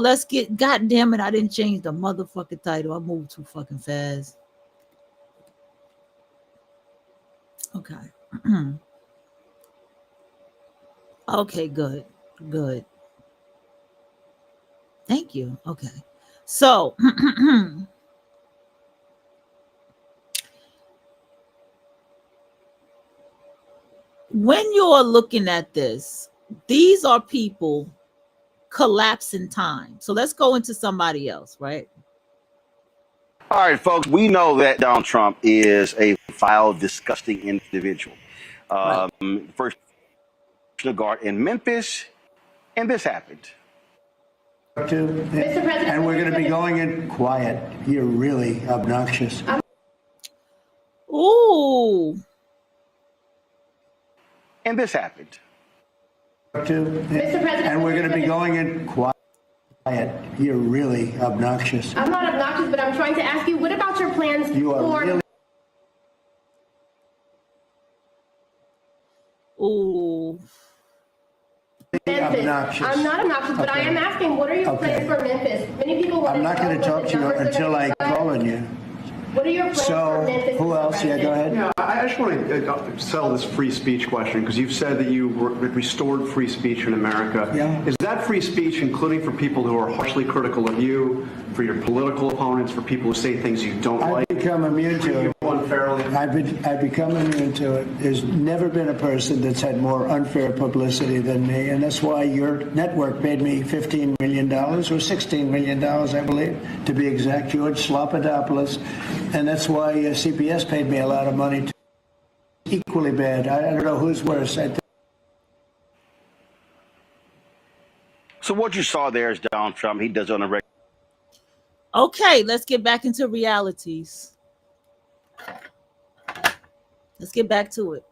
let's get, god damn it, I didn't change the motherfucking title. I moved too fucking fast. Okay. Okay, good. Good. Thank you. Okay. So, when you're looking at this, these are people collapsing time. So let's go into somebody else, right? All right, folks, we know that Donald Trump is a vile, disgusting individual. Right. First, National Guard in Memphis, and this happened. Mr. President, and we're going to be going in quiet. You're really obnoxious. Ooh. And this happened. Mr. President, and we're going to be going in quiet. You're really obnoxious. I'm not obnoxious, but I'm trying to ask you, what about your plans You are for... really... Ooh. Memphis. Obnoxious. I'm not obnoxious, but I am asking, what are your plans for Memphis? Many people want I'm not going to talk to you until I call on you. What are your plans for Memphis? Who else? Yeah, go ahead. Yeah, I just want to settle this free speech question, because you've said that you restored free speech in America. Yeah. Is that free speech including for people who are harshly critical of you, for your political opponents, for people who say things you don't like? I've become immune to it. Unfairly? I've become immune to it. There's never been a person that's had more unfair publicity than me, and that's why your network paid me $15 million, or $16 million, I believe, to be exact, George Slopadopoulos, and that's why CBS paid me a lot of money. Equally bad. I don't know who's worse. So what you saw there is Donald Trump. He does it on a regular. Okay, let's get back into realities. Let's get back to it.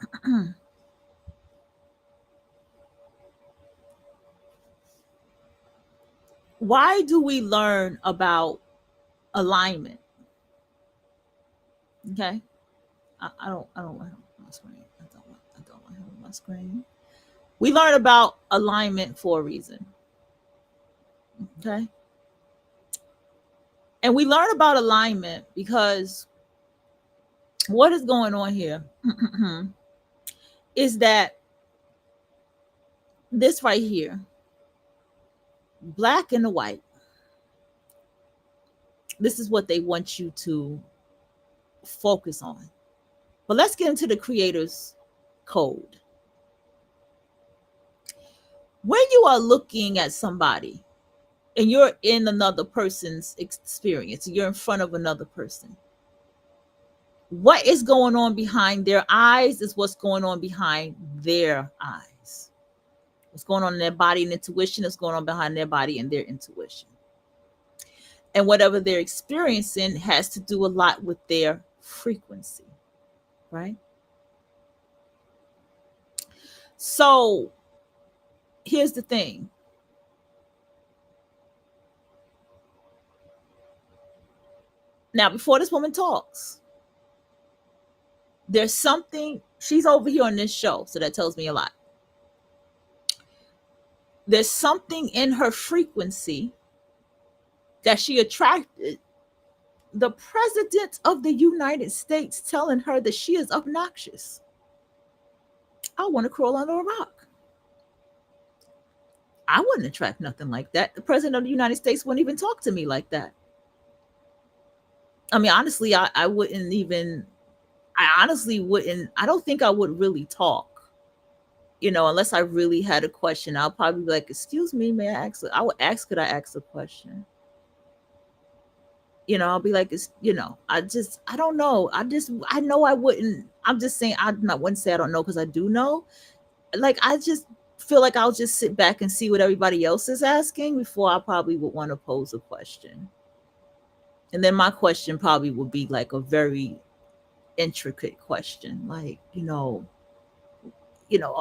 Why do we learn about alignment? Okay. I don't want him on my screen. I don't want him on my screen. We learn about alignment for a reason. Okay. And we learn about alignment because what is going on here is that this right here, black and the white, this is what they want you to focus on. But let's get into the creator's code. When you are looking at somebody and you're in another person's experience, you're in front of another person, what is going on behind their eyes is what's going on behind their eyes. What's going on in their body and intuition is going on behind their body and their intuition. And whatever they're experiencing has to do a lot with their frequency, right? So here's the thing. Now, before this woman talks, there's something, she's over here on this show, so that tells me a lot. There's something in her frequency that she attracted the president of the United States telling her that she is obnoxious. I want to crawl under a rock. I wouldn't attract nothing like that. The president of the United States wouldn't even talk to me like that. I mean, honestly, I wouldn't even, I honestly wouldn't, I don't think I would really talk, you know, unless I really had a question. I'll probably be like, excuse me, may I ask? I would ask, could I ask a question? You know, I'll be like, you know, I don't know. I know I wouldn't, I'm just saying, I wouldn't say I don't know because I do know. Like, I just feel like I'll just sit back and see what everybody else is asking before I probably would want to pose a question. And then my question probably would be like a very intricate question. Like, you know,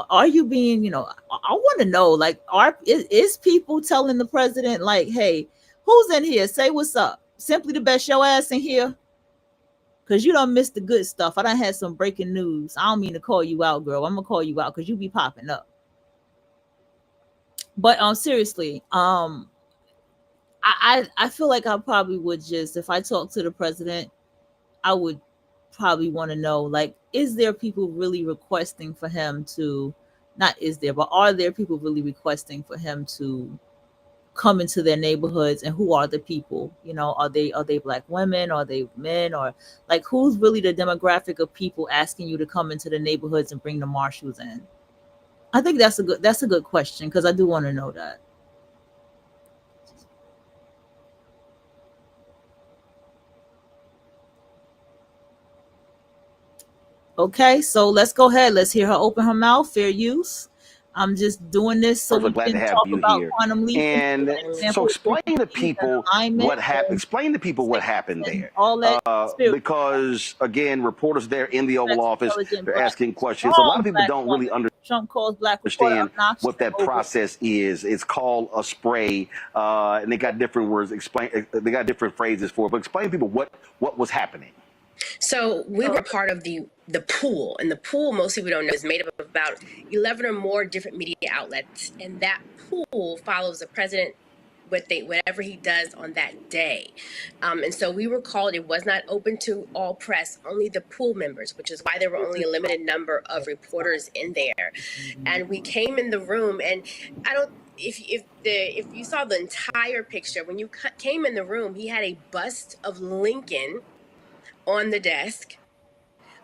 are you being, you know, I want to know, like, is people telling the president, like, hey, who's in here? Say what's up. Simply the best, your ass in here. Because you don't miss the good stuff. I done had some breaking news. I don't mean to call you out, girl. I'm going to call you out because you be popping up. But seriously, I feel like I probably would just, if I talk to the president, I would probably want to know, like, is there people really requesting for him to, not is there, but are there people really requesting for him to come into their neighborhoods, and who are the people? You know, are they Black women? Are they men? Or like, who's really the demographic of people asking you to come into the neighborhoods and bring the marshals in? I think that's a good question, because I do want to know that. Okay, so let's go ahead. Let's hear her open her mouth. Fair use. I'm just doing this so We're we glad to can have talk you about here. quantum leap. And so explain to people what happened. And Explain to people what happened there. all that Because again, reporters there in the Oval Office, they're asking questions. A strong lot of people Black don't woman. really Trump calls Black reporter understand obnoxious what that and over. process is. It's called a spray, and they got different words. They got different phrases for it. But explain to people what was happening. So we were part of the pool, and the pool, most people don't know, is made up of about 11 or more different media outlets, and that pool follows the president whatever he does on that day. And so we were called. It was not open to all press, only the pool members, which is why there were only a limited number of reporters in there. And we came in the room, and I don't. If you saw the entire picture, when you came in the room, he had a bust of Lincoln on the desk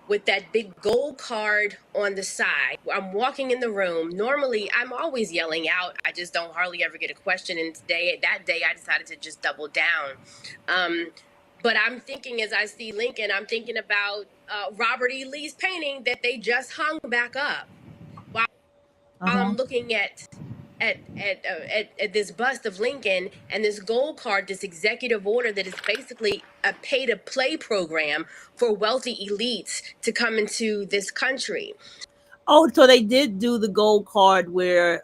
with that big gold card on the side. I'm walking in the room. Normally, I'm always yelling out. I just don't hardly ever get a question. And that day, I decided to just double down. But I'm thinking, as I see Lincoln, I'm thinking about Robert E. Lee's painting that they just hung back up. While I'm looking at this bust of Lincoln and this gold card, this executive order that is basically a pay-to-play program for wealthy elites to come into this country. Oh, so they did do the gold card where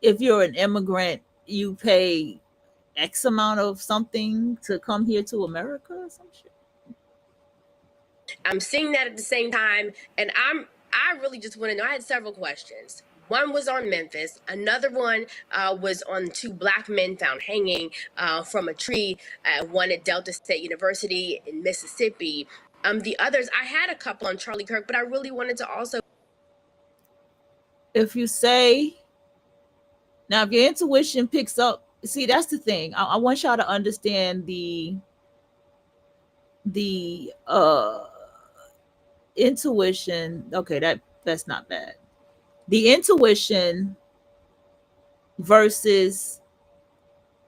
if you're an immigrant, you pay X amount of something to come here to America or some shit. I'm seeing that at the same time, and I really just want to know. I had several questions. One was on Memphis. Another one was on 2 Black men found hanging from a tree, one at Delta State University in Mississippi. The others, I had a couple on Charlie Kirk, but I really wanted to also. If you say, now if your intuition picks up, see, that's the thing. I want y'all to understand the intuition. Okay, that's not bad. The intuition versus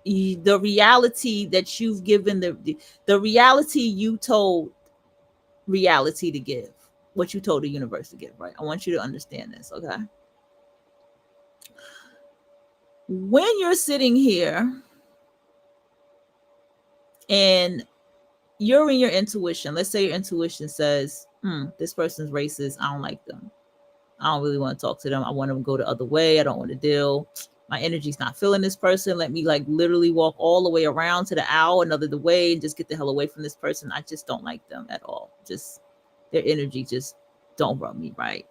the reality that you've given, the reality you told reality to give, what you told the universe to give, right? I want you to understand this, okay? When you're sitting here and you're in your intuition, let's say your intuition says, this person's racist, I don't like them. I don't really want to talk to them. I want them to go the other way. I don't want to deal. My energy's not feeling this person. Let me like literally walk all the way around to the owl, another the way, and just get the hell away from this person. I just don't like them at all. Just their energy just don't rub me right.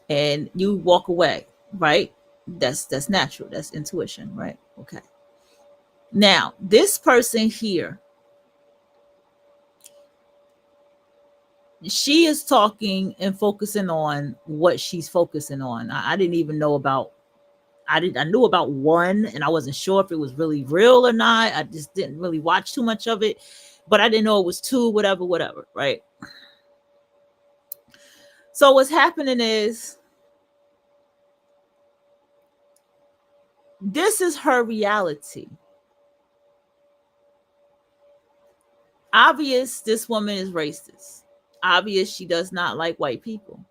And you walk away, right? That's natural. That's intuition, right? Okay. Now, this person here, she is talking and focusing on what she's focusing on. I didn't even know about, I knew about one, and I wasn't sure if it was really real or not. I just didn't really watch too much of it, but I didn't know it was 2, whatever, right? So what's happening is, this is her reality. Obvious, this woman is racist. Obvious, she does not like white people.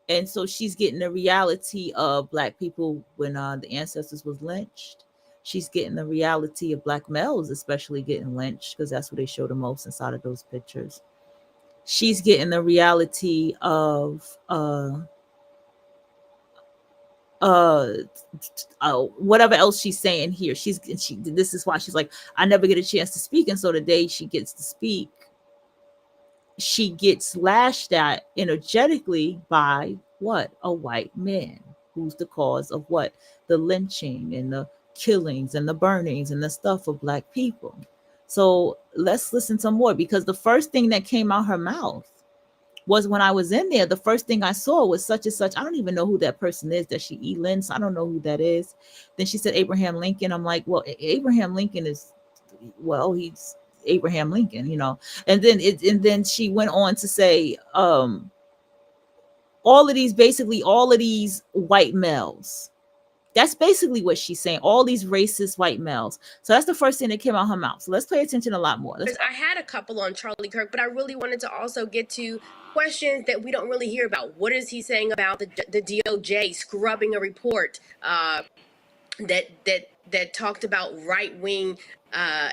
And so she's getting the reality of Black people when the ancestors was lynched. She's getting the reality of Black males, especially getting lynched, because that's what they show the most inside of those pictures. She's getting the reality of whatever else she's saying here. This is why she's like, I never get a chance to speak. And so the day she gets to speak, she gets lashed at energetically by what? A white man who's the cause of what? The lynching and the killings and the burnings and the stuff of Black people. So let's listen some more, because the first thing that came out her mouth was, when I was in there, the first thing I saw was such and such. I don't even know who that person is. That she Elins? I don't know who that is. Then she said Abraham Lincoln. I'm like, well, Abraham Lincoln is, well, he's Abraham Lincoln, you know. And then she went on to say, all of these white males. That's basically what she's saying. All these racist white males. So that's the first thing that came out her mouth. So let's pay attention a lot more. I had a couple on Charlie Kirk, but I really wanted to also get to questions that we don't really hear about. What is he saying about the DOJ scrubbing a report that talked about right-wing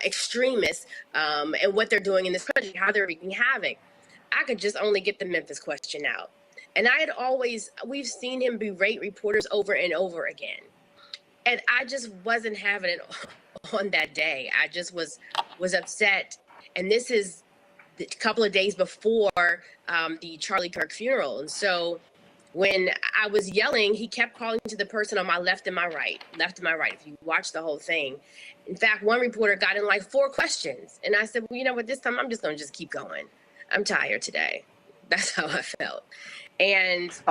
extremists and what they're doing in this country, how they're wreaking havoc? I could just only get the Memphis question out. And we've seen him berate reporters over and over again. And I just wasn't having it on that day. I just was upset. And this is a couple of days before the Charlie Kirk funeral. And so when I was yelling, he kept calling to the person on my left and my right, if you watch the whole thing. In fact, one reporter got in like 4 questions. And I said, well, you know what, this time I'm just going to just keep going. I'm tired today. That's how I felt. And to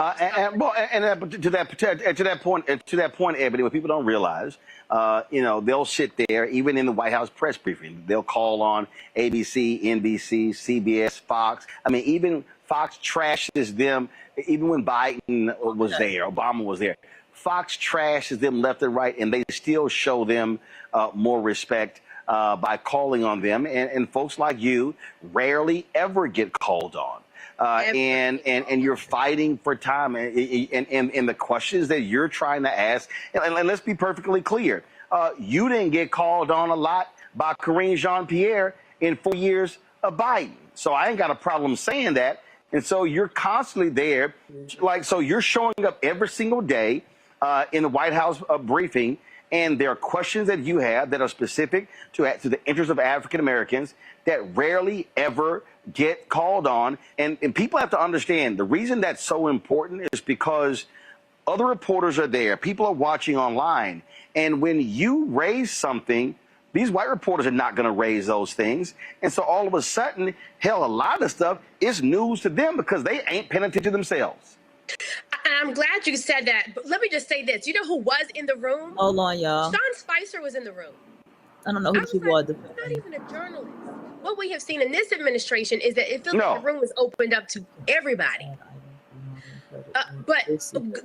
that point, Ebony, what people don't realize, they'll sit there, even in the White House press briefing, they'll call on ABC, NBC, CBS, Fox. I mean, even Fox trashes them, even when Biden was there, Obama was there. Fox trashes them left and right, and they still show them more respect by calling on them. And folks like you rarely ever get called on. And you're fighting for time, and the questions that you're trying to ask, and let's be perfectly clear, you didn't get called on a lot by Karine Jean-Pierre in 4 years of Biden. So I ain't got a problem saying that. And so you're constantly there, so you're showing up every single day in the White House briefing, and there are questions that you have that are specific to the interests of African Americans that rarely ever get called on. And people have to understand the reason that's so important is because other reporters are there. People are watching online. And when you raise something, these white reporters are not going to raise those things. And so all of a sudden, hell, a lot of stuff is news to them because they ain't paying attention to themselves. I'm glad you said that. But let me just say this. You know who was in the room? Hold on, y'all. Sean Spicer was in the room. I don't know who she was. He's not even a journalist. What we have seen in this administration is that it feels like the room was opened up to everybody. But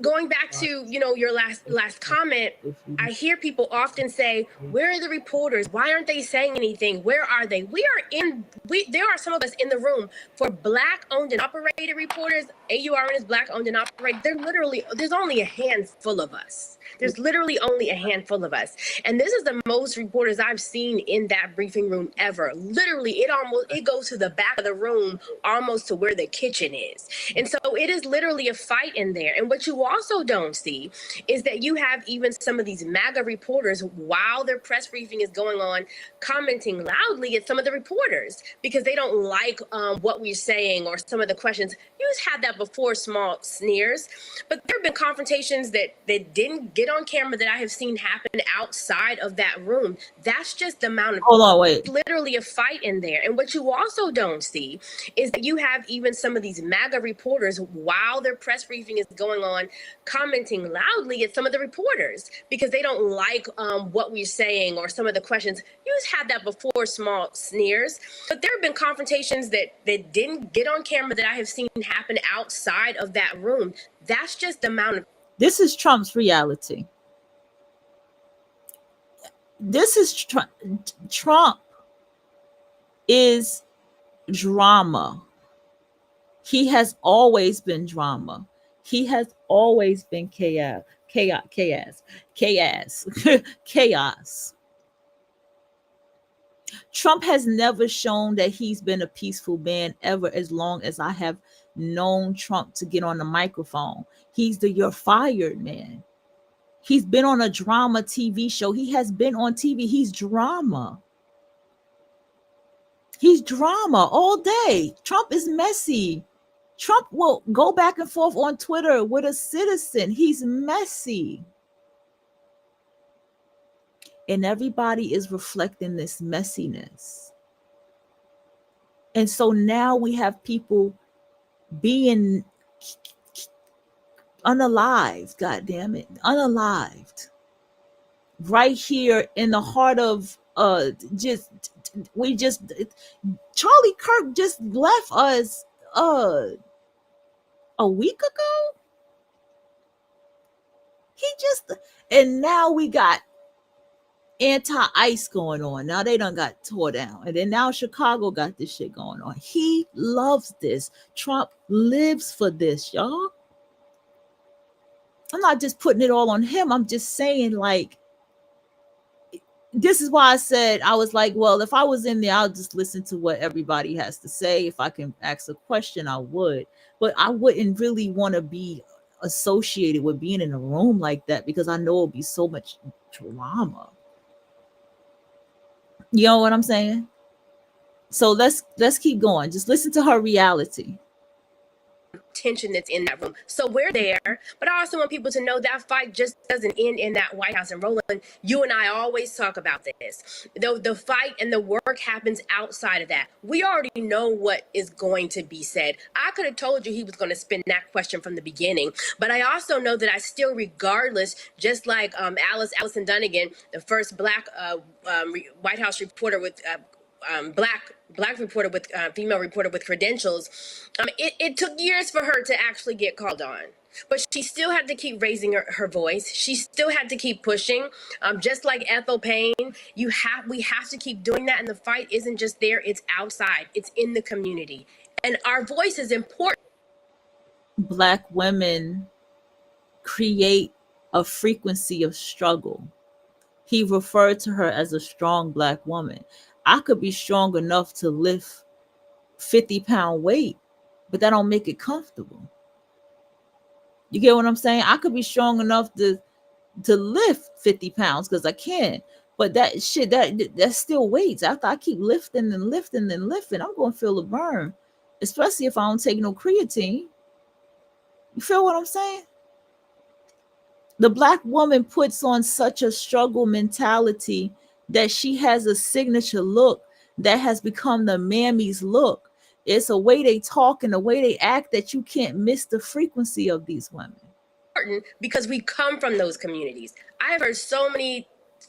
going back to, your last comment, I hear people often say, where are the reporters? Why aren't they saying anything? Where are they? There are some of us in the room for Black owned and operated reporters. AURN is Black owned and operated. There's only a handful of us. There's literally only a handful of us. And this is the most reporters I've seen in that briefing room ever. Literally, it goes to the back of the room, almost to where the kitchen is. And so it is literally a fight in there. And what you also don't see is that you have even some of these MAGA reporters, while their press briefing is going on, commenting loudly at some of the reporters because they don't like what we're saying or some of the questions. You've had that before, small sneers. But there have been confrontations that didn't get on camera that I have seen happen outside of that room. That's just the amount of— Hold on, wait. Literally a fight in there. And what you also don't see is that you have even some of these MAGA reporters, while their press briefing is going on, commenting loudly at some of the reporters because they don't like what we're saying or some of the questions. You've had that before, small sneers. But there have been confrontations that didn't get on camera that I have seen happen outside of that room. That's just the amount of— This is Trump's reality. This is Trump is drama. He has always been drama. He has always been chaos. Trump has never shown that he's been a peaceful man ever, as long as I have known Trump to get on the microphone. He's the "you're fired" man. He's been on a drama TV show. He has been on TV. He's drama. He's drama all day. Trump is messy. Trump will go back and forth on Twitter with a citizen. He's messy. And everybody is reflecting this messiness. And so now we have people being unalived, God damn it, unalived. Right here in the heart of Charlie Kirk just left us a week ago. And now we got anti-ICE going on. Now they done got tore down. And then now Chicago got this shit going on. He loves this. Trump lives for this, y'all. I'm not just putting it all on him. I'm just saying, like, this is why I said, I was like, well, if I was in there, I'll just listen to what everybody has to say. If I can ask a question, I would. But I wouldn't really want to be associated with being in a room like that, because I know it'll be so much drama. You know what I'm saying? So let's keep going. Just listen to her reality. Tension that's in that room. So we're there, but I also want people to know that fight just doesn't end in that White House. And Roland, you and I always talk about this. The fight and the work happens outside of that. We already know what is going to be said. I could have told you he was going to spin that question from the beginning, but I also know that I still, regardless, just like Allison Dunnigan, the first Black White House reporter with black reporter with female reporter with credentials, it took years for her to actually get called on, but she still had to keep raising her voice. She still had to keep pushing, just like Ethel Payne. We have to keep doing that, and the fight isn't just there, it's outside, it's in the community, and our voice is important. Black women create a frequency of struggle. He referred to her as a strong Black woman. I could be strong enough to lift 50-pound weight, but that don't make it comfortable. You get what I'm saying? I could be strong enough to lift 50 pounds because I can, but that shit, that still weights. After I keep lifting and lifting and lifting, I'm going to feel a burn, especially if I don't take no creatine. You feel what I'm saying? The Black woman puts on such a struggle mentality that she has a signature look that has become the mammy's look. It's a way they talk and the way they act that you can't miss the frequency of these women. Because we come from those communities. I've heard so many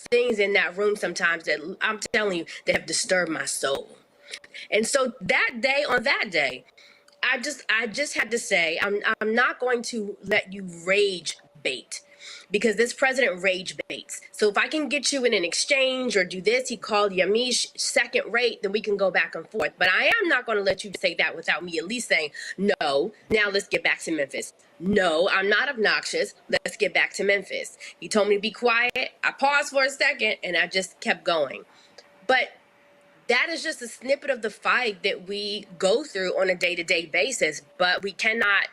things in that room sometimes that I'm telling you that have disturbed my soul. And so that day, I just had to say, I'm not going to let you rage bait, because this president rage baits. So if I can get you in an exchange or do this, he called Yamiche second rate, then we can go back and forth. But I am not going to let you say that without me at least saying, no, now let's get back to Memphis. No, I'm not obnoxious. Let's get back to Memphis. He told me to be quiet. I paused for a second and I just kept going. But that is just a snippet of the fight that we go through on a day-to-day basis, but we cannot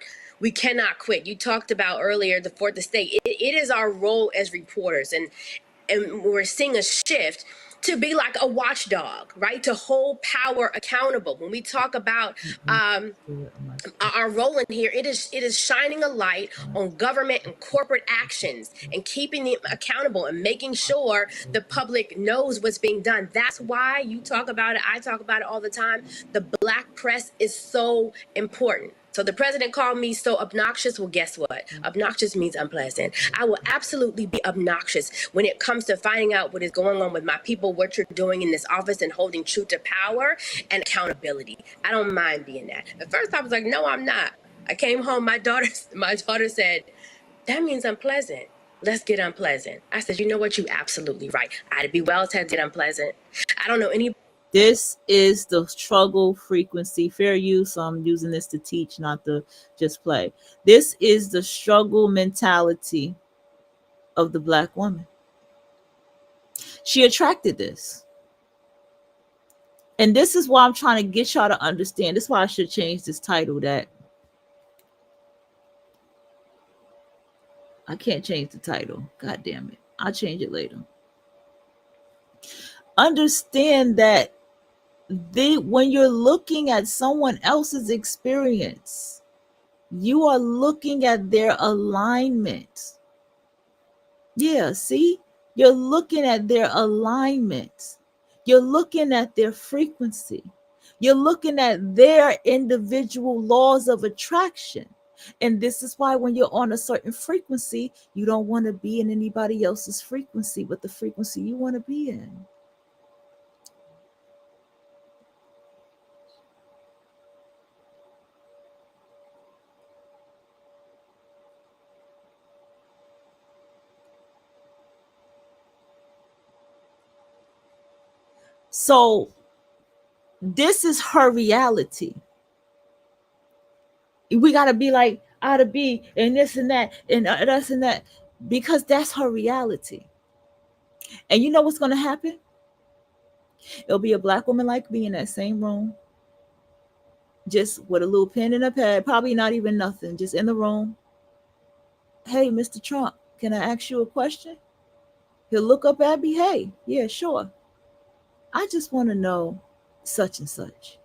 quit. You talked about earlier the fourth estate. It is our role as reporters, and we're seeing a shift to be like a watchdog, right? To hold power accountable. When we talk about our role in here, it is shining a light on government and corporate actions and keeping them accountable and making sure the public knows what's being done. That's why you talk about it. I talk about it all the time. The Black press is so important. So the president called me so obnoxious. Well, guess what? Obnoxious means unpleasant. I will absolutely be obnoxious when it comes to finding out what is going on with my people, what you're doing in this office, and holding truth to power and accountability. I don't mind being that. At first, I was like, no, I'm not. I came home. My daughter said, that means unpleasant. Let's get unpleasant. I said, you know what? You're absolutely right. I'd be well to get unpleasant. I don't know any. This is the struggle frequency. Fair use. So I'm using this to teach, not to just play. This is the struggle mentality of the Black woman. She attracted this. And this is why I'm trying to get y'all to understand. This is why I should change this title. That I can't change the title. God damn it. I'll change it later. Understand that when you're looking at someone else's experience, You are looking at their alignment. Yeah, see? You're looking at their alignment. You're looking at their frequency. You're looking at their individual laws of attraction. And this is why when you're on a certain frequency, you don't want to be in anybody else's frequency, but the frequency you want to be in. So this is her reality. We got to be like, I to be, and this and that, and this and that, because that's her reality. And you know what's going to happen? It'll be a black woman like me in that same room, just with a little pen and a pad, probably not even nothing, just in the room. Hey, Mr. Trump, can I ask you a question? He'll look up at me. Hey, yeah, sure. I just want to know such and such.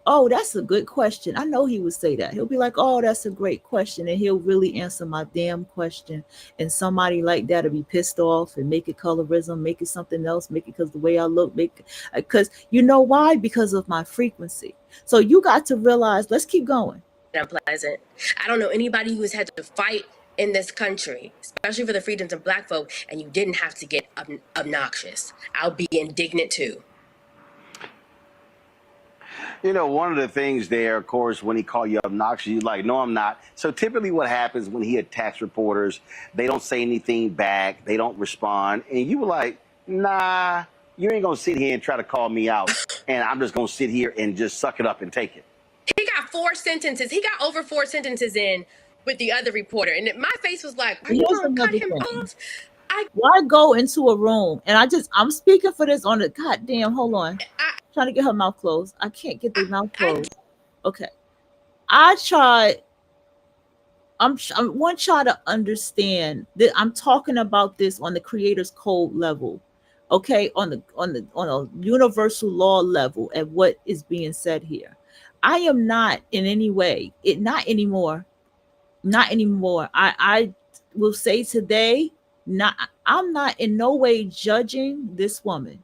Oh, that's a good question. I know he would say that. He'll be like, oh, that's a great question. And he'll really answer my damn question. And somebody like that will be pissed off and make it colorism, make it something else, make it because the way I look, make because you know why? Because of my frequency. So you got to realize, let's keep going. Unpleasant. I don't know anybody who's had to fight in this country, especially for the freedoms of black folk, and you didn't have to get obnoxious. I'll be indignant too. You know, one of the things there, of course, when he called you obnoxious, you're like, no, I'm not. So typically what happens when he attacks reporters, they don't say anything back, they don't respond. And you were like, nah, you ain't going to sit here and try to call me out. And I'm just going to sit here and just suck it up and take it. He got 4 sentences. He got over 4 sentences in with the other reporter. And my face was like, are you going to cut him off? Why go into a room? And I'm speaking for this on the goddamn, hold on. Trying to get her mouth closed. I can't get the mouth closed. Okay. I want y'all to understand that I'm talking about this on the creator's code level. Okay, on a universal law level at what is being said here. I am not in any way, not anymore. I will say today, I'm not in no way judging this woman.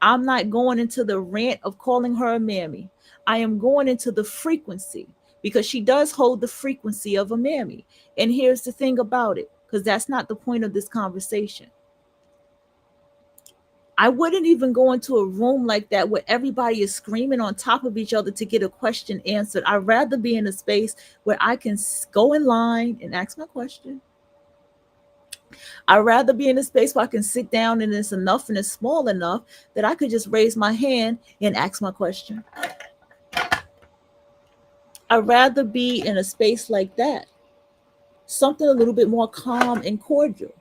I'm not going into the rant of calling her a mammy. I am going into the frequency because she does hold the frequency of a mammy. And here's the thing about it, because that's not the point of this conversation. I wouldn't even go into a room like that where everybody is screaming on top of each other to get a question answered. I'd rather be in a space where I can go in line and ask my question. I'd rather be in a space where I can sit down and it's enough and it's small enough that I could just raise my hand and ask my question. I'd rather be in a space like that. Something a little bit more calm and cordial.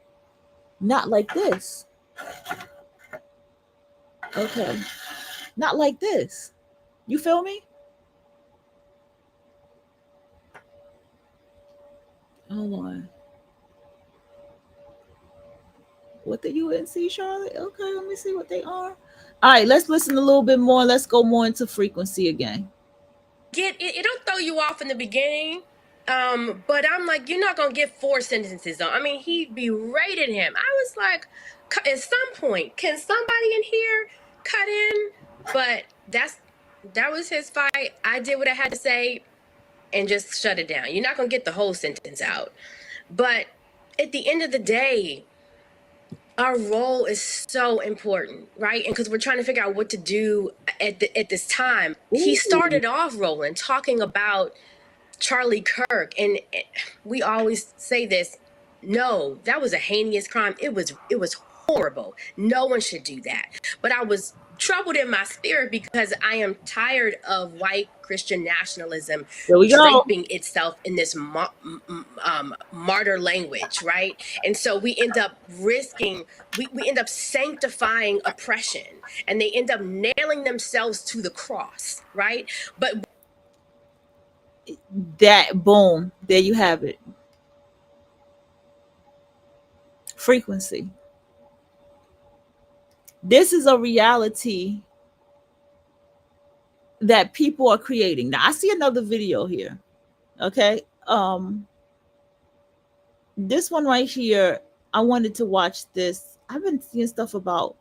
Not like this. Okay. Not like this. You feel me? Hold on. What the UNC, Charlotte? Okay, let me see what they are. All right, let's listen a little bit more. Let's go more into frequency again. It'll throw you off in the beginning, but I'm like, you're not gonna get 4 sentences on. I mean, he berated him. I was like, at some point, can somebody in here cut in? But that was his fight. I did what I had to say and just shut it down. You're not gonna get the whole sentence out, but at the end of the day, our role is so important, right? And because we're trying to figure out what to do at this time. Ooh. He started off, Roland, talking about Charlie Kirk. And we always say this, no, that was a heinous crime. It was horrible. No one should do that. But I was troubled in my spirit because I am tired of white Christian nationalism draping itself in this martyr language, right? And so we end up risking, we end up sanctifying oppression, and they end up nailing themselves to the cross, right? But that, boom, there you have it. Frequency. This is a reality that people are creating. Now, I see another video here. Okay. This one right here, I wanted to watch this. I've been seeing stuff about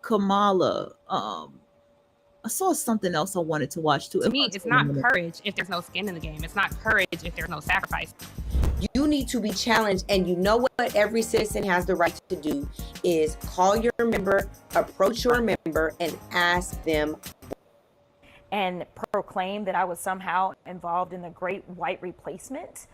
Kamala. I saw something else I wanted to watch too. To me, it's not courage if there's no skin in the game. It's not courage if there's no sacrifice. You need to be challenged, and you know what every citizen has the right to do is call your member, approach your member, and ask them. And proclaim that I was somehow involved in the great white replacement.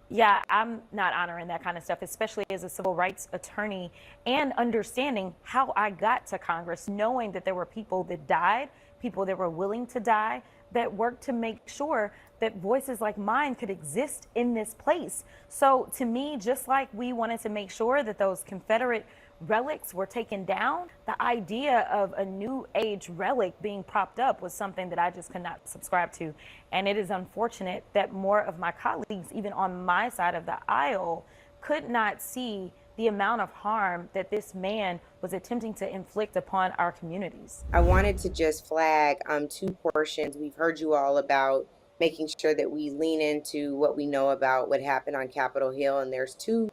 Yeah, I'm not honoring that kind of stuff, especially as a civil rights attorney, and understanding how I got to Congress, knowing that there were people that died, people that were willing to die, that worked to make sure that voices like mine could exist in this place. So to me, just like we wanted to make sure that those Confederate relics were taken down, the idea of a new age relic being propped up was something that I just could not subscribe to. And it is unfortunate that more of my colleagues, even on my side of the aisle, could not see the amount of harm that this man was attempting to inflict upon our communities. I wanted to just flag two portions. We've heard you all about making sure that we lean into what we know about what happened on Capitol Hill. And there's two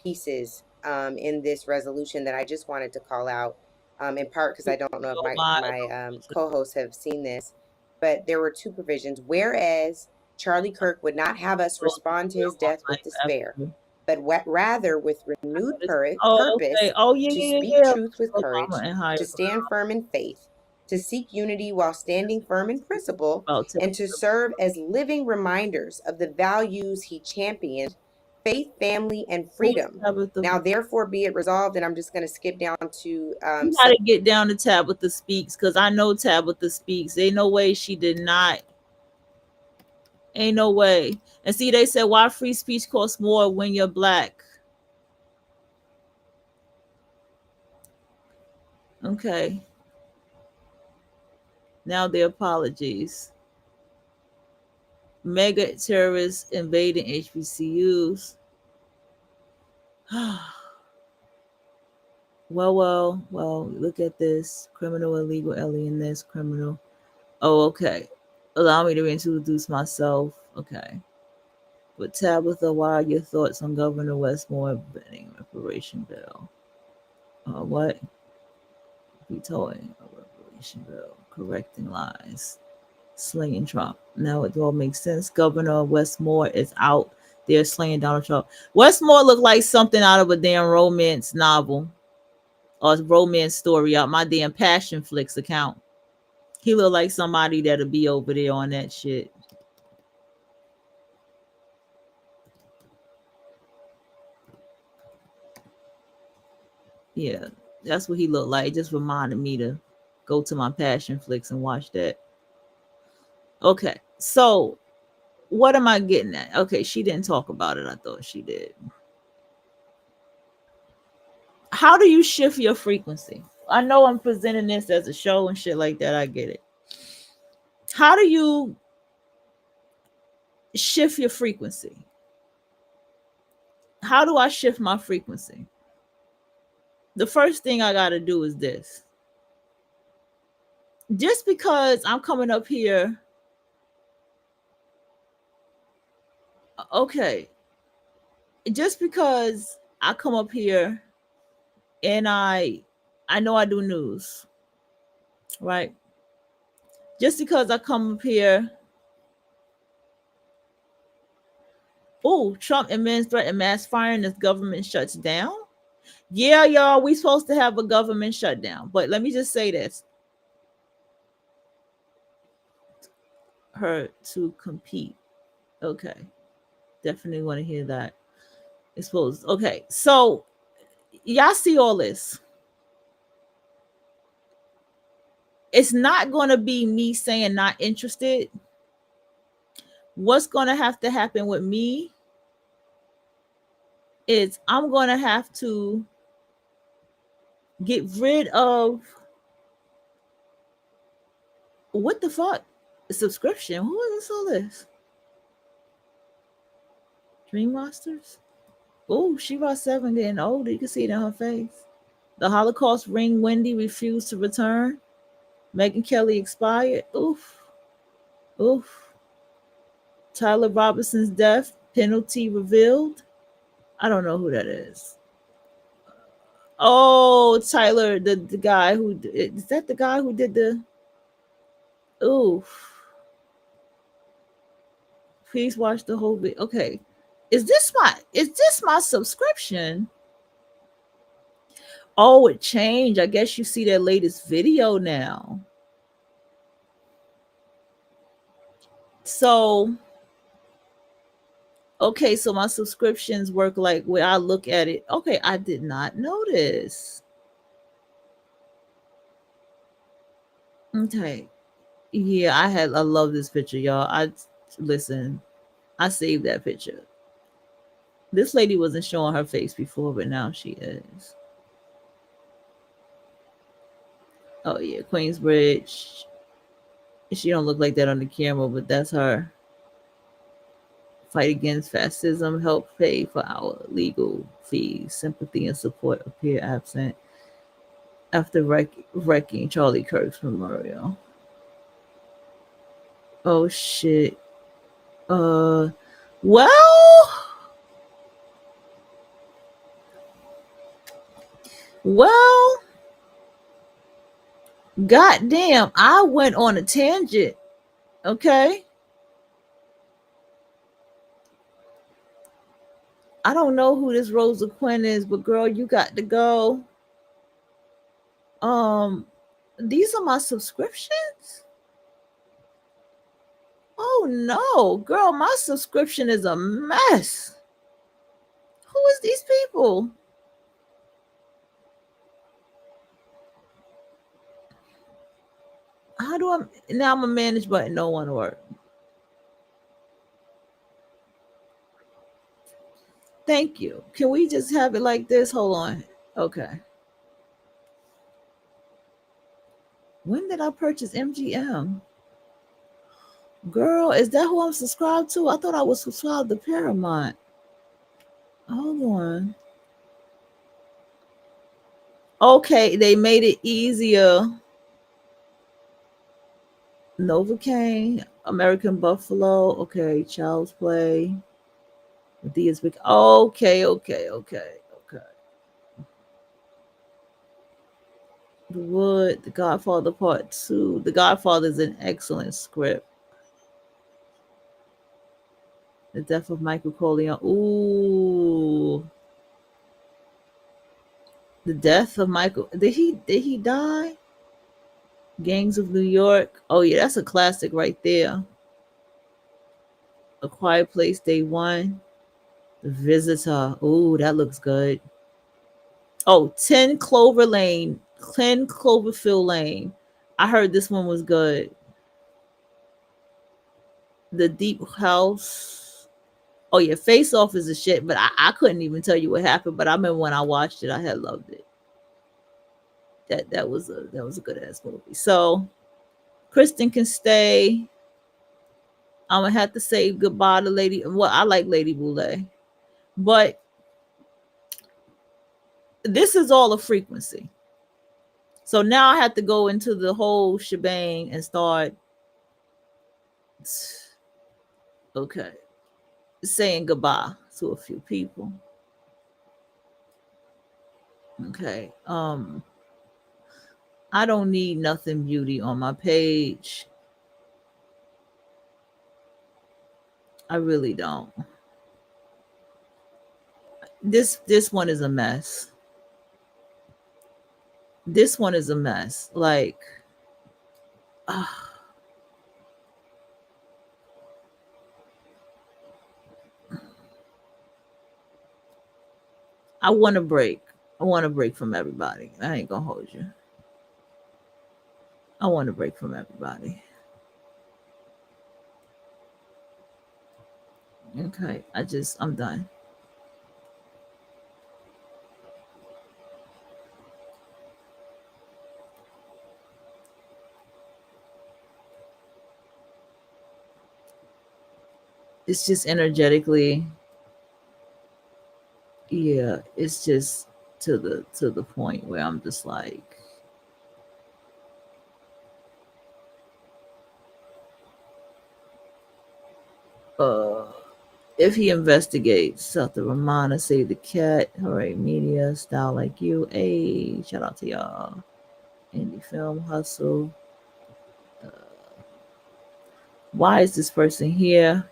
pieces in this resolution that I just wanted to call out, in part because I don't know if my co-hosts have seen this, but there were two provisions. Whereas Charlie Kirk would not have us respond to his death with despair, but rather with renewed purpose to speak truth with courage, to stand firm in faith, to seek unity while standing firm in principle, and to serve as living reminders of the values he championed: faith, family, and freedom. Now, therefore, be it resolved, and I'm just going to skip down to. You gotta get down to Tabitha Speaks, because I know Tabitha Speaks. Ain't no way she did not. Ain't no way. And see, they said, why free speech costs more when you're black? Okay. Now their apologies. Mega terrorists invading HBCUs. Well, look at this. Criminal, illegal, alien, this criminal. Oh, okay. Allow me to introduce myself. Okay. But Tabitha, what are your thoughts on Governor Westmore banning reparation bill? What? Vetoing a reparation bill, correcting lies, slaying Trump. Now it all makes sense. Governor Westmore is out there slaying Donald Trump. Westmore looked like something out of a damn romance novel or romance story out my damn Passion Flicks account. He looked like somebody that'll be over there on that shit. Yeah, that's what he looked like. It just reminded me to go to my Passion Flicks and watch that. Okay, so what am I getting at? Okay, she didn't talk about it. I thought she did. How do you shift your frequency? I know I'm presenting this as a show and shit like that. I get it. How do you shift your frequency? How do I shift my frequency? The first thing I got to do is this. Just because I'm coming up here, okay, just because I come up here and I know I do news, right? Just because I come up here, oh, Trump admins threaten mass firing as government shuts down. Yeah, y'all, we supposed to have a government shutdown. But let me just say this. Her to compete. Okay. Definitely want to hear that. Exposed. Okay. So y'all see all this. It's not going to be me saying not interested. What's going to have to happen with me is I'm going to have to get rid of what the fuck? A subscription. Who is all this? Dream Monsters? Oh, She-Ra 7 getting older. You can see it in her face. The Holocaust ring Wendy refused to return. Megyn Kelly expired. Oof. Oof. Tyler Robinson's death penalty revealed. I don't know who that is. Oh, Tyler, the guy who is that the guy who did the ooh. Please watch the whole video. Okay. Is this my subscription? Oh, it changed. I guess you see their latest video now. So okay, so my subscriptions work like where I look at it. Okay, I did not notice. Okay. Yeah, I love this picture, y'all. Listen, I saved that picture. This lady wasn't showing her face before, but now she is. Oh yeah, Queensbridge. She don't look like that on the camera, but that's her. Fight against fascism, help pay for our legal fees. Sympathy and support appear absent after wrecking Charlie Kirk's memorial. Oh shit. Well, goddamn, I went on a tangent. Okay. I don't know who this Rosa Quinn is, but girl, you got to go. These are my subscriptions. Oh no, girl, my subscription is a mess. Who is these people? How do I now? I'm a manage button. No one work. Thank you. Can we just have it like this? Hold on. Okay. When did I purchase MGM? Girl, is that who I'm subscribed to? I thought I was subscribed to Paramount. Hold on. Okay, they made it easier. Novocaine, American Buffalo. Okay, Child's Play. These big. Okay. The Wood, The Godfather Part 2. The Godfather is an excellent script. The Death of Michael Corleone. Ooh. The Death of Michael. Did he die? Gangs of New York. Oh yeah, that's a classic right there. A Quiet Place, Day One. The Visitor. Ooh, that looks good. Oh, 10 Cloverfield Lane. I heard this one was good. The Deep House. Oh yeah, Face Off is a shit, but I couldn't even tell you what happened. But I remember when I watched it, I had loved it. That was a good ass movie. So Kristen can stay. I'm gonna have to say goodbye to Lady. Well, I like Lady Boulay, but this is all a frequency. So now I have to go into the whole shebang and start saying goodbye to a few people. Okay. I don't need nothing beauty on my page. I really don't. This one is a mess. This one is a mess. Like, I want a break. I want a break from everybody. I ain't gonna hold you. I want a break from everybody. Okay, I'm done. It's just energetically, yeah, it's just to the point where I'm just like, If he investigates, South of Ramona, Save the Cat, Hooray Media, Style Like You. Hey, shout out to y'all. Indie Film Hustle. Why is this person here?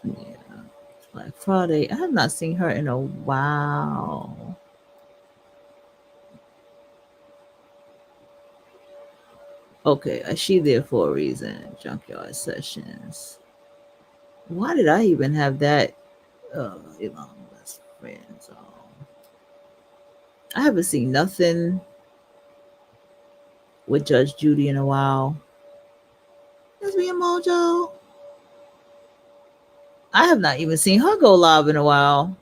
Yeah, it's Black Friday. I have not seen her in a while. Okay, is she there for a reason? Junkyard Sessions. Why did I even have that? Elon best friends. I haven't seen nothing with Judge Judy in a while. That's me and Mojo. I have not even seen her go live in a while.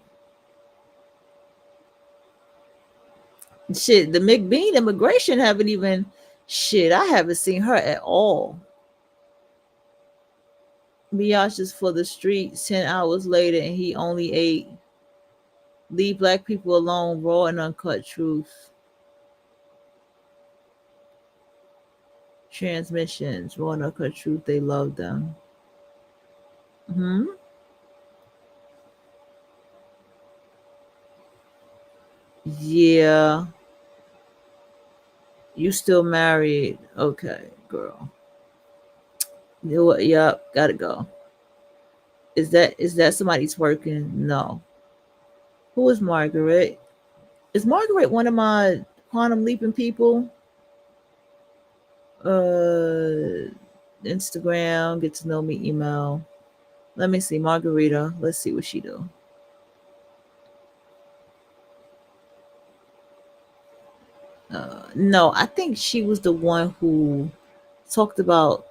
Shit, the McBean immigration haven't even. Shit, I haven't seen her at all. Biatch for the streets 10 hours later and he only ate. Leave black people alone, raw and uncut truth. Transmissions, raw and uncut truth, they love them. Yeah. You still married? Okay, girl. You know what? Yep, gotta go. Is that somebody's working? No. Who is Margaret? Is Margaret one of my quantum leaping people? Instagram, get to know me email. Let me see, Margarita. Let's see what she do. No, I think she was the one who talked about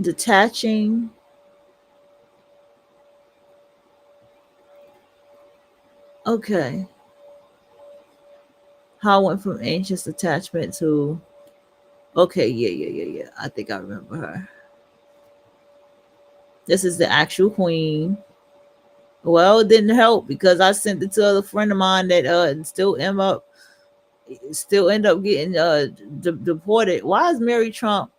detaching. Okay. How I went from anxious attachment to. Okay, yeah. I think I remember her. This is the actual queen. Well, it didn't help because I sent it to a friend of mine that still end up getting deported. Why is Mary Trump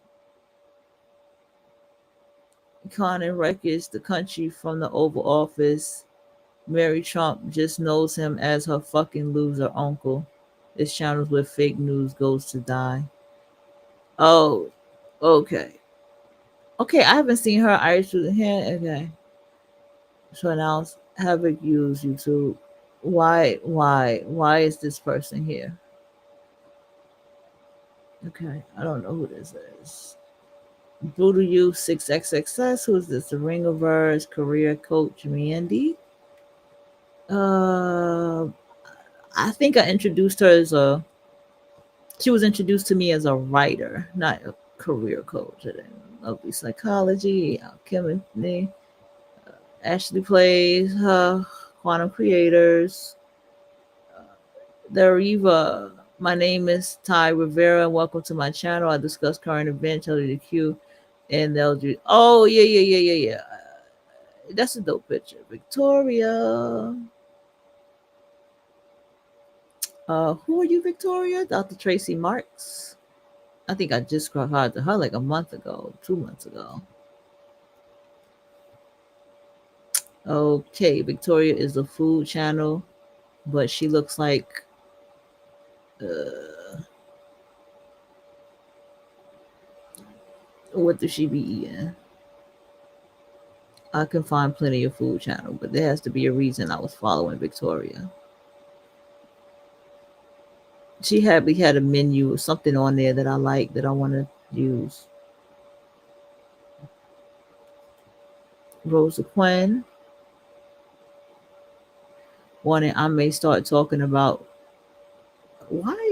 conning wreckage the country from the Oval Office? Mary Trump just knows him as her fucking loser uncle. This channel's where fake news goes to die. Oh, okay. Okay, I haven't seen her Irish through the hand. Okay. So now Havoc use YouTube. Why is this person here? Okay, I don't know who this is. Brutal Youth 6XXS. Who is this? The Ringerverse career coach Mandy. I think I introduced her as she was introduced to me as a writer, not a career coach. Lovely Psychology, Alchemy. Ashley Plays, Quantum Creators, The Riva. My name is Ty Rivera, and welcome to my channel. I discuss current events, LGBTQ, and LG. Oh, yeah. That's a dope picture. Victoria. Who are you, Victoria? Dr. Tracy Marks. I think I just cried to her like a month ago, 2 months ago. Okay, Victoria is a food channel, but she looks like what does she be eating? I can find plenty of food channel, but there has to be a reason I was following Victoria. She had a menu or something on there that I like that I want to use. Rosa Quinn. Wanting I may start talking about why are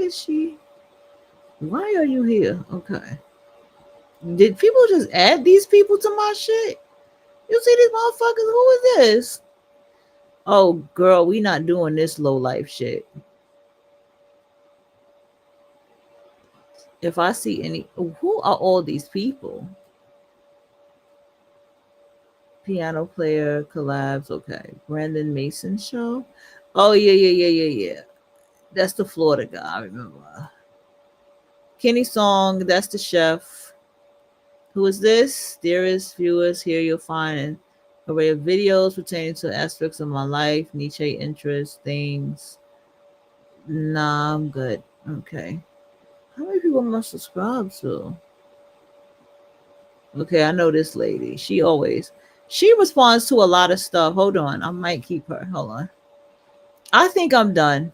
you here? Okay. Did people just add these people to my shit? You see these motherfuckers? Who is this? Oh girl, we not doing this low life shit. If I see any, who are all these people? Piano player collabs. Okay. Brandon Mason show. Oh yeah. That's the Florida guy. I remember. Kenny Song. That's the chef. Who is this? Dearest viewers, here you'll find an array of videos pertaining to aspects of my life, niche interests, things. Nah, I'm good. Okay. How many people must subscribe to? Okay, I know this lady. She responds to a lot of stuff. Hold on. I might keep her. Hold on. I think I'm done.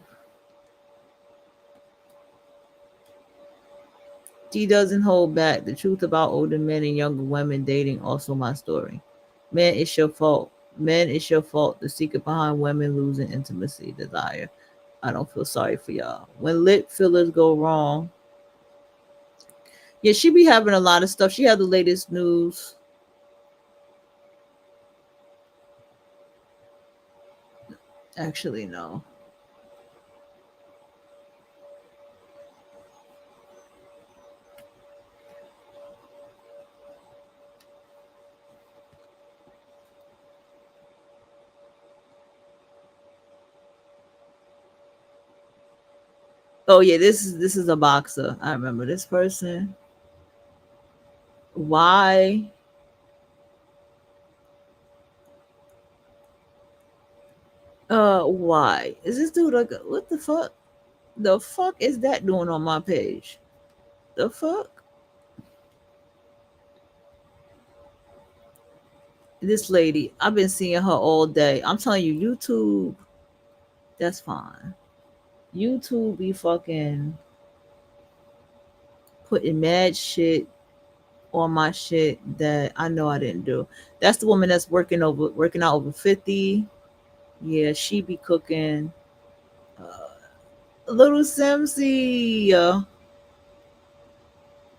She doesn't hold back. The truth about older men and younger women dating, also my story. Men, it's your fault. Men, it's your fault. The secret behind women losing intimacy, desire. I don't feel sorry for y'all. When lip fillers go wrong. Yeah, she be having a lot of stuff. She had the latest news. Actually, no. Oh yeah, this is a boxer. I remember this person. Why? Why is this dude like? What the fuck? The fuck is that doing on my page? The fuck? This lady, I've been seeing her all day. I'm telling you, YouTube. That's fine. YouTube be fucking putting mad shit on my shit that I know I didn't do. That's the woman that's working out over 50. Yeah, she be cooking. Little Simsy.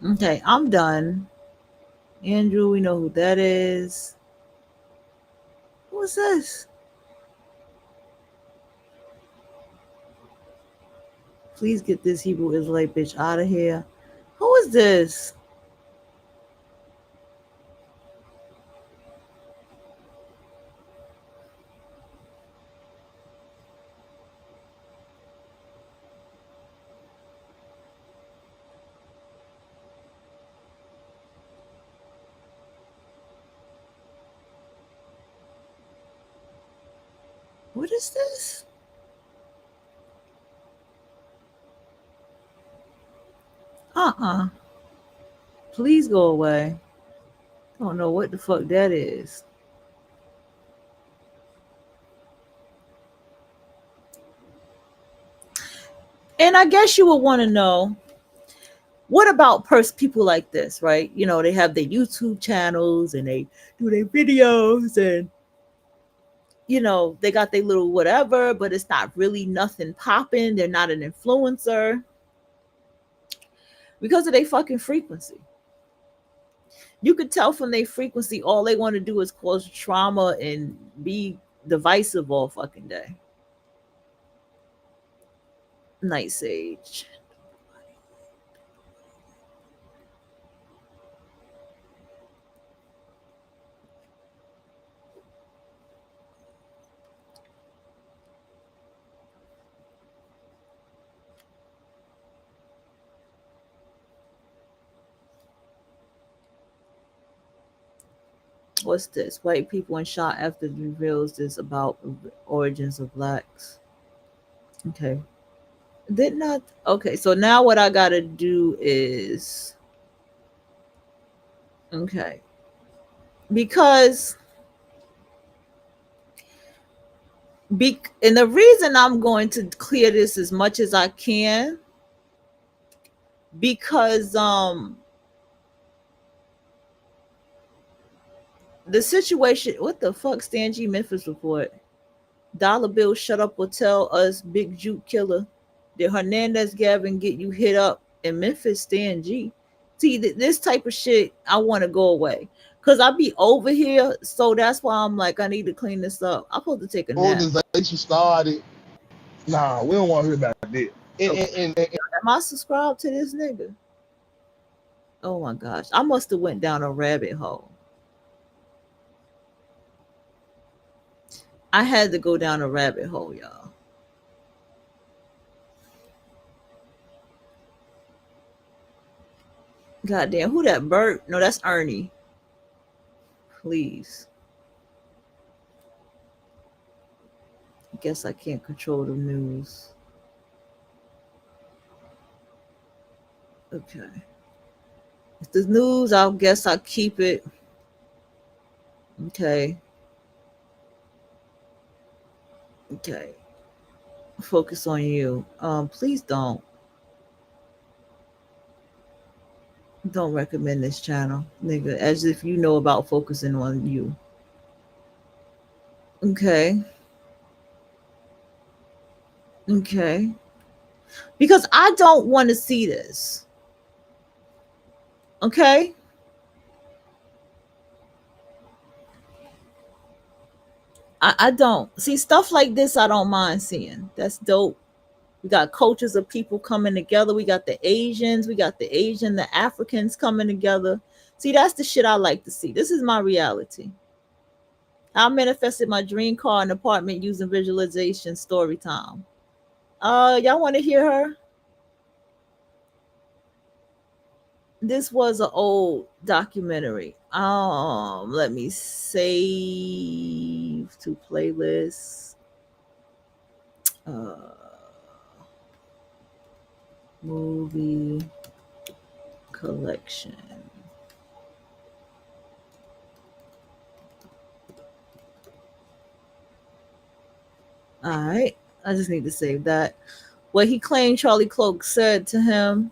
Okay, I'm done. Andrew, we know who that is. What's this? Please get this Hebrew Israelite bitch out of here. Who is this? What is this? Please go away. I don't know what the fuck that is. And I guess you would want to know, what about people like this, right? You know, they have their YouTube channels and they do their videos and, you know, they got their little whatever, but it's not really nothing popping. They're not an influencer because of their fucking frequency. You could tell from their frequency, all they want to do is cause trauma and be divisive all fucking day. Night Sage. What's this? White people in shot after reveals this about origins of blacks. Okay. Did not. Okay, so now what I gotta do is, okay, because and the reason I'm going to clear this as much as I can, because the situation, what the fuck, Stan G Memphis report. Dollar Bill shut up or tell us Big Juke killer. Did Hernandez Gavin get you hit up in Memphis? Stan G. See, this type of shit, I want to go away. Because I be over here, so that's why I'm like, I need to clean this up. I'm supposed to take a nap. Organization started. Nah, we don't want to hear about that. Am I subscribed to this nigga? Oh my gosh. I must have went down a rabbit hole. I had to go down a rabbit hole, y'all. Goddamn, who that Bert? No, that's Ernie. Please. I guess I can't control the news. Okay. If the news, I guess I'll keep it. Okay. Okay. Focus on you. Please don't recommend this channel, nigga, as if you know about focusing on you. Okay. Okay. Because I don't want to see this. Okay. I don't see stuff like this. I don't mind seeing. That's dope. We got cultures of people coming together. We got the Asians, the Africans coming together. See, that's the shit I like to see. This is my reality. I manifested my dream car and apartment using visualization story time. Y'all want to hear her? This was an old documentary. Let me save to playlist. Movie collection. All right, I just need to save that. What he claimed Charlie Cloak said to him.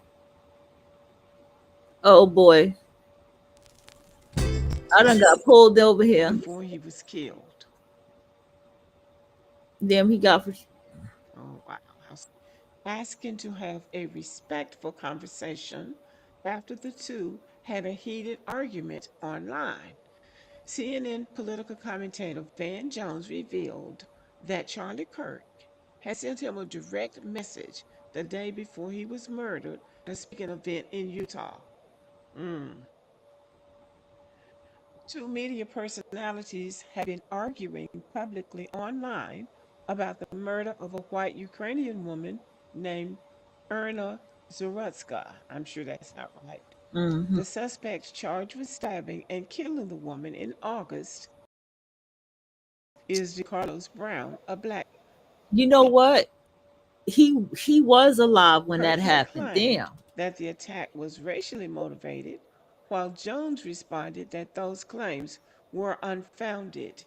Oh boy, I done got pulled over here. Before he was killed. Damn, he got for. Oh wow. Asking to have a respectful conversation after the two had a heated argument online. CNN political commentator Van Jones revealed that Charlie Kirk had sent him a direct message the day before he was murdered at a speaking event in Utah. Two media personalities have been arguing publicly online about the murder of a white Ukrainian woman named Irina Zarutska. I'm sure that's not right. The suspects charged with stabbing and killing the woman in August is Carlos Brown, a black. You know what? He was alive when that Kirk had happened. claimed Damn. that the attack was racially motivated, while Jones responded that those claims were unfounded.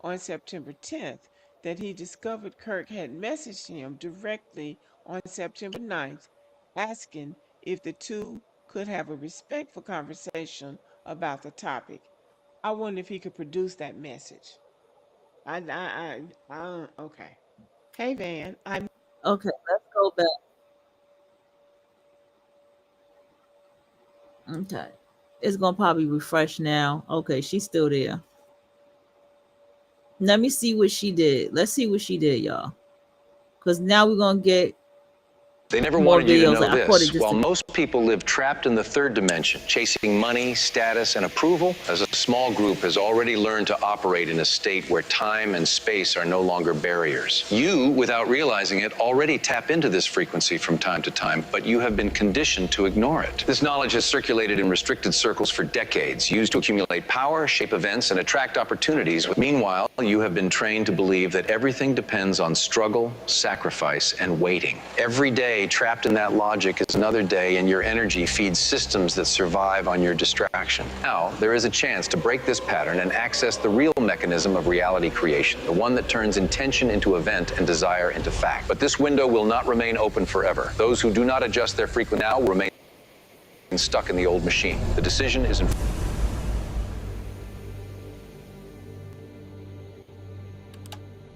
On September 10th, that he discovered Kirk had messaged him directly on September 9th, asking if the two could have a respectful conversation about the topic. I wonder if he could produce that message. Okay. Hey, Van, Okay, let's go back. Okay. It's gonna probably refresh now. Okay, she's still there. Let me see what she did. Let's see what she did, y'all. Because now we're gonna get They never more wanted you to videos. know I caught it this. just While most people live trapped in the third dimension, chasing money, status, and approval, as a small group has already learned to operate in a state where time and space are no longer barriers. You, without realizing it, already tap into this frequency from time to time, but you have been conditioned to ignore it. This knowledge has circulated in restricted circles for decades, used to accumulate power, shape events, and attract opportunities. Meanwhile, you have been trained to believe that everything depends on struggle, sacrifice, and waiting. Every day trapped in that logic is another day, and your energy feeds systems that survive on your distraction. Now, there is a chance to break this pattern and access the real mechanism of reality creation, the one that turns intention into event and desire into fact. But this window will not remain open forever. Those who do not adjust their frequency now will remain stuck in the old machine. The decision is in.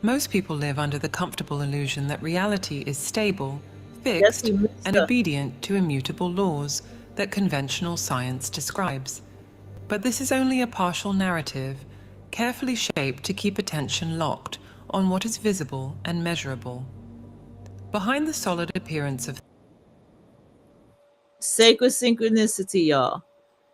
Most people live under the comfortable illusion that reality is stable, fixed, and obedient to immutable laws that conventional science describes. But this is only a partial narrative, carefully shaped to keep attention locked on what is visible and measurable. Behind the solid appearance of sacred synchronicity, y'all.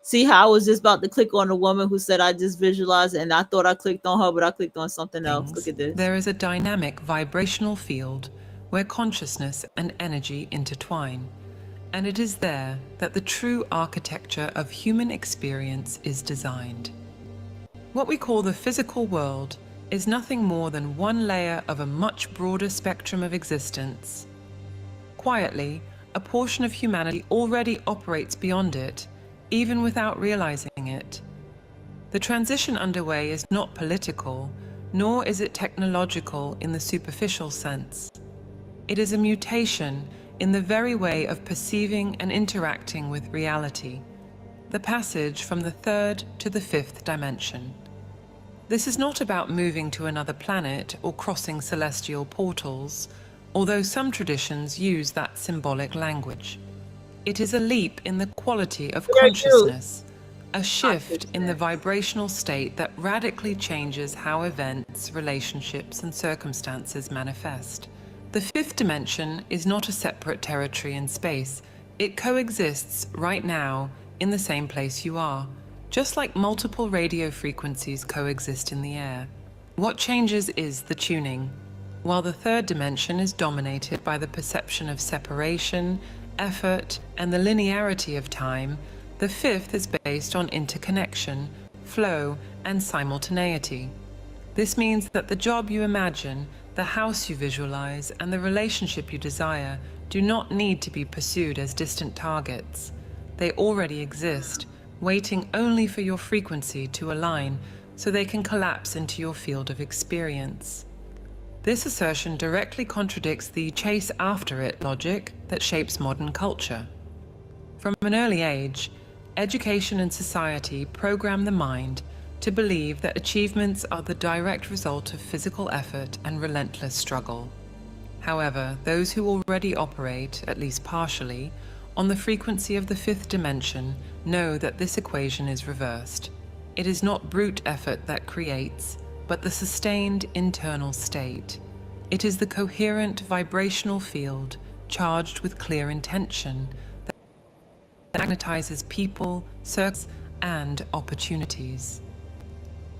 See how I was just about to click on a woman who said I just visualized it, and I thought I clicked on her, but I clicked on something else. Look at this. there is a dynamic vibrational field where consciousness and energy intertwine. And it is there that the true architecture of human experience is designed. What we call the physical world is nothing more than one layer of a much broader spectrum of existence. Quietly, a portion of humanity already operates beyond it, even without realizing it. The transition underway is not political, nor is it technological in the superficial sense. It is a mutation in the very way of perceiving and interacting with reality, the passage from the third to the fifth dimension. This is not about moving to another planet or crossing celestial portals, although some traditions use that symbolic language. It is a leap in the quality of consciousness, a shift in the vibrational state that radically changes how events, relationships, and circumstances manifest. The fifth dimension is not a separate territory in space. It coexists right now in the same place you are, just like multiple radio frequencies coexist in the air. What changes is the tuning. While the third dimension is dominated by the perception of separation, effort, and the linearity of time, the fifth is based on interconnection, flow, and simultaneity. This means that the job you imagine, the house you visualize, and the relationship you desire do not need to be pursued as distant targets. They already exist, waiting only for your frequency to align so they can collapse into your field of experience. This assertion directly contradicts the chase after it logic that shapes modern culture. From an early age, education and society program the mind to believe that achievements are the direct result of physical effort and relentless struggle. However, those who already operate, at least partially, on the frequency of the fifth dimension know that this equation is reversed. It is not brute effort that creates, but the sustained internal state. It is the coherent vibrational field charged with clear intention that magnetizes people, circles, and opportunities.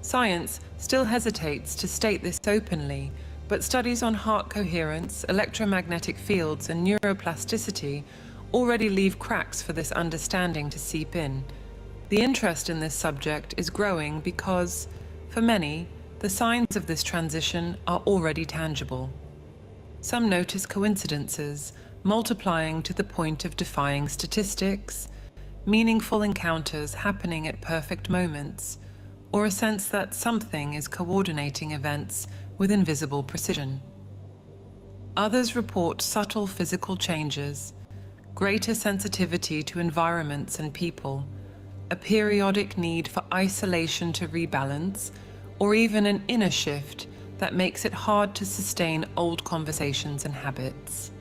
Science still hesitates to state this openly, but studies on heart coherence, electromagnetic fields, and neuroplasticity already leave cracks for this understanding to seep in. The interest in this subject is growing because, for many, the signs of this transition are already tangible. Some notice coincidences, multiplying to the point of defying statistics, meaningful encounters happening at perfect moments, or a sense that something is coordinating events with invisible precision. Others report subtle physical changes, greater sensitivity to environments and people, a periodic need for isolation to rebalance, or even an inner shift that makes it hard to sustain old conversations and habits.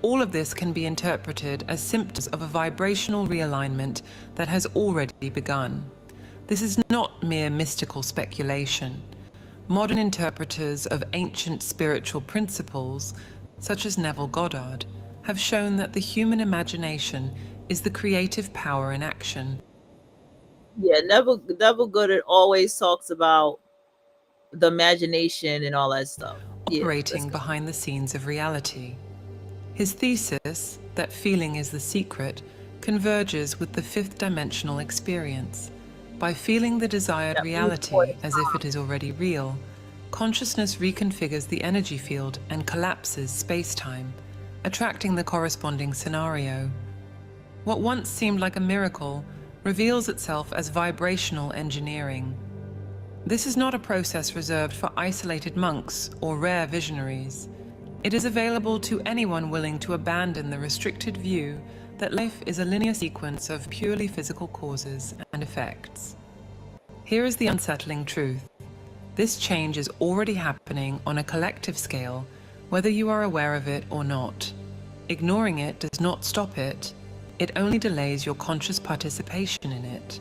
All of this can be interpreted as symptoms of a vibrational realignment that has already begun. This is not mere mystical speculation. Modern interpreters of ancient spiritual principles, such as Neville Goddard, have shown that the human imagination is the creative power in action. Yeah, Neville Goddard always talks about the imagination and all that stuff. Operating behind the scenes of reality. His thesis, that feeling is the secret, converges with the fifth dimensional experience. By feeling the desired reality as if it is already real, consciousness reconfigures the energy field and collapses space-time, attracting the corresponding scenario. What once seemed like a miracle reveals itself as vibrational engineering. This is not a process reserved for isolated monks or rare visionaries. It is available to anyone willing to abandon the restricted view that life is a linear sequence of purely physical causes and effects. Here is the unsettling truth. This change is already happening on a collective scale, whether you are aware of it or not. Ignoring it does not stop it. It only delays your conscious participation in it.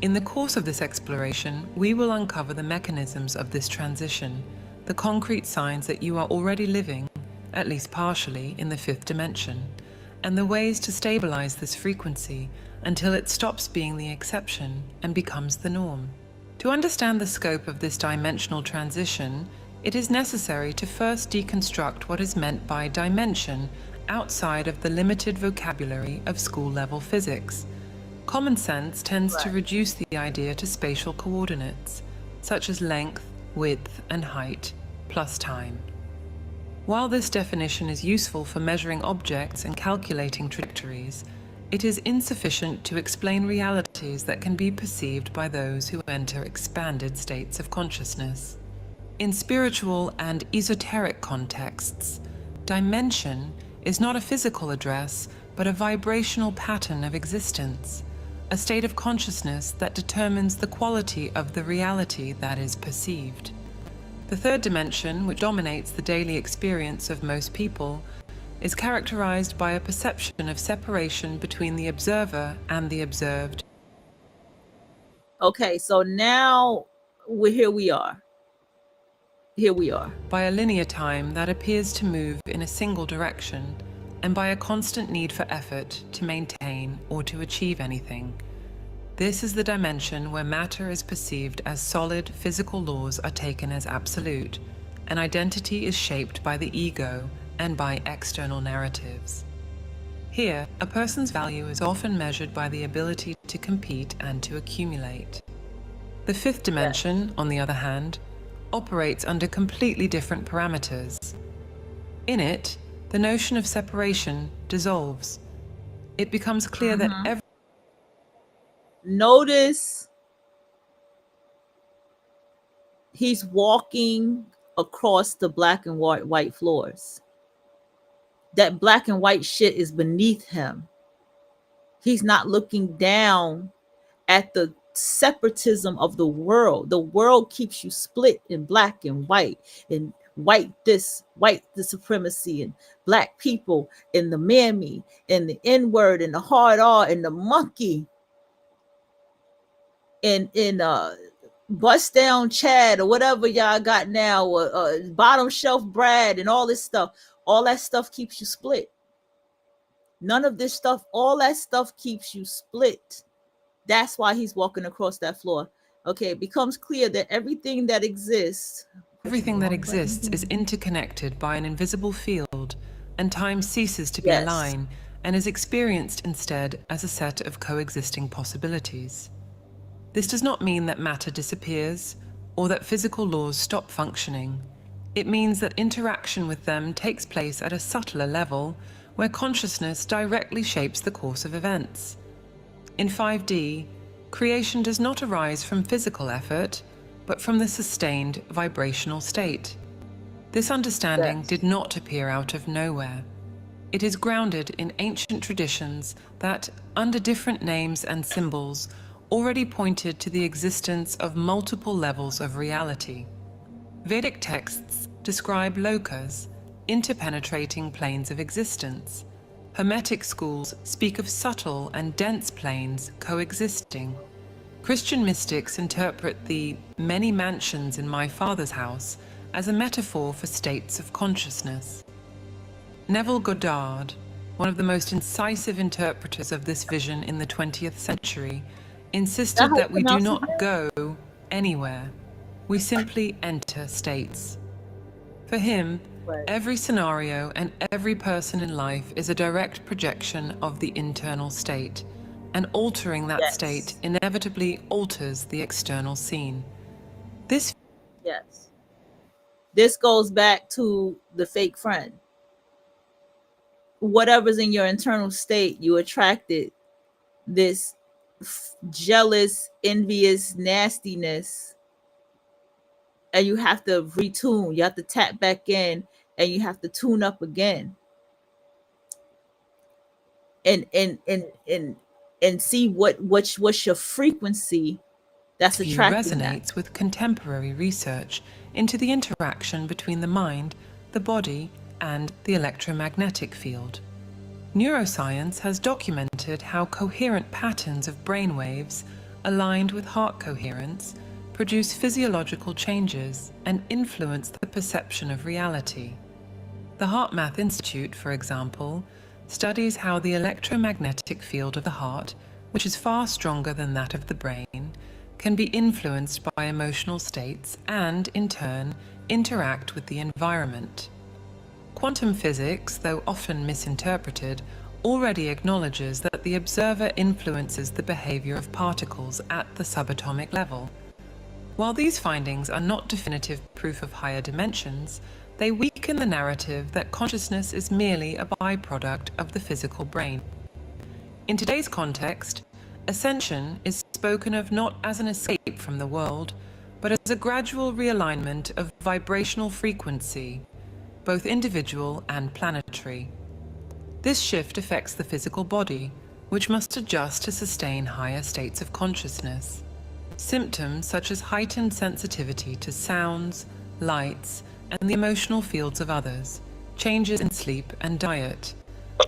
In the course of this exploration, we will uncover the mechanisms of this transition, the concrete signs that you are already living, at least partially, in the fifth dimension, and the ways to stabilize this frequency until it stops being the exception and becomes the norm. To understand the scope of this dimensional transition, it is necessary to first deconstruct what is meant by dimension outside of the limited vocabulary of school-level physics. Common sense tends to reduce the idea to spatial coordinates, such as length, width, and height, plus time. While this definition is useful for measuring objects and calculating trajectories, it is insufficient to explain realities that can be perceived by those who enter expanded states of consciousness. In spiritual and esoteric contexts, dimension is not a physical address, but a vibrational pattern of existence, a state of consciousness that determines the quality of the reality that is perceived. The third dimension, which dominates the daily experience of most people, is characterized by a perception of separation between the observer and the observed. Okay, so now here we are. Here we are. By a linear time that appears to move in a single direction, and by a constant need for effort to maintain or to achieve anything. This is the dimension where matter is perceived as solid, physical laws are taken as absolute, and identity is shaped by the ego and by external narratives. Here, a person's value is often measured by the ability to compete and to accumulate. The fifth dimension, on the other hand, operates under completely different parameters. In it, the notion of separation dissolves. It becomes clear that every Notice he's walking across the black and white floors. That black and white shit is beneath him. He's not looking down at the separatism of the world. The world keeps you split in black and white this, white the supremacy, and black people, and the mammy, and the N-word, and the hard R, and the monkey, and bust down Chad, or whatever y'all got now, or bottom shelf Brad, and all this stuff. All that stuff keeps you split. None of this stuff, all that stuff keeps you split. That's why he's walking across that floor. Okay, it becomes clear that everything that exists is interconnected by an invisible field, and time ceases to be a line and is experienced instead as a set of coexisting possibilities. This does not mean that matter disappears or that physical laws stop functioning. It means that interaction with them takes place at a subtler level where consciousness directly shapes the course of events. In 5D, creation does not arise from physical effort, but from the sustained vibrational state. This understanding did not appear out of nowhere. It is grounded in ancient traditions that, under different names and symbols, already pointed to the existence of multiple levels of reality. Vedic texts describe lokas, interpenetrating planes of existence. Hermetic schools speak of subtle and dense planes coexisting. Christian mystics interpret the many mansions in my Father's house as a metaphor for states of consciousness. Neville Goddard, one of the most incisive interpreters of this vision in the 20th century, insisted that we do not go anywhere. We simply enter states. For him, every scenario and every person in life is a direct projection of the internal state, and altering that state inevitably alters the external scene. This goes back to the fake friend. Whatever's in your internal state, you attracted this jealous, envious nastiness, and you have to retune. You have to tap back in, and you have to tune up again, and see what's your frequency that's attracting resonates with contemporary research into the interaction between the mind, the body, and the electromagnetic field. Neuroscience has documented how coherent patterns of brainwaves, aligned with heart coherence, produce physiological changes and influence the perception of reality. The HeartMath Institute, for example, studies how the electromagnetic field of the heart, which is far stronger than that of the brain, can be influenced by emotional states and, in turn, interact with the environment. Quantum physics, though often misinterpreted, already acknowledges that the observer influences the behavior of particles at the subatomic level. While these findings are not definitive proof of higher dimensions, they weaken the narrative that consciousness is merely a byproduct of the physical brain. In today's context, ascension is spoken of not as an escape from the world, but as a gradual realignment of vibrational frequency, both individual and planetary. This shift affects the physical body, which must adjust to sustain higher states of consciousness. Symptoms such as heightened sensitivity to sounds, lights, and the emotional fields of others, changes in sleep and diet,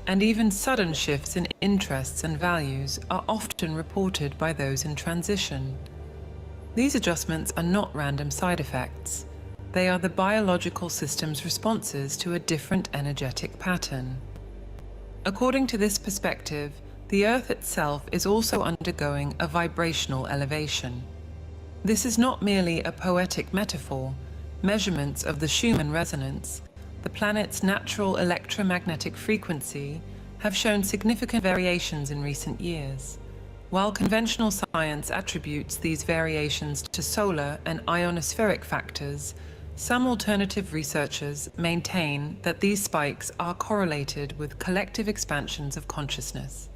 and even sudden shifts in interests and values are often reported by those in transition. These adjustments are not random side effects. They are the biological system's responses to a different energetic pattern. According to this perspective, the Earth itself is also undergoing a vibrational elevation. This is not merely a poetic metaphor. Measurements of the Schumann resonance, the planet's natural electromagnetic frequency, have shown significant variations in recent years. While conventional science attributes these variations to solar and ionospheric factors, some alternative researchers maintain that these spikes are correlated with collective expansions of consciousness.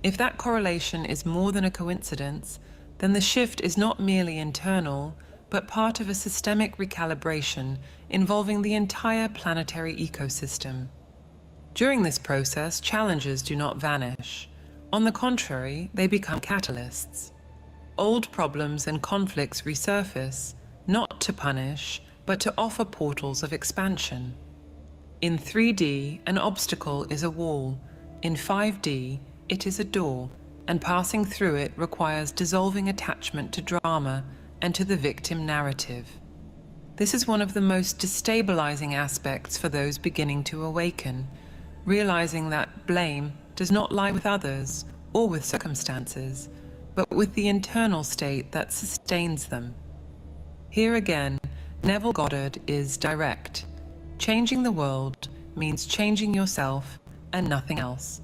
If that correlation is more than a coincidence, then the shift is not merely internal, but part of a systemic recalibration involving the entire planetary ecosystem. During this process, challenges do not vanish. On the contrary, they become catalysts. Old problems and conflicts resurface, not to punish, but to offer portals of expansion. In 3D, an obstacle is a wall. In 5D, it is a door, and passing through it requires dissolving attachment to drama and to the victim narrative. This is one of the most destabilizing aspects for those beginning to awaken, realizing that blame does not lie with others or with circumstances, but with the internal state that sustains them. Here again, Neville Goddard is direct. Changing the world means changing yourself and nothing else.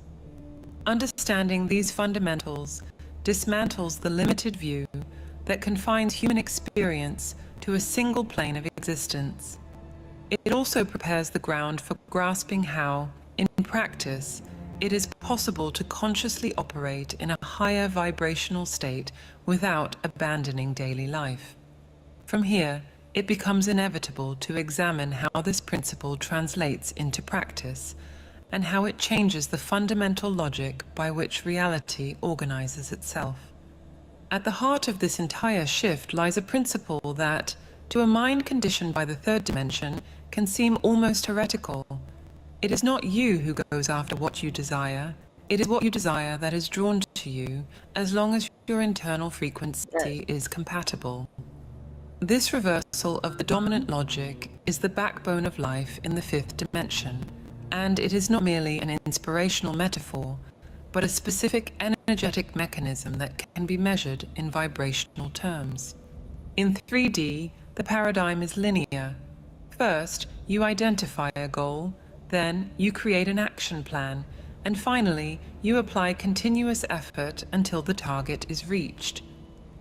Understanding these fundamentals dismantles the limited view that confines human experience to a single plane of existence. It also prepares the ground for grasping how, in practice, it is possible to consciously operate in a higher vibrational state without abandoning daily life. From here, it becomes inevitable to examine how this principle translates into practice and how it changes the fundamental logic by which reality organizes itself. At the heart of this entire shift lies a principle that, to a mind conditioned by the third dimension, can seem almost heretical. It is not you who goes after what you desire. It is what you desire that is drawn to you, as long as your internal frequency is compatible. This reversal of the dominant logic is the backbone of life in the fifth dimension, and it is not merely an inspirational metaphor, but a specific energetic mechanism that can be measured in vibrational terms. In 3D, the paradigm is linear. First, you identify a goal, then you create an action plan, and finally, you apply continuous effort until the target is reached.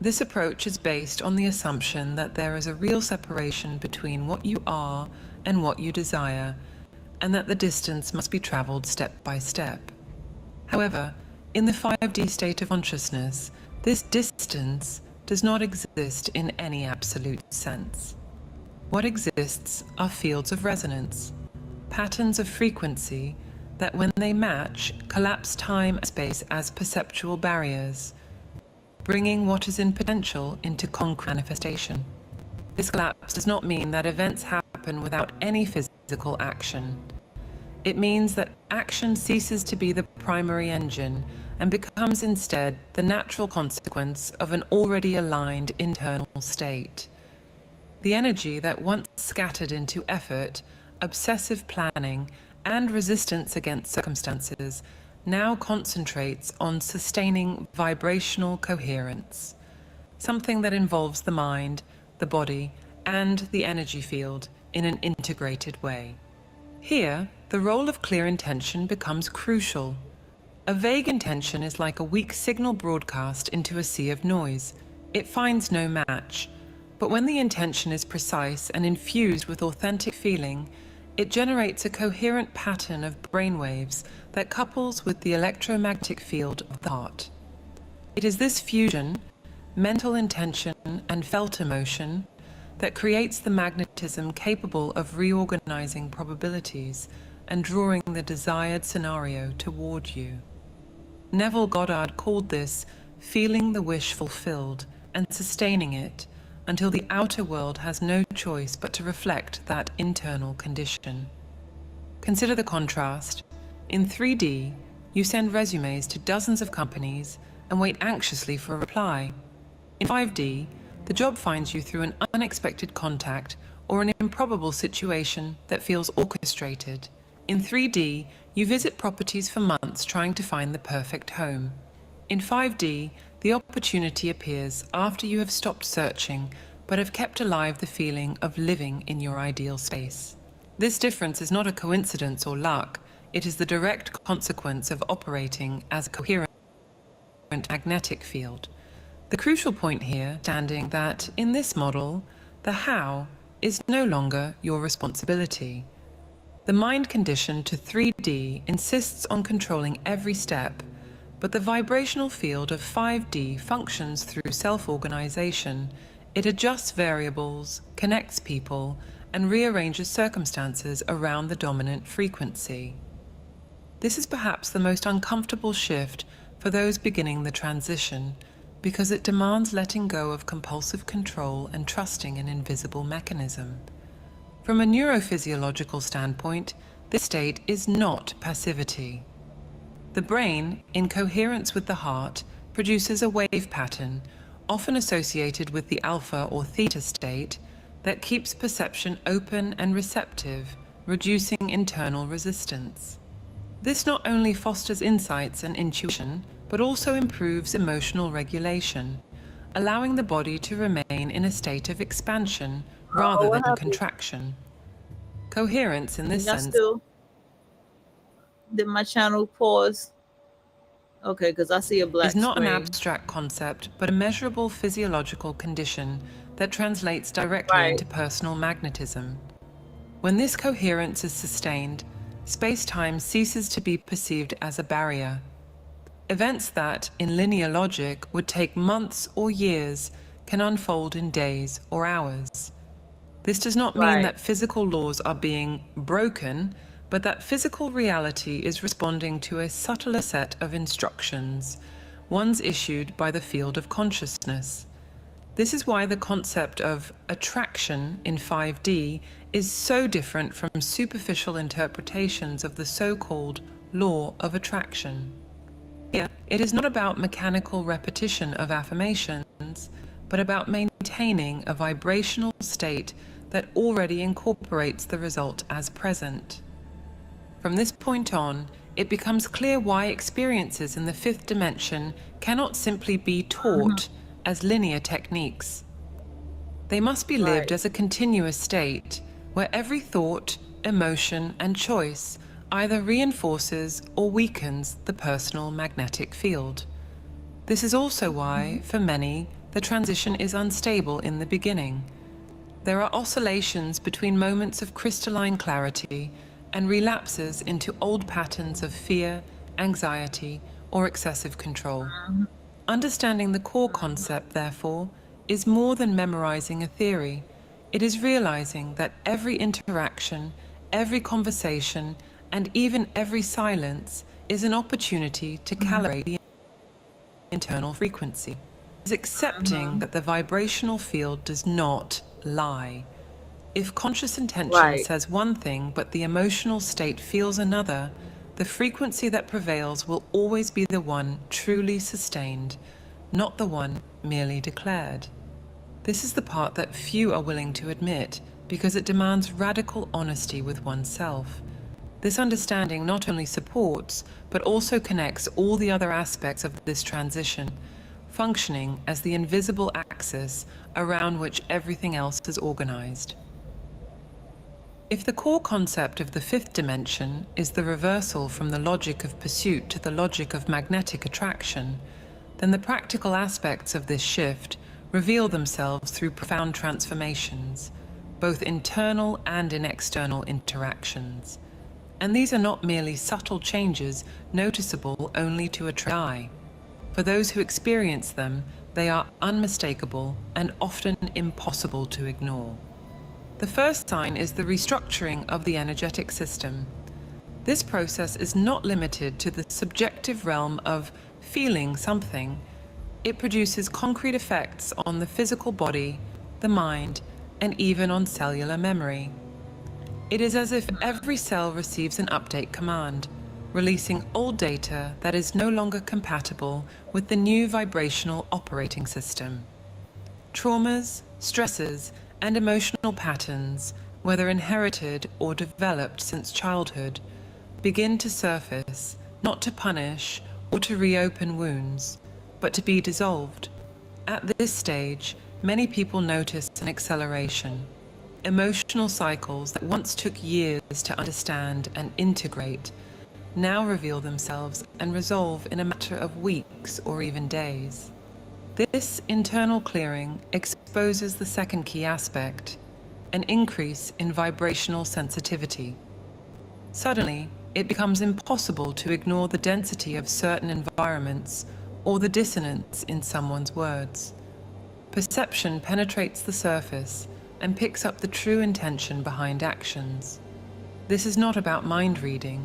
This approach is based on the assumption that there is a real separation between what you are and what you desire, and that the distance must be traveled step by step. However, in the 5D state of consciousness, this distance does not exist in any absolute sense. What exists are fields of resonance, patterns of frequency that, when they match, collapse time and space as perceptual barriers, bringing what is in potential into concrete manifestation. This collapse does not mean that events happen without any physical action. It means that action ceases to be the primary engine and becomes instead the natural consequence of an already aligned internal state. The energy that once scattered into effort, obsessive planning, and resistance against circumstances now concentrates on sustaining vibrational coherence, something that involves the mind, the body, and the energy field in an integrated way. Here, the role of clear intention becomes crucial. A vague intention is like a weak signal broadcast into a sea of noise. It finds no match. But when the intention is precise and infused with authentic feeling, it generates a coherent pattern of brainwaves that couples with the electromagnetic field of the heart. It is this fusion, mental intention and felt emotion, that creates the magnetism capable of reorganizing probabilities and drawing the desired scenario toward you. Neville Goddard called this feeling the wish fulfilled and sustaining it until the outer world has no choice but to reflect that internal condition. Consider the contrast. In 3D, you send resumes to dozens of companies and wait anxiously for a reply. In 5D, the job finds you through an unexpected contact or an improbable situation that feels orchestrated. In 3D, you visit properties for months trying to find the perfect home. In 5D, the opportunity appears after you have stopped searching but have kept alive the feeling of living in your ideal space. This difference is not a coincidence or luck, it is the direct consequence of operating as a coherent magnetic field. The crucial point here standing that in this model, the how is no longer your responsibility. The mind condition to 3D insists on controlling every step, but the vibrational field of 5D functions through self-organization. It adjusts variables, connects people, and rearranges circumstances around the dominant frequency. This is perhaps the most uncomfortable shift for those beginning the transition, because it demands letting go of compulsive control and trusting an invisible mechanism. From a neurophysiological standpoint, this state is not passivity. The brain, in coherence with the heart, produces a wave pattern, often associated with the alpha or theta state, that keeps perception open and receptive, reducing internal resistance. This not only fosters insights and intuition, but also improves emotional regulation, allowing the body to remain in a state of expansion rather than contraction. Coherence in this sense. Did my channel pause? Okay, because I see a black screen. Is not screen. An abstract concept, but a measurable physiological condition that translates directly into personal magnetism. When this coherence is sustained, space-time ceases to be perceived as a barrier. Events that, in linear logic, would take months or years can unfold in days or hours. This does not mean that physical laws are being broken, but that physical reality is responding to a subtler set of instructions, ones issued by the field of consciousness. This is why the concept of attraction in 5D is so different from superficial interpretations of the so-called law of attraction. Here, it is not about mechanical repetition of affirmations, but about maintaining a vibrational state that already incorporates the result as present. From this point on, it becomes clear why experiences in the fifth dimension cannot simply be taught as linear techniques. They must be lived as a continuous state, where every thought, emotion, and choice either reinforces or weakens the personal magnetic field. This is also why, for many, the transition is unstable in the beginning. There are oscillations between moments of crystalline clarity and relapses into old patterns of fear, anxiety, or excessive control. Understanding the core concept, therefore, is more than memorizing a theory. It is realizing that every interaction, every conversation, and even every silence is an opportunity to calibrate the internal frequency. It is accepting that the vibrational field does not lie. If conscious intention says one thing but the emotional state feels another, the frequency that prevails will always be the one truly sustained, not the one merely declared. This is the part that few are willing to admit because it demands radical honesty with oneself. This understanding not only supports, but also connects all the other aspects of this transition, functioning as the invisible axis around which everything else is organized. If the core concept of the fifth dimension is the reversal from the logic of pursuit to the logic of magnetic attraction, then the practical aspects of this shift reveal themselves through profound transformations, both internal and in external interactions. And these are not merely subtle changes noticeable only to a trained eye. For those who experience them, they are unmistakable and often impossible to ignore. The first sign is the restructuring of the energetic system. This process is not limited to the subjective realm of feeling something. It produces concrete effects on the physical body, the mind, and even on cellular memory. It is as if every cell receives an update command, releasing old data that is no longer compatible with the new vibrational operating system. Traumas, stresses, and emotional patterns, whether inherited or developed since childhood, begin to surface, not to punish or to reopen wounds, but to be dissolved. At this stage, many people notice an acceleration. Emotional cycles that once took years to understand and integrate now reveal themselves and resolve in a matter of weeks or even days. This internal clearing exposes the second key aspect, an increase in vibrational sensitivity. Suddenly, it becomes impossible to ignore the density of certain environments or the dissonance in someone's words. Perception penetrates the surface and picks up the true intention behind actions. This is not about mind reading.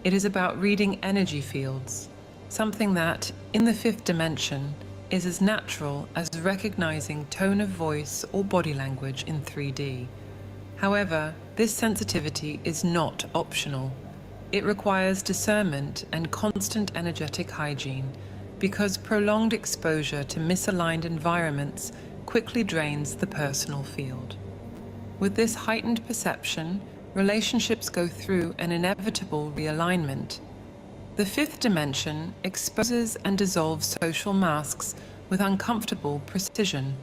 It is about reading energy fields, something that, in the fifth dimension, is as natural as recognizing tone of voice or body language in 3D. However, this sensitivity is not optional. It requires discernment and constant energetic hygiene, because prolonged exposure to misaligned environments quickly drains the personal field. With this heightened perception, relationships go through an inevitable realignment. The fifth dimension exposes and dissolves social masks with uncomfortable precision.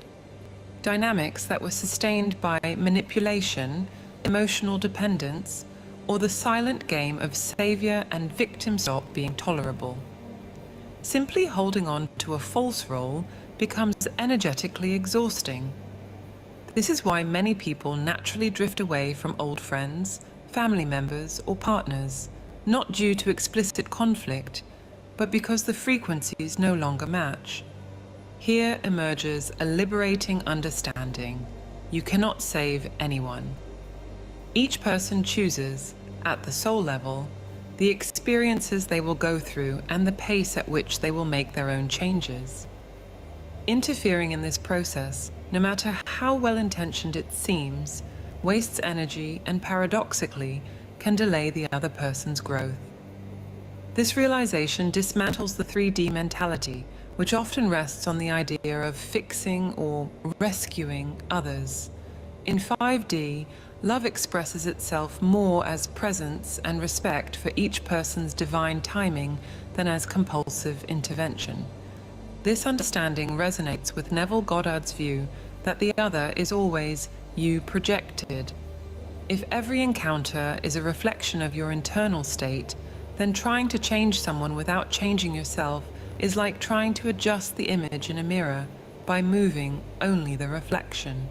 Dynamics that were sustained by manipulation, emotional dependence, or the silent game of savior and victim stop being tolerable. Simply holding on to a false role becomes energetically exhausting. This is why many people naturally drift away from old friends, family members, or partners, not due to explicit conflict, but because the frequencies no longer match. Here emerges a liberating understanding. You cannot save anyone. Each person chooses, at the soul level, the experiences they will go through and the pace at which they will make their own changes. Interfering in this process, no matter how well-intentioned it seems, wastes energy and paradoxically can delay the other person's growth. This realization dismantles the 3D mentality, which often rests on the idea of fixing or rescuing others. In 5D, love expresses itself more as presence and respect for each person's divine timing than as compulsive intervention. This understanding resonates with Neville Goddard's view that the other is always you projected. If every encounter is a reflection of your internal state, then trying to change someone without changing yourself is like trying to adjust the image in a mirror by moving only the reflection.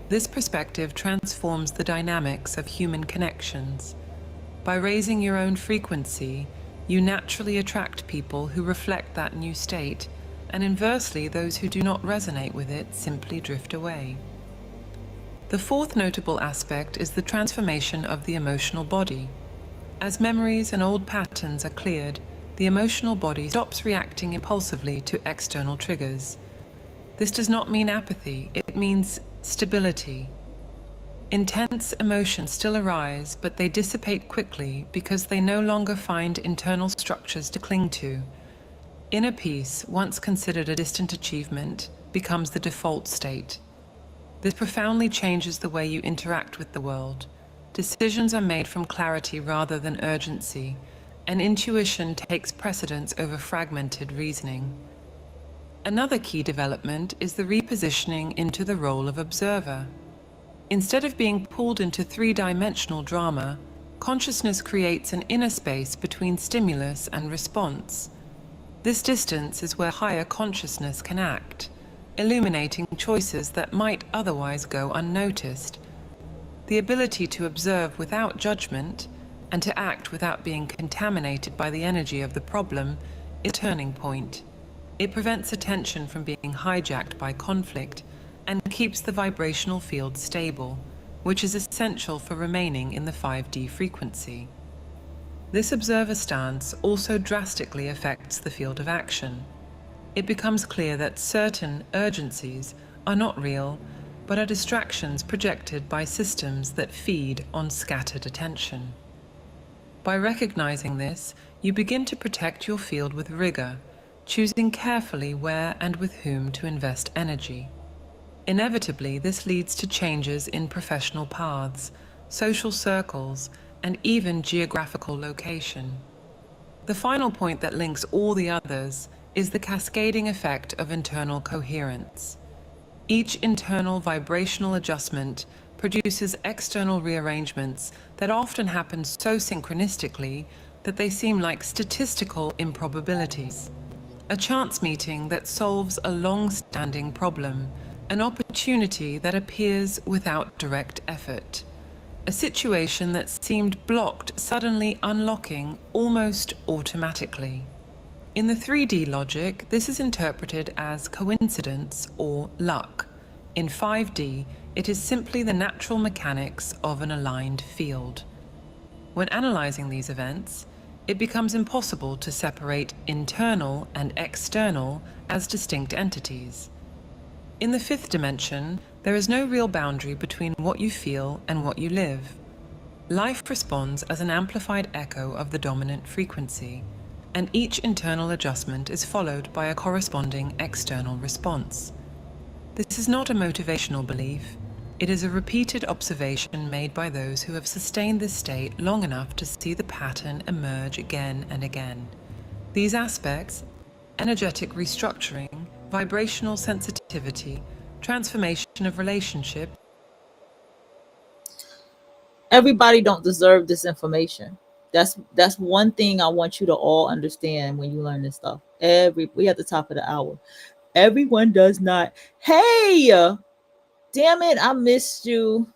This perspective transforms the dynamics of human connections. By raising your own frequency, you naturally attract people who reflect that new state, and inversely, those who do not resonate with it simply drift away. The fourth notable aspect is the transformation of the emotional body. As memories and old patterns are cleared, the emotional body stops reacting impulsively to external triggers. This does not mean apathy, it means stability. Intense emotions still arise, but they dissipate quickly because they no longer find internal structures to cling to. Inner peace, once considered a distant achievement, becomes the default state. This profoundly changes the way you interact with the world. Decisions are made from clarity rather than urgency, and intuition takes precedence over fragmented reasoning. Another key development is the repositioning into the role of observer. Instead of being pulled into three-dimensional drama, consciousness creates an inner space between stimulus and response. This distance is where higher consciousness can act, illuminating choices that might otherwise go unnoticed. The ability to observe without judgment and to act without being contaminated by the energy of the problem is a turning point. It prevents attention from being hijacked by conflict and keeps the vibrational field stable, which is essential for remaining in the 5D frequency. This observer stance also drastically affects the field of action. It becomes clear that certain urgencies are not real, but are distractions projected by systems that feed on scattered attention. By recognizing this, you begin to protect your field with rigor, choosing carefully where and with whom to invest energy. Inevitably, this leads to changes in professional paths, social circles, and even geographical location. The final point that links all the others is the cascading effect of internal coherence. Each internal vibrational adjustment produces external rearrangements that often happen so synchronistically that they seem like statistical improbabilities. A chance meeting that solves a long-standing problem, an opportunity that appears without direct effort, a situation that seemed blocked suddenly unlocking almost automatically. In the 3D logic, this is interpreted as coincidence or luck. In 5D, it is simply the natural mechanics of an aligned field. When analyzing these events, it becomes impossible to separate internal and external as distinct entities. In the 5th dimension, there is no real boundary between what you feel and what you live. Life responds as an amplified echo of the dominant frequency, and each internal adjustment is followed by a corresponding external response. This is not a motivational belief. It is a repeated observation made by those who have sustained this state long enough to see the pattern emerge again and again. These aspects, energetic restructuring, vibrational sensitivity, transformation of relationship. Everybody don't deserve this information. That's one thing I want you to all understand when you learn this stuff. We at the top of the hour. Everyone does not. Hey, damn it, I missed you.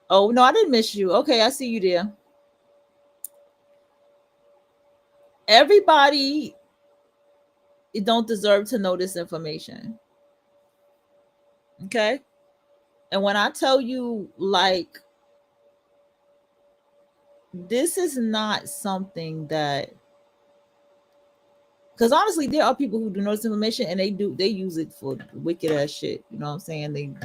Oh no, I didn't miss you. Okay, I see you there. Everybody don't deserve to know this information. Okay? And when I tell you, like, this is not something that, because honestly, there are people who do know this information and they use it for wicked ass shit. You know what I'm saying?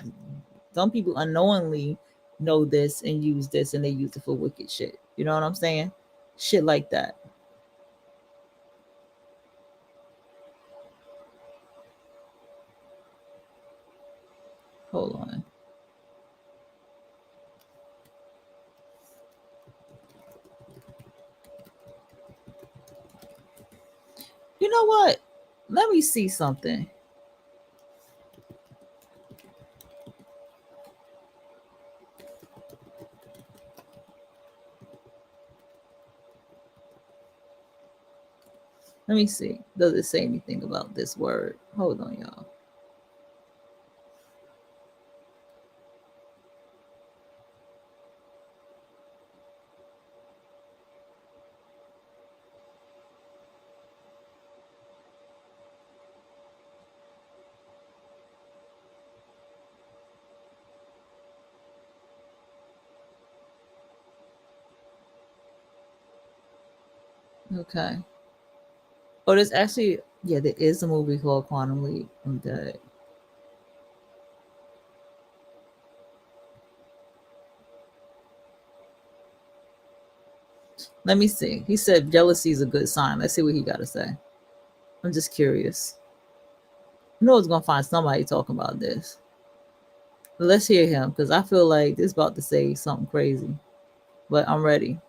Some people unknowingly know this and use this and they use it for wicked shit. You know what I'm saying? Shit like that. Hold on. You know what? Let me see something. Let me see. Does it say anything about this word? Hold on, y'all. Okay. Oh, there's actually, yeah, there is a movie called Quantum Leap. I'm dead. Let me see. He said jealousy is a good sign. Let's see what he got to say. I'm just curious. I know it's going to find somebody talking about this. But let's hear him, because I feel like this is about to say something crazy. But I'm ready.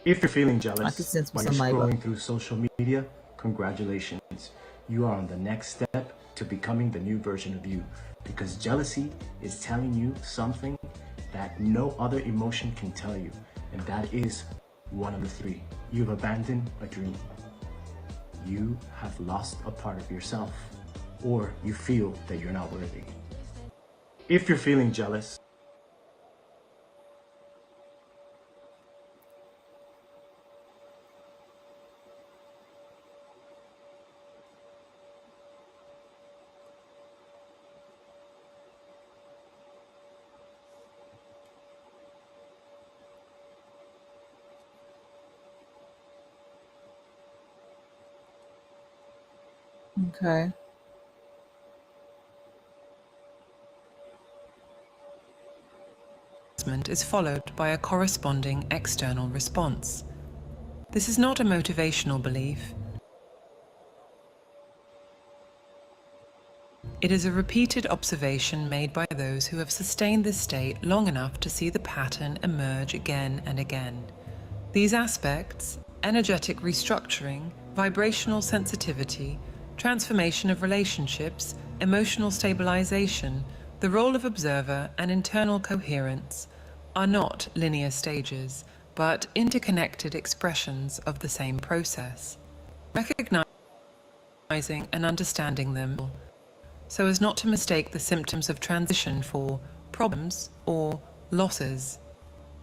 If you're feeling jealous I can sense while you're somebody scrolling through social media, congratulations. You are on the next step to becoming the new version of you. Because jealousy is telling you something that no other emotion can tell you. And that is one of the three. You've abandoned a dream. You have lost a part of yourself, or you feel that you're not worthy. If you're feeling jealous, Okay. Is followed by a corresponding external response. This is not a motivational belief. It is a repeated observation made by those who have sustained this state long enough to see the pattern emerge again and again. These aspects, energetic restructuring, vibrational sensitivity, transformation of relationships, emotional stabilization, the role of observer, and internal coherence, are not linear stages, but interconnected expressions of the same process. Recognizing and understanding them so as not to mistake the symptoms of transition for problems or losses.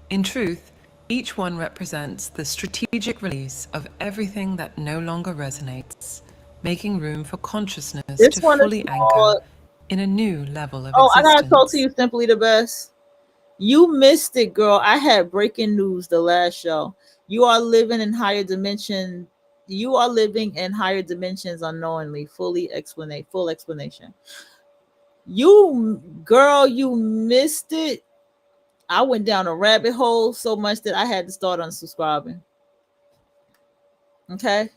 In truth, each one represents the strategic release of everything that no longer resonates, making room for consciousness This to one is fully called. anchor in a new level of Oh, I gotta talk to existence. you, Simply the Best. You missed it, girl. I had breaking news the last show. You are living in higher dimension. You are living in higher dimensions unknowingly. Full explanation. You, girl, you missed it. I went down a rabbit hole so much that I had to start unsubscribing. Okay,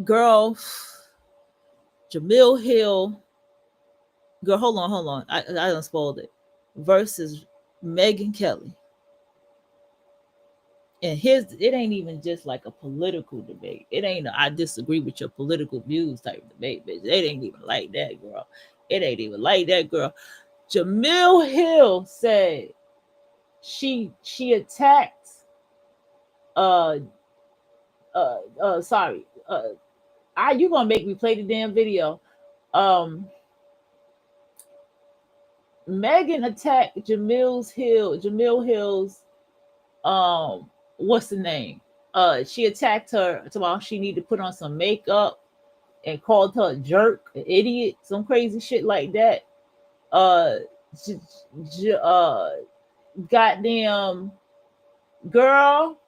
girl, Jamil Hill. Girl, hold on. I done spoiled it. Versus Megyn Kelly. And it ain't even just like a political debate. It ain't I disagree with your political views type of debate, bitch. It ain't even like that, girl. It ain't even like that, girl. Jamil Hill said she attacked you gonna make me play the damn video. Megan attacked Jamil Hill's what's the name? She attacked her while she needed to put on some makeup and called her a jerk, an idiot, some crazy shit like that. Goddamn girl,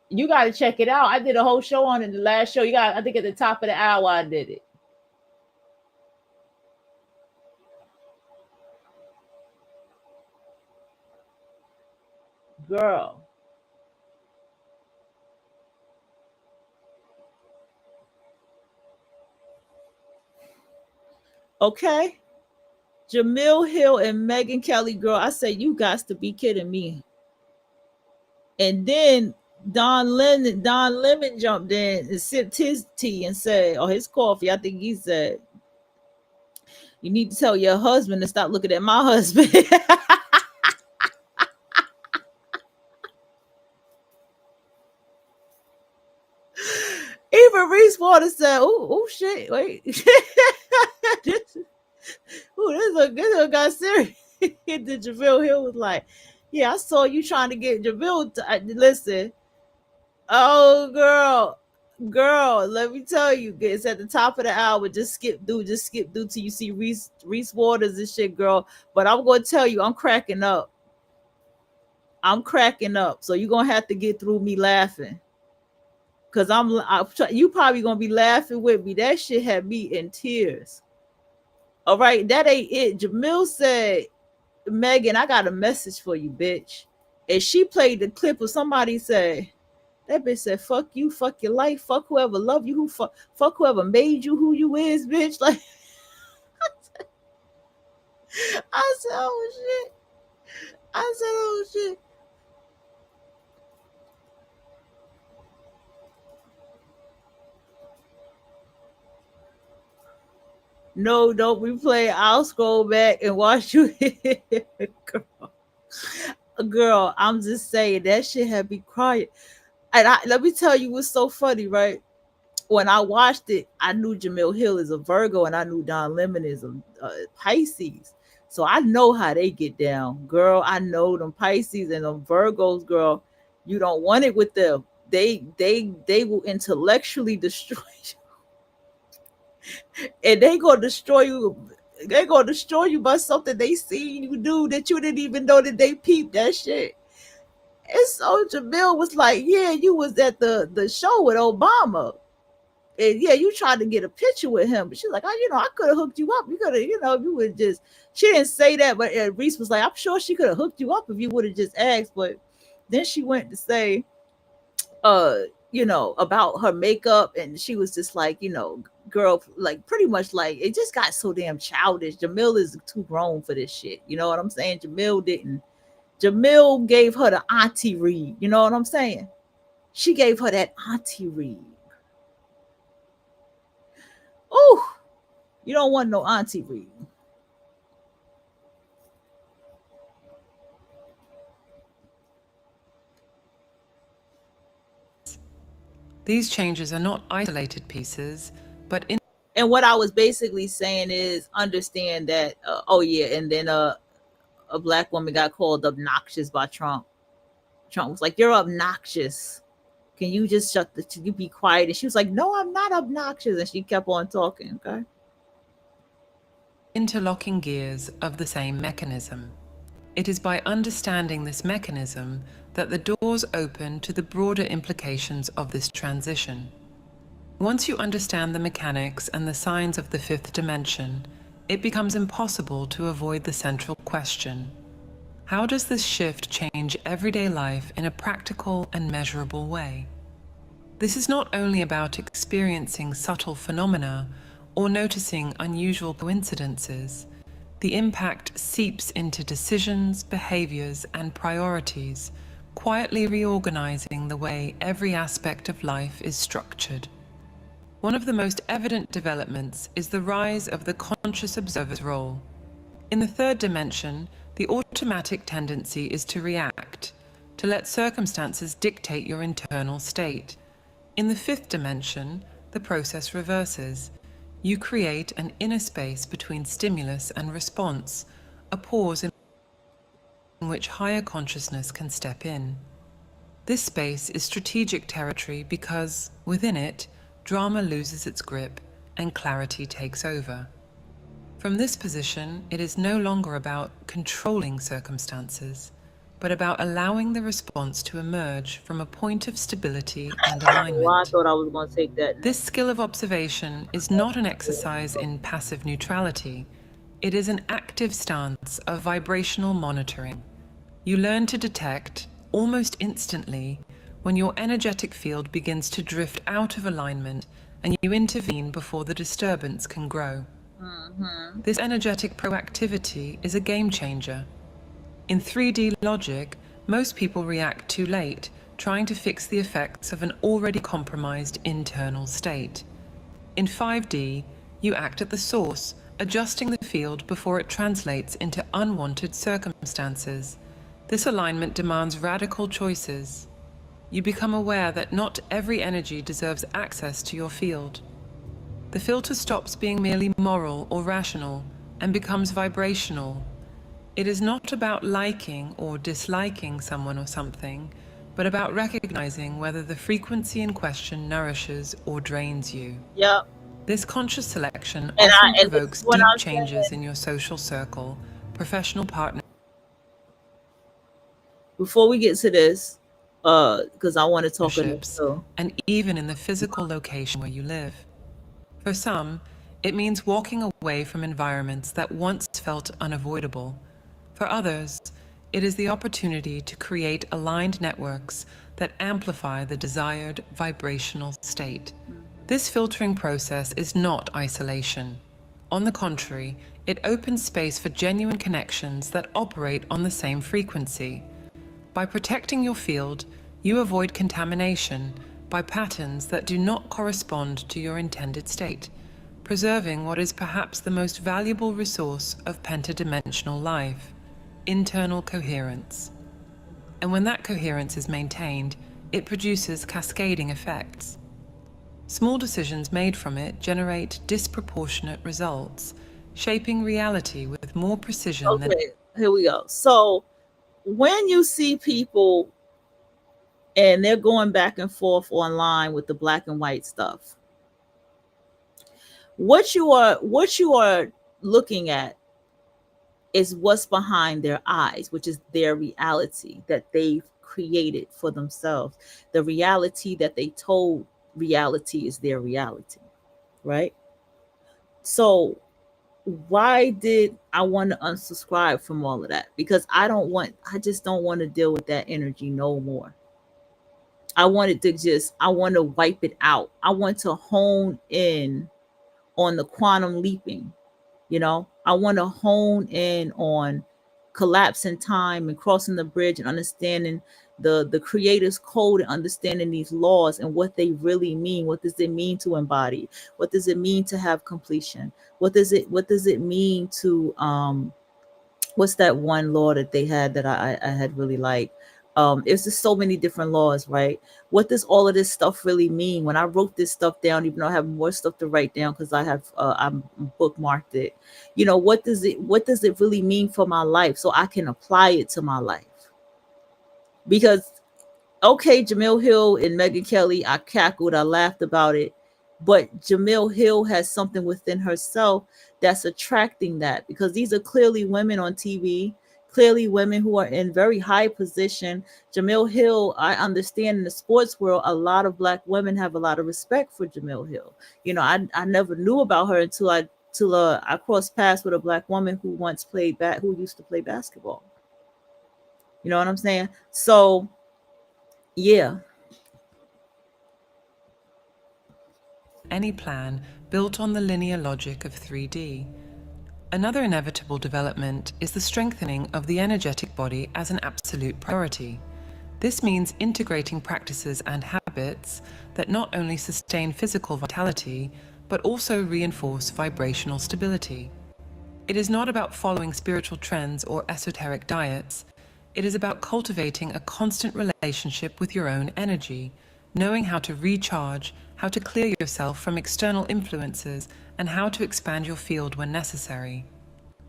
you got to check it out. I did a whole show on it. The last show, I think at the top of the hour I did it. Girl. Okay. Jamil Hill and Megyn Kelly, girl, I said, you got to be kidding me. And then Don Lemon jumped in and sipped his tea and said, or his coffee, I think he said, you need to tell your husband to stop looking at my husband. Even Reese Waters said, oh shit, wait. This got serious. The Jamil Hill was like, yeah, I saw you trying to get Jamil listen. Oh girl, let me tell you, it's at the top of the hour. Just skip through till you see Reese Waters and shit, girl. But I'm gonna tell you, I'm cracking up. So you're gonna have to get through me laughing. Cause you probably gonna be laughing with me. That shit had me in tears. All right, that ain't it. Jamil said, Megan, I got a message for you, bitch. And she played the clip of somebody said, that bitch said, fuck you, fuck your life, fuck whoever love you, fuck whoever made you who you is, bitch. Like I said, oh shit. No, don't replay. I'll scroll back and watch you. Girl, I'm just saying that shit had me crying. And let me tell you what's so funny, right? When I watched it, I knew Jamil Hill is a Virgo and I knew Don Lemon is a Pisces. So I know how they get down. Girl, I know them Pisces and them Virgos, girl. You don't want it with them. They will intellectually destroy you. And they gonna destroy you. They're gonna destroy you by something they see you do that you didn't even know that they peeped that shit. And so Jamil was like, yeah, you was at the show with Obama. And yeah, you tried to get a picture with him. But she's like, oh, I could have hooked you up. You could have, you would just, she didn't say that, but Reese was like, I'm sure she could have hooked you up if you would have just asked. But then she went to say, about her makeup. And she was just like, girl, like pretty much like, it just got so damn childish. Jamil is too grown for this shit. You know what I'm saying? Jamil gave her the auntie read. You know what I'm saying? She gave her that auntie read. Oh, you don't want no auntie read. These changes are not isolated pieces, but And what I was basically saying is understand that, and then a black woman got called obnoxious by Trump. Trump was like, you're obnoxious. Can you just you be quiet? And she was like, no, I'm not obnoxious. And she kept on talking, okay? interlocking gears of the same mechanism. It is by understanding this mechanism that the doors open to the broader implications of this transition. Once you understand the mechanics and the signs of the fifth dimension, it becomes impossible to avoid the central question: how does this shift change everyday life in a practical and measurable way? This is not only about experiencing subtle phenomena or noticing unusual coincidences. The impact seeps into decisions, behaviors, and priorities, quietly reorganizing the way every aspect of life is structured. One of the most evident developments is the rise of the conscious observer's role. In the third dimension, the automatic tendency is to react, to let circumstances dictate your internal state. In the fifth dimension, the process reverses. You create an inner space between stimulus and response, a pause in which higher consciousness can step in. This space is strategic territory because, within it, drama loses its grip and clarity takes over. From this position, it is no longer about controlling circumstances, but about allowing the response to emerge from a point of stability and alignment. Well, I thought I was going to take that. This skill of observation is not an exercise in passive neutrality. It is an active stance of vibrational monitoring. You learn to detect, almost instantly, when your energetic field begins to drift out of alignment, and you intervene before the disturbance can grow. This energetic proactivity is a game changer. In 3D logic, most people react too late, trying to fix the effects of an already compromised internal state. In 5D, you act at the source, adjusting the field before it translates into unwanted circumstances. This alignment demands radical choices. You become aware that not every energy deserves access to your field. The filter stops being merely moral or rational and becomes vibrational. It is not about liking or disliking someone or something, but about recognizing whether the frequency in question nourishes or drains you. Yep. This conscious selection often provokes deep changes in your social circle, professional partner. Before we get to this, because I want to talk about this too. And even in the physical location where you live. For some, it means walking away from environments that once felt unavoidable. For others, it is the opportunity to create aligned networks that amplify the desired vibrational state. This filtering process is not isolation. On the contrary, it opens space for genuine connections that operate on the same frequency. By protecting your field, you avoid contamination by patterns that do not correspond to your intended state. preserving what is perhaps the most valuable resource of pentadimensional life, internal coherence. And when that coherence is maintained, it produces cascading effects. Small decisions made from it generate disproportionate results, shaping reality with more precision than... Okay, here we go. So when you see people and they're going back and forth online with the black and white stuff, what you are looking at is what's behind their eyes, which is their reality that they've created for themselves. The reality that they told reality is their reality, right? So why did I want to unsubscribe from all of that? Because I just don't want to deal with that energy no more. I want to wipe it out. I want to hone in on the quantum leaping. I want to hone in on collapsing time and crossing the bridge and understanding the creator's code and understanding these laws and what they really mean. What does it mean to embody? What does it mean to have completion? What does it mean to what's that one law that they had that I had really liked? It's just so many different laws, right? What does all of this stuff really mean? When I wrote this stuff down, even though I have more stuff to write down because I'm bookmarked it. What does it really mean for my life so I can apply it to my life? Because okay, Jamil Hill and Megyn Kelly, I cackled, I laughed about it, but Jamil Hill has something within herself that's attracting that, because these are clearly women on TV. Clearly women who are in very high position. Jamil Hill, I understand in the sports world, a lot of black women have a lot of respect for Jamil Hill. I never knew about her until I crossed paths with a black woman who who used to play basketball. You know what I'm saying? So, yeah. Any plan built on the linear logic of 3D. Another inevitable development is the strengthening of the energetic body as an absolute priority. This means integrating practices and habits that not only sustain physical vitality, but also reinforce vibrational stability. It is not about following spiritual trends or esoteric diets. It is about cultivating a constant relationship with your own energy, knowing how to recharge, how to clear yourself from external influences, and how to expand your field when necessary.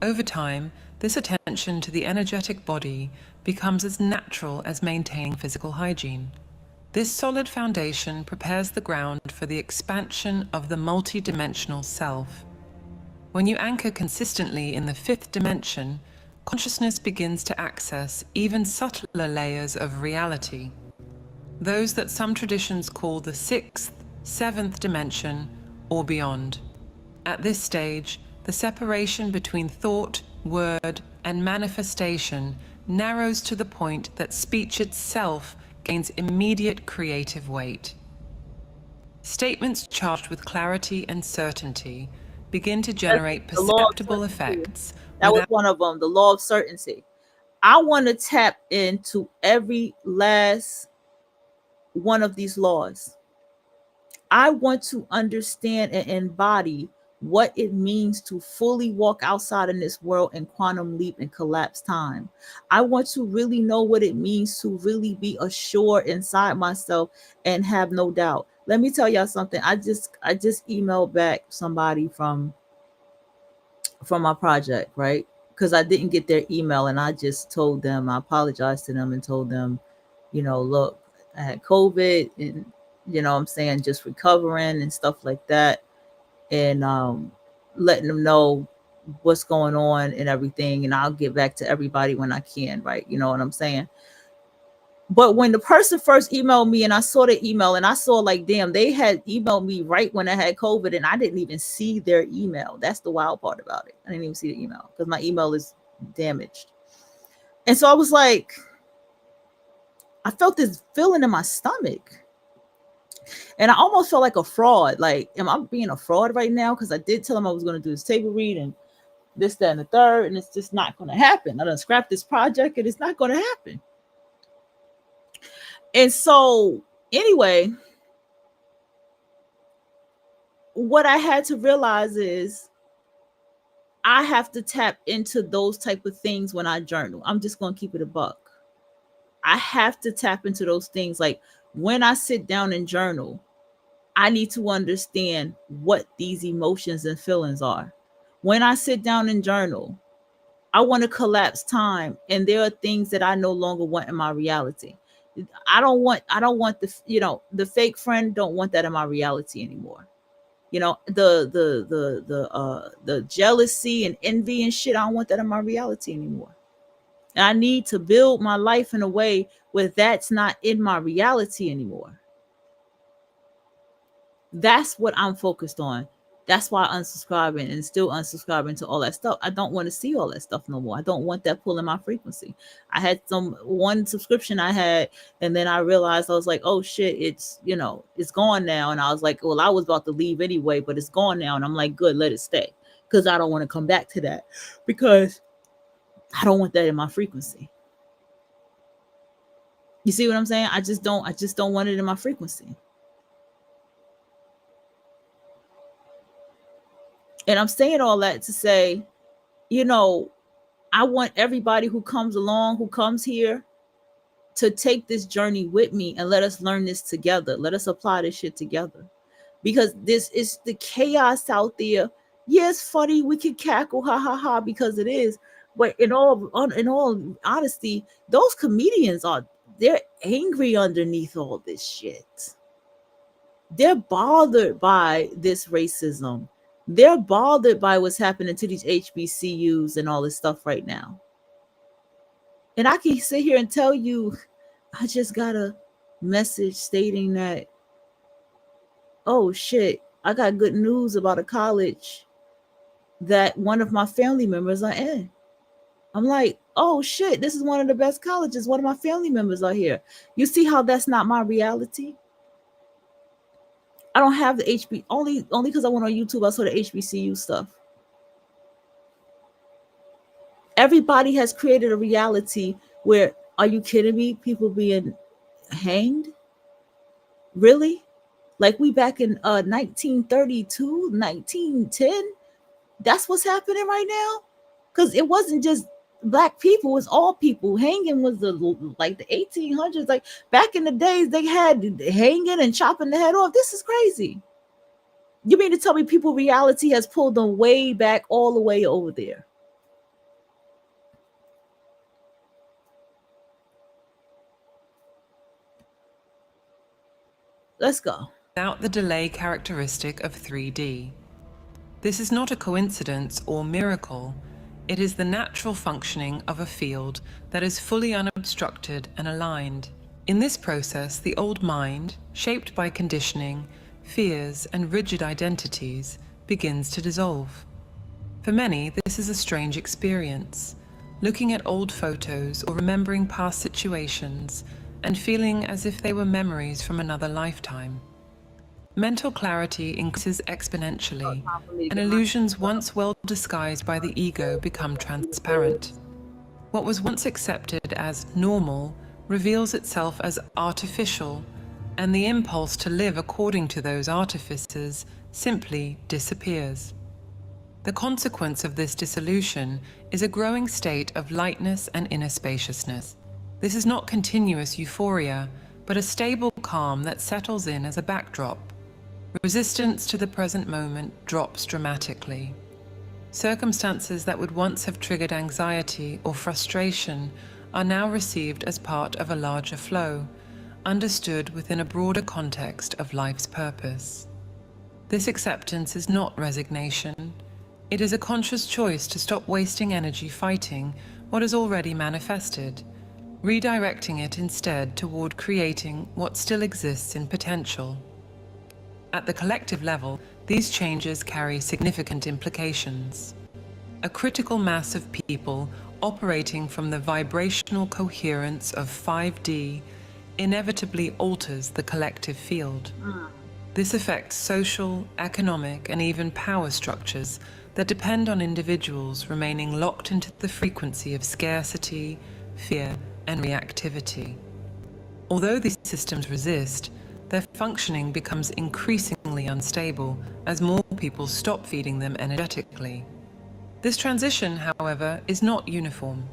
Over time, this attention to the energetic body becomes as natural as maintaining physical hygiene. This solid foundation prepares the ground for the expansion of the multidimensional self. When you anchor consistently in the fifth dimension, consciousness begins to access even subtler layers of reality, those that some traditions call the sixth, seventh dimension, or beyond. At this stage, the separation between thought, word, and manifestation narrows to the point that speech itself gains immediate creative weight. Statements charged with clarity and certainty begin to generate perceptible effects. That was one of them, the law of certainty. I want to tap into every last one of these laws. I want to understand and embody what it means to fully walk outside in this world and quantum leap and collapse time. I want to really know what it means to really be assured inside myself and have no doubt. Let me tell y'all something. I just emailed back somebody from my project, right? Because I didn't get their email, and I just told them, I apologized to them and told them, look, I had COVID and, I'm saying, just recovering and stuff like that. And letting them know what's going on and everything. And I'll get back to everybody when I can, right? You know what I'm saying? But when the person first emailed me and I saw the email and I saw like, damn, they had emailed me right when I had COVID and I didn't even see their email. That's the wild part about it. I didn't even see the email because my email is damaged. And so I was like, I felt this feeling in my stomach. And I almost felt like a fraud. Like, am I being a fraud right now? Because I did tell him I was going to do this table read and this, that, and the third, and it's just not going to happen. I done scrapped this project and it's not going to happen. And so, anyway, what I had to realize is I have to tap into those type of things when I journal. I'm just going to keep it a buck. I have to tap into those things. Like when I sit down and journal, I need to understand what these emotions and feelings are. When I sit down and journal, I want to collapse time, and there are things that I no longer want in my reality. I don't want the fake friend, don't want that in my reality anymore. The jealousy and envy and shit, I don't want that in my reality anymore. And I need to build my life in a way where that's not in my reality anymore. That's what I'm focused on. That's why I'm unsubscribing and still unsubscribing to all that stuff. I don't want to see all that stuff no more. I don't want that pulling my frequency. I had one subscription I had, and then I realized I was like, oh shit, it's gone now. And I was like, well, I was about to leave anyway, but it's gone now. And I'm like, good, let it stay. Because I don't want to come back to that. Because I don't want that in my frequency. You see what I'm saying? I just don't want it in my frequency. And I'm saying all that to say, I want everybody who comes along, who comes here, to take this journey with me and let us learn this together. Let us apply this shit together. Because this is the chaos out there. Yeah, it's funny. We can cackle, ha, ha, ha, because it is. But in all honesty, those comedians they're angry underneath all this shit. They're bothered by this racism. They're bothered by what's happening to these HBCUs and all this stuff right now. And I can sit here and tell you, I just got a message stating that, oh shit, I got good news about a college that one of my family members are in. I'm like, oh shit, this is one of the best colleges. One of my family members are here. You see how that's not my reality? I don't have the HB only because I went on YouTube. I saw the HBCU stuff. Everybody has created a reality where, are you kidding me? People being hanged? Really? Like we back in 1932, 1910? That's what's happening right now? Because it wasn't just Black people, it was all people. Hanging was the 1800s. Like back in the days, they had hanging and chopping the head off. This is crazy. You mean to tell me people reality has pulled them way back all the way over there? Let's go. Without the delay characteristic of 3D. This is not a coincidence or miracle. It is the natural functioning of a field that is fully unobstructed and aligned. In this process, the old mind, shaped by conditioning, fears, and rigid identities, begins to dissolve. For many, this is a strange experience, looking at old photos or remembering past situations and feeling as if they were memories from another lifetime. Mental clarity increases exponentially, and illusions once well disguised by the ego become transparent. What was once accepted as normal reveals itself as artificial, and the impulse to live according to those artifices simply disappears. The consequence of this dissolution is a growing state of lightness and inner spaciousness. This is not continuous euphoria, but a stable calm that settles in as a backdrop. Resistance to the present moment drops dramatically. Circumstances that would once have triggered anxiety or frustration are now received as part of a larger flow, understood within a broader context of life's purpose. This acceptance is not resignation. It is a conscious choice to stop wasting energy fighting what is already manifested, redirecting it instead toward creating what still exists in potential. At the collective level, these changes carry significant implications. A critical mass of people operating from the vibrational coherence of 5D inevitably alters the collective field. This affects social, economic, and even power structures that depend on individuals remaining locked into the frequency of scarcity, fear, and reactivity. Although these systems resist, their functioning becomes increasingly unstable as more people stop feeding them energetically. This transition, however, is not uniform.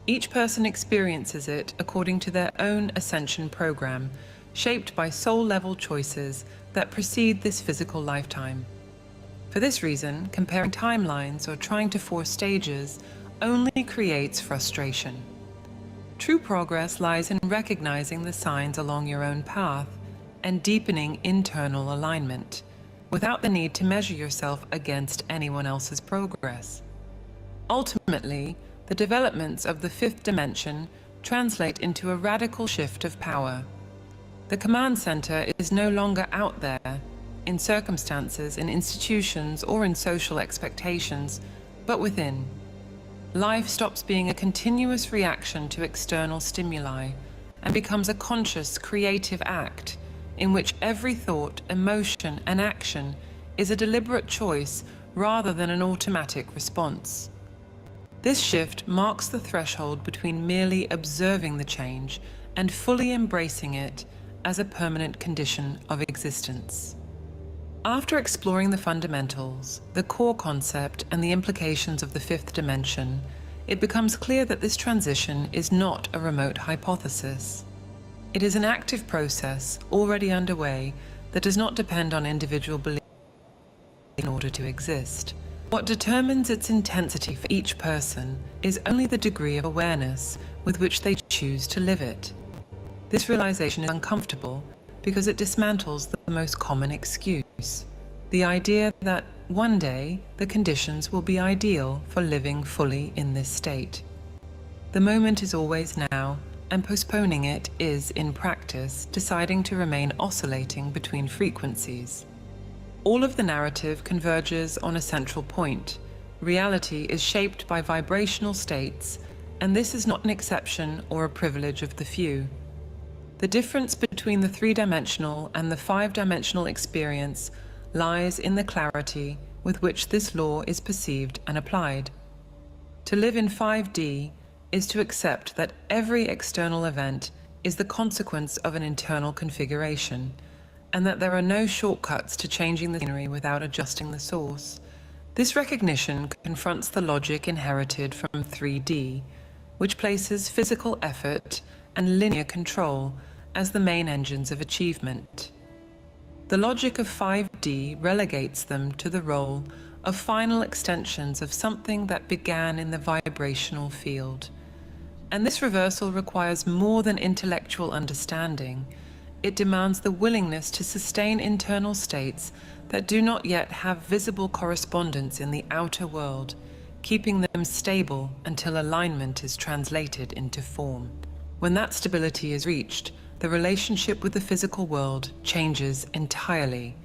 Each person experiences it according to their own ascension program, shaped by soul-level choices that precede this physical lifetime. For this reason, comparing timelines or trying to force stages only creates frustration. True progress lies in recognizing the signs along your own path and deepening internal alignment, without the need to measure yourself against anyone else's progress. Ultimately, the developments of the fifth dimension translate into a radical shift of power. The command center is no longer out there, in circumstances, in institutions, or in social expectations, but within. Life stops being a continuous reaction to external stimuli and becomes a conscious, creative act in which every thought, emotion, and action is a deliberate choice rather than an automatic response. This shift marks the threshold between merely observing the change and fully embracing it as a permanent condition of existence. After exploring the fundamentals, the core concept, and the implications of the fifth dimension, it becomes clear that this transition is not a remote hypothesis. It is an active process already underway that does not depend on individual beliefs in order to exist. What determines its intensity for each person is only the degree of awareness with which they choose to live it. This realization is uncomfortable because it dismantles the most common excuse, the idea that one day the conditions will be ideal for living fully in this state. The moment is always now, and postponing it is, in practice, deciding to remain oscillating between frequencies. All of the narrative converges on a central point. Reality is shaped by vibrational states, and this is not an exception or a privilege of the few. The difference between the three-dimensional and the five-dimensional experience lies in the clarity with which this law is perceived and applied. To live in 5D is to accept that every external event is the consequence of an internal configuration, and that there are no shortcuts to changing the scenery without adjusting the source. This recognition confronts the logic inherited from 3D, which places physical effort and linear control as the main engines of achievement. The logic of 5D relegates them to the role of final extensions of something that began in the vibrational field. And this reversal requires more than intellectual understanding. It demands the willingness to sustain internal states that do not yet have visible correspondence in the outer world, keeping them stable until alignment is translated into form. When that stability is reached, the relationship with the physical world changes entirely.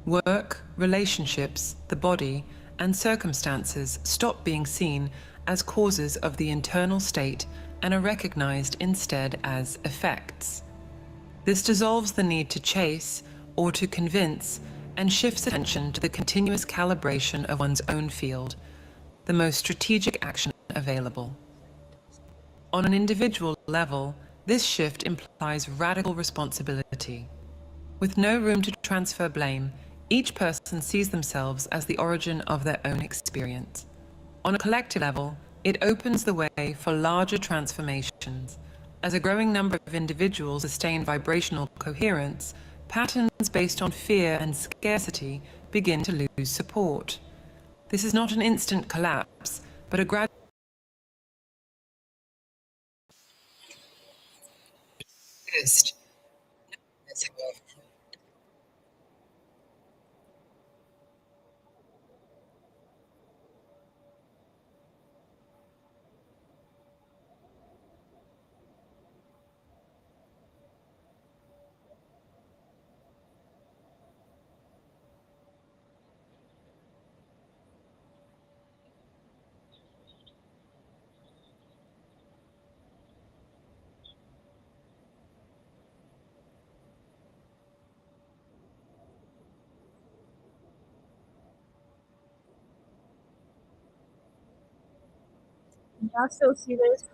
Work, relationships, the body, and circumstances stop being seen as causes of the internal state and are recognized instead as effects. This dissolves the need to chase or to convince and shifts attention to the continuous calibration of one's own field, the most strategic action available. On an individual level, this shift implies radical responsibility. With no room to transfer blame, each person sees themselves as the origin of their own experience. On a collective level, it opens the way for larger transformations. As a growing number of individuals sustain vibrational coherence, patterns based on fear and scarcity begin to lose support. This is not an instant collapse, but a gradual shift. Y'all still see this?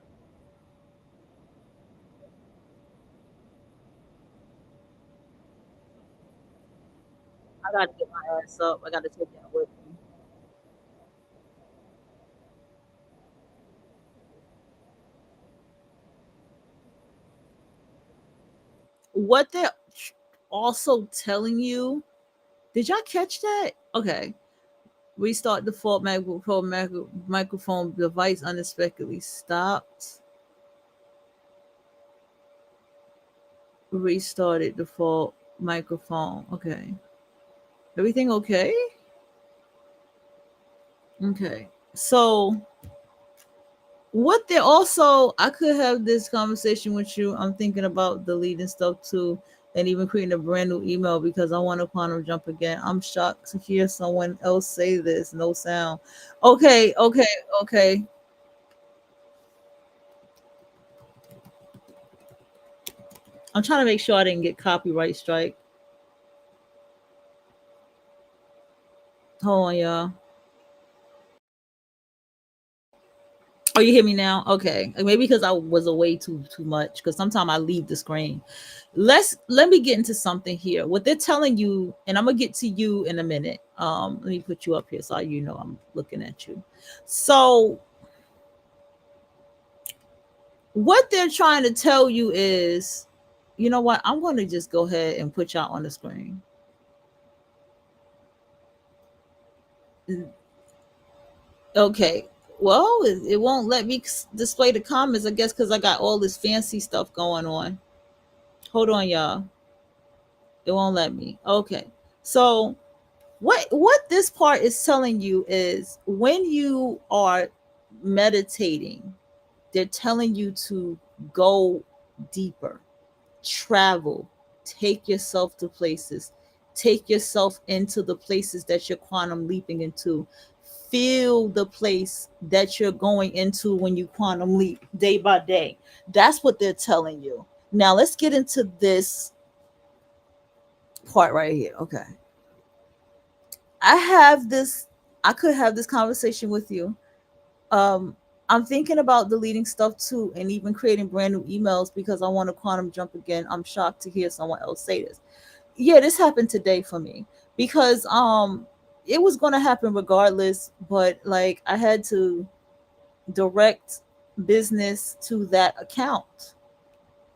I gotta get my ass up. I gotta take that with me. What they're also telling you, did y'all catch that? Okay. Restart default microphone device unexpectedly stopped. Restarted default microphone. Okay. Everything okay? Okay. So what they're also, I could have this conversation with you. I'm thinking about deleting stuff too, and even creating a brand new email because I want to quantum jump again. I'm shocked to hear someone else say this. No sound. Okay. I'm trying to make sure I didn't get copyright strike. Hold on, y'all. Oh, you hear me now? Okay. Maybe because I was away too much. Because sometimes I leave the screen. Let me get into something here. What they're telling you, and I'm gonna get to you in a minute. Let me put you up here so you know I'm looking at you. So what they're trying to tell you is, you know what? I'm gonna just go ahead and put y'all on the screen. Okay. Well, it won't let me display the comments, I guess, because I got all this fancy stuff going on. Hold on, y'all. It won't let me. Okay. So what this part is telling you is when you are meditating, they're telling you to go deeper, travel, take yourself to places, take yourself into the places that you're quantum leaping into. Feel the place that you're going into when you quantum leap day by day. That's what they're telling you. Now let's get into this part right here. Okay. I could have this conversation with you. I'm thinking about deleting stuff too and even creating brand new emails because I want to quantum jump again. I'm shocked to hear someone else say this. Yeah, this happened today for me because it was going to happen regardless, but like I had to direct business to that account.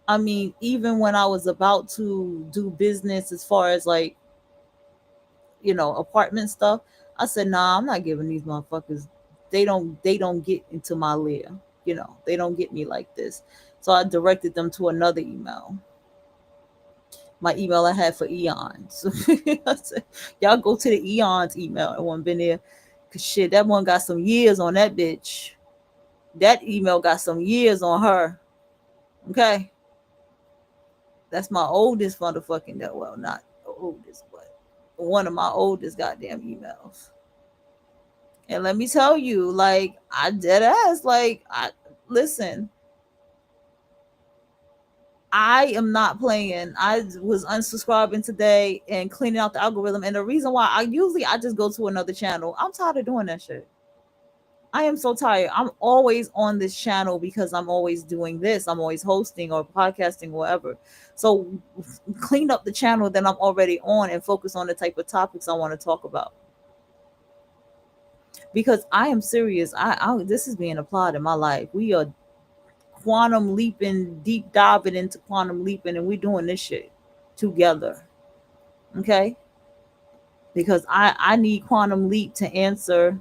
I mean, even when I was about to do business as far as like, apartment stuff, I said, nah, I'm not giving these motherfuckers. They don't get into my lair. They don't get me like this. So I directed them to another email. My email I had for Eons. I said, y'all go to the Eons email. It wasn't been there. Cause shit, that one got some years on that bitch. That email got some years on her. Okay. That's my oldest motherfucking, well, not the oldest, but one of my oldest goddamn emails. And let me tell you, like, I dead ass, like, listen, I am not playing. I was unsubscribing today and cleaning out the algorithm. And the reason why I just go to another channel. I'm tired of doing that shit. I am so tired. I'm always on this channel because I'm always doing this. I'm always hosting or podcasting, whatever. So clean up the channel that I'm already on and focus on the type of topics I want to talk about. Because I am serious. This is being applied in my life. We are quantum leaping, deep diving into quantum leaping, and we're doing this shit together. Okay? Because I need quantum leap to answer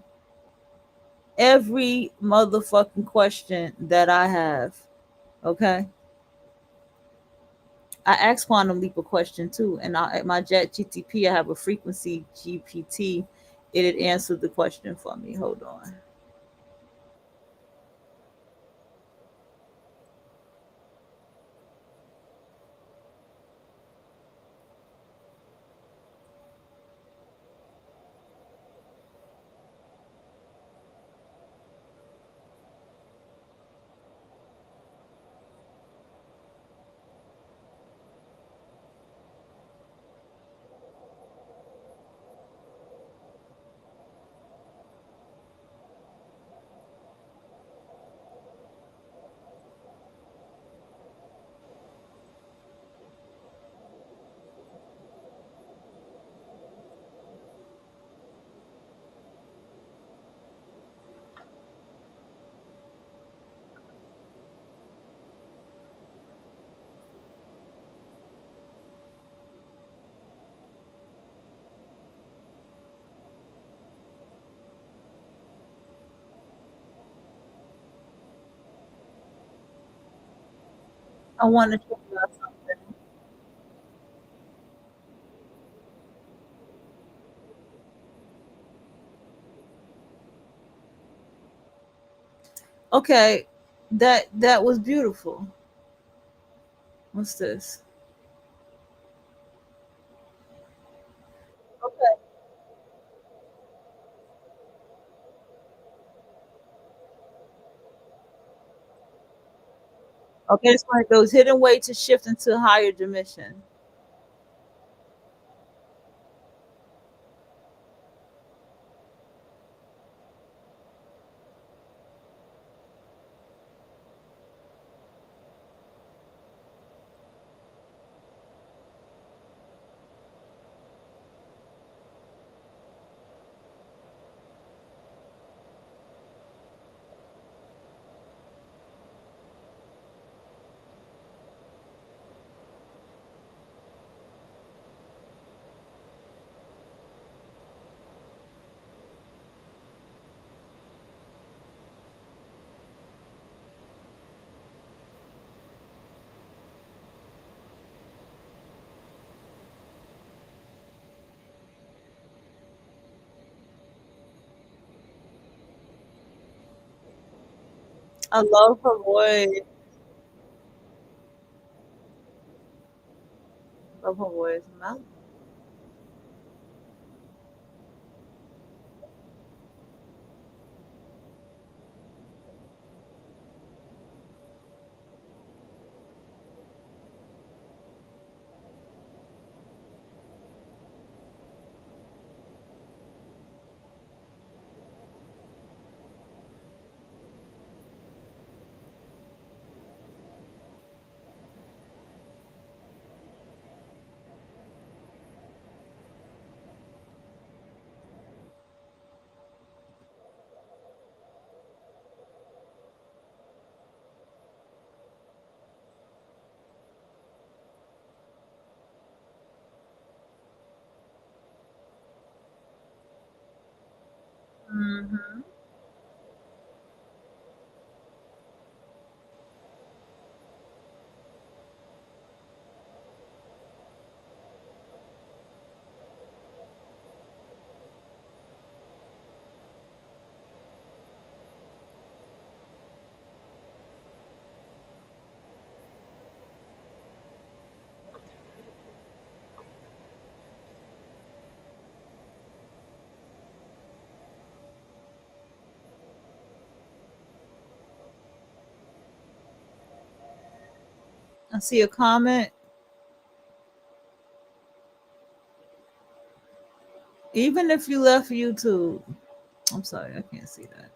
every motherfucking question that I have. Okay? I asked Quantum Leap a question too, and at my Chat GTP, I have a frequency GPT. It had answered the question for me. Hold on. I want to show you something. Okay, that was beautiful. What's this? Okay. Okay, it's one of those hidden way to shift into a higher dimension. I love her voice. Love her voice. Mm-hmm. I see a comment. Even if you left YouTube, I'm sorry, I can't see that.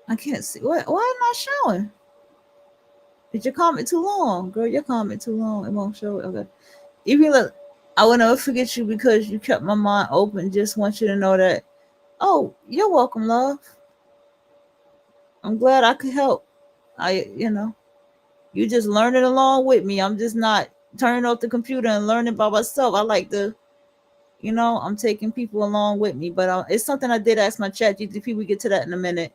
I can't see. Why am I not showing? Is your comment too long, girl? Your comment too long. It won't show it. Okay. Even look, I will never forget you because you kept my mind open. Just want you to know that. Oh, you're welcome, love. I'm glad I could help. You just learning along with me. I'm just not turning off the computer and learning by myself. I like to, I'm taking people along with me. But it's something I did ask my chat GTP. We get to that in a minute.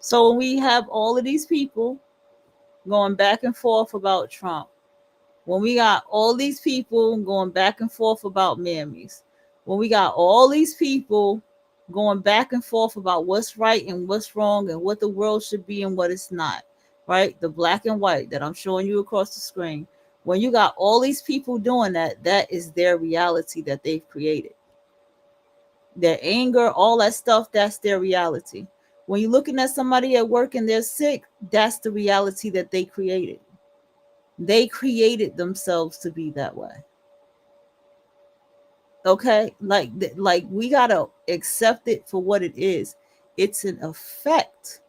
So when we have all of these people going back and forth about Trump, when we got all these people going back and forth about mammies, when we got all these people going back and forth about what's right and what's wrong and what the world should be and what it's not, right? The black and white that I'm showing you across the screen. When you got all these people doing that, that is their reality that they've created. Their anger, all that stuff, that's their reality. When you're looking at somebody at work and they're sick, that's the reality that they created. They created themselves to be that way. Okay, like we gotta accept it for what it is. It's an effect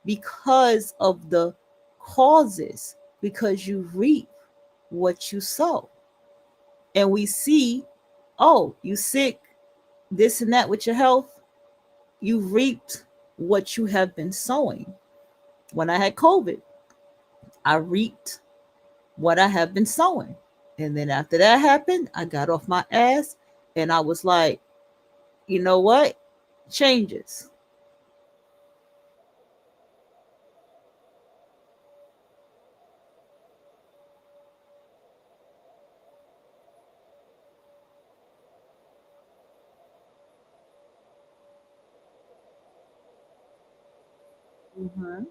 because of the causes, because you reap what you sow. And we see, oh, you sick, this and that with your health, you reaped what you have been sowing. When I had COVID, I reaped what I have been sowing. And then after that happened, I got off my ass and I was like, you know what? Changes. Mm-hmm.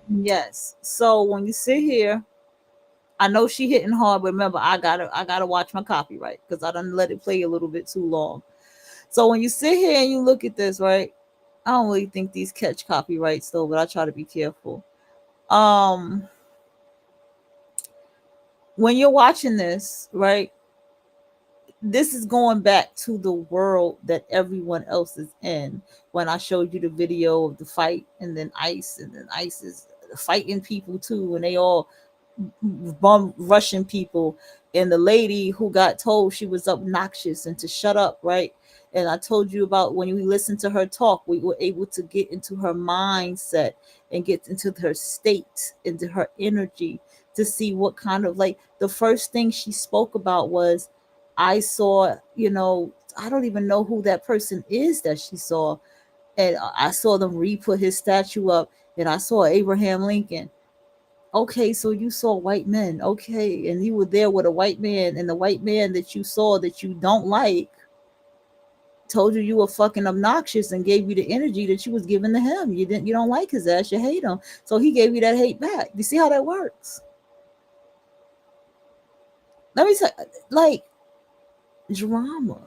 Yes. So when you sit here, I know she hitting hard, but remember, I gotta watch my copyright because I done let it play a little bit too long. So when you sit here and you look at this, right? I don't really think these catch copyrights though, but I try to be careful. When you're watching this, right? This is going back to the world that everyone else is in. When I showed you the video of the fight, and then Ice is fighting people too, and they all rushing people, and the lady who got told she was obnoxious and to shut up, right? And I told you about when we listened to her talk, we were able to get into her mindset and get into her state, into her energy, to see what kind of, like, the first thing she spoke about was, I saw, I don't even know who that person is that she saw. And I saw them re-put his statue up, and I saw Abraham Lincoln. Okay, so you saw white men. Okay, and you were there with a white man, and the white man that you saw that you don't like told you were fucking obnoxious and gave you the energy that you was giving to him. You don't like his ass, you hate him. So he gave you that hate back. You see how that works? Let me say, like, drama.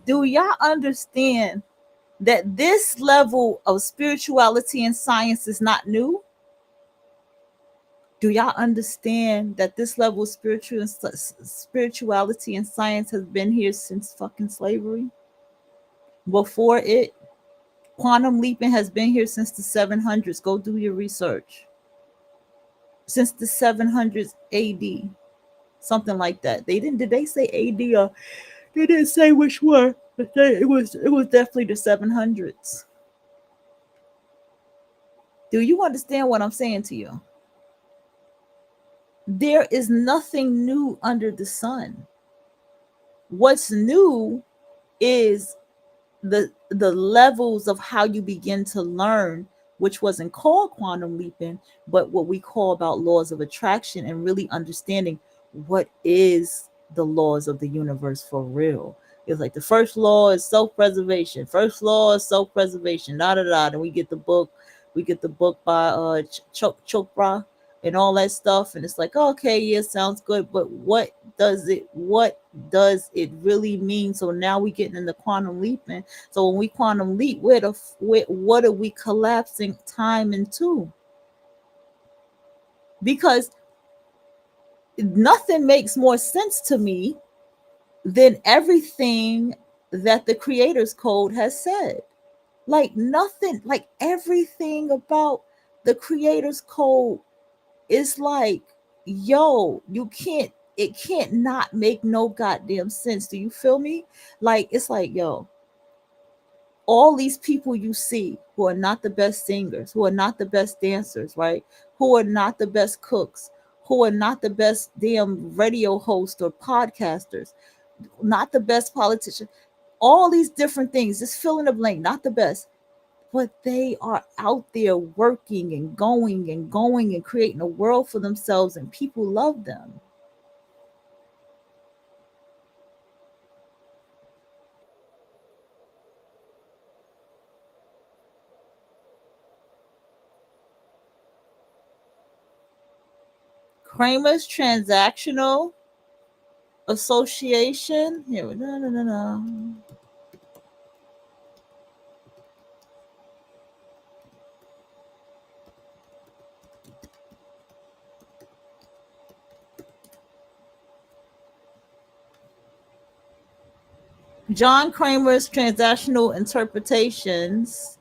Do y'all understand that this level of spirituality and science is not new? Do y'all understand that this level of spirituality and science has been here since fucking slavery? Before it, quantum leaping has been here since the 700s. Go do your research. Since the 700s AD, something like that. Did they say AD, or they didn't say which one, but it was definitely the 700s. Do you understand what I'm saying to you? There is nothing new under the sun. What's new is the levels of how you begin to learn, which wasn't called quantum leaping, but what we call about laws of attraction, and really understanding what is the laws of the universe for real. It's like the first law is self-preservation. First law is self-preservation. And we get the book by Chopra and all that stuff, and it's like, okay, yeah, sounds good, but what does it really mean? So now we getting into quantum leaping. So when we quantum leap, what are we collapsing time into? Because nothing makes more sense to me than everything that the Creators Code has said. Like nothing, like everything about the Creators Code is like, yo, it can't not make no goddamn sense. Do you feel me? Like, it's like, yo, all these people you see who are not the best singers, who are not the best dancers, right? Who are not the best cooks, who are not the best damn radio hosts or podcasters, not the best politician, all these different things, just fill in the blank, not the best, but they are out there working and going and going and creating a world for themselves, and people love them. Kramer's Transactional Association. Here, no. John Kramer's Transactional Interpretations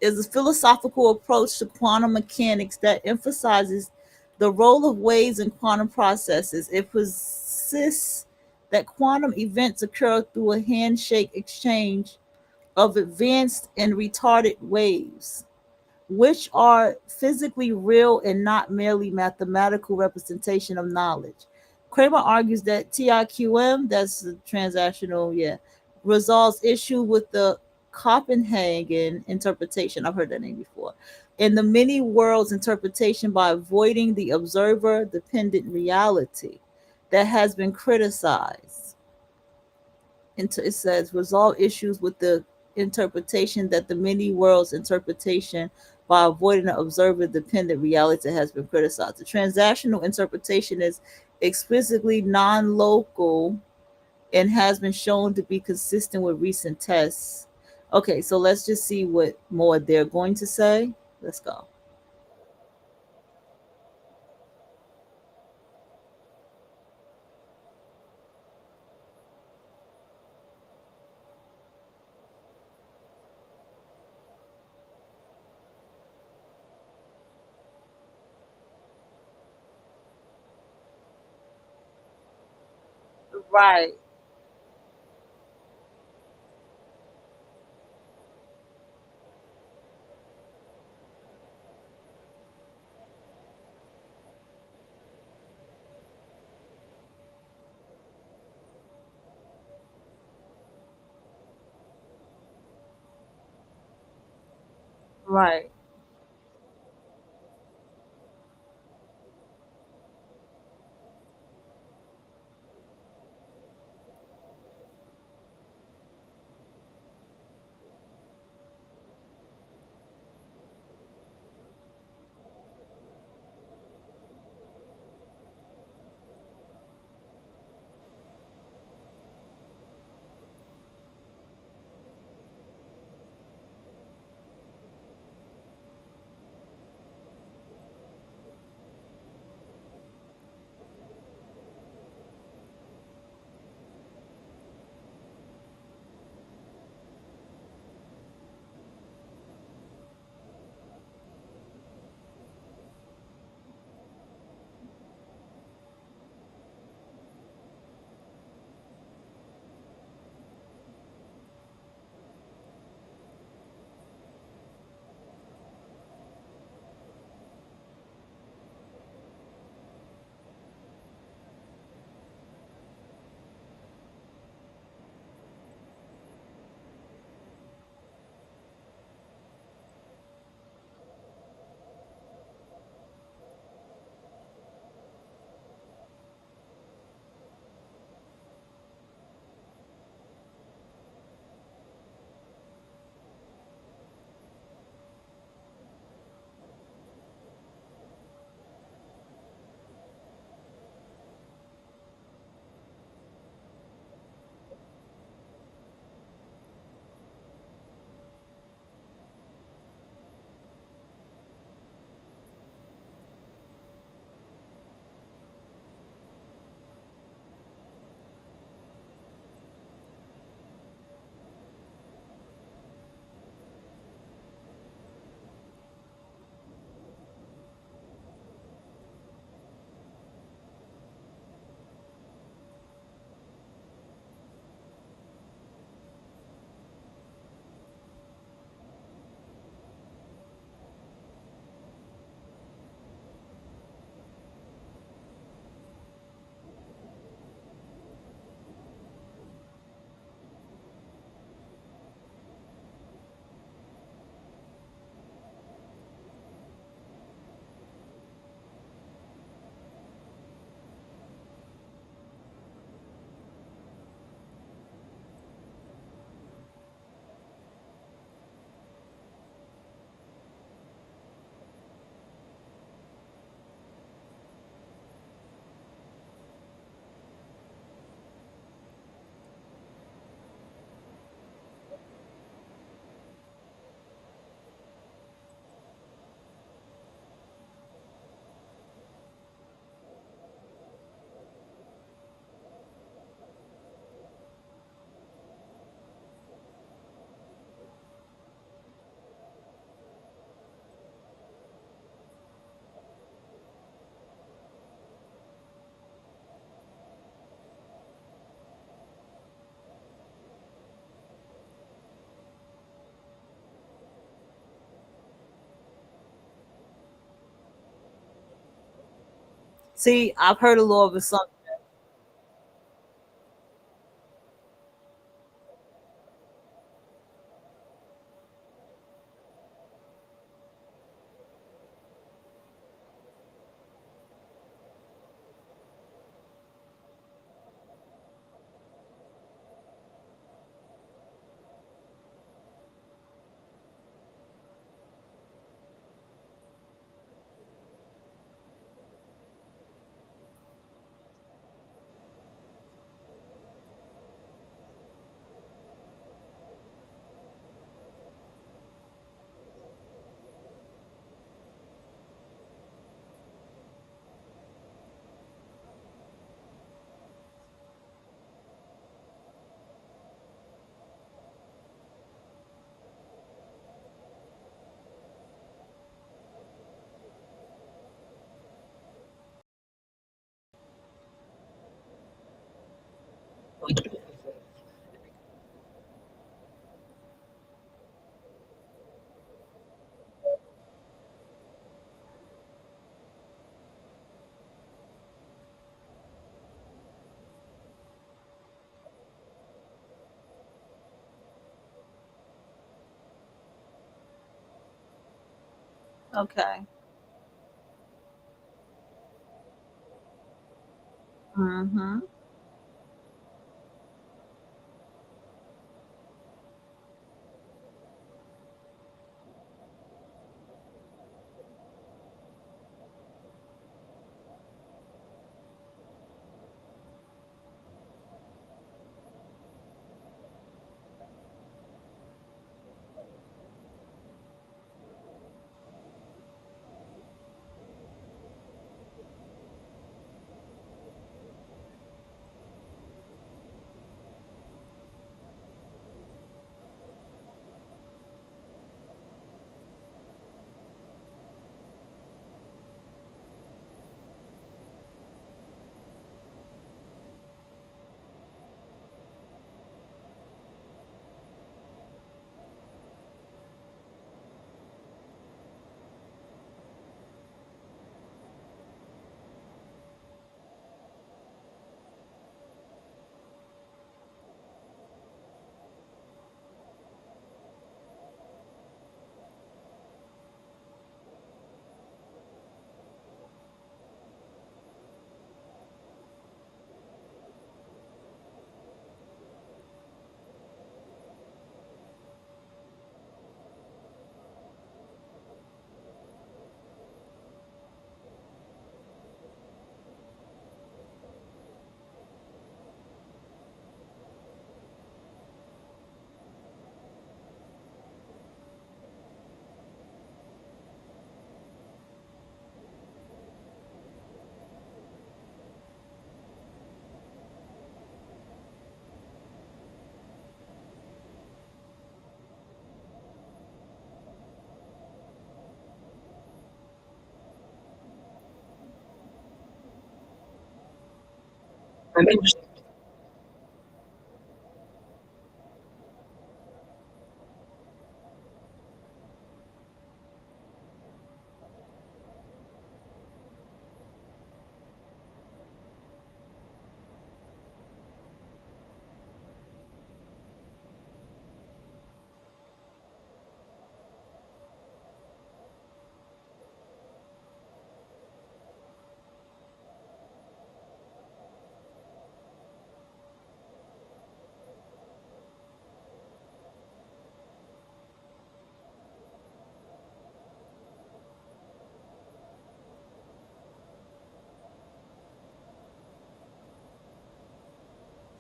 is a philosophical approach to quantum mechanics that emphasizes the role of waves in quantum processes. It persists that quantum events occur through a handshake exchange of advanced and retarded waves, which are physically real and not merely mathematical representation of knowledge. Kramer argues that TIQM, that's the transactional, resolves issue with the Copenhagen interpretation. I've heard that name before. In the many worlds interpretation by avoiding the observer dependent reality that has been criticized. It says resolve issues with the interpretation that the many worlds interpretation by avoiding the observer dependent reality has been criticized. The transactional interpretation is explicitly non-local and has been shown to be consistent with recent tests. Okay, so let's just see what more they're going to say. Let's go. Right. Right. See, I've heard a law of assumption. Okay. Mm-hmm.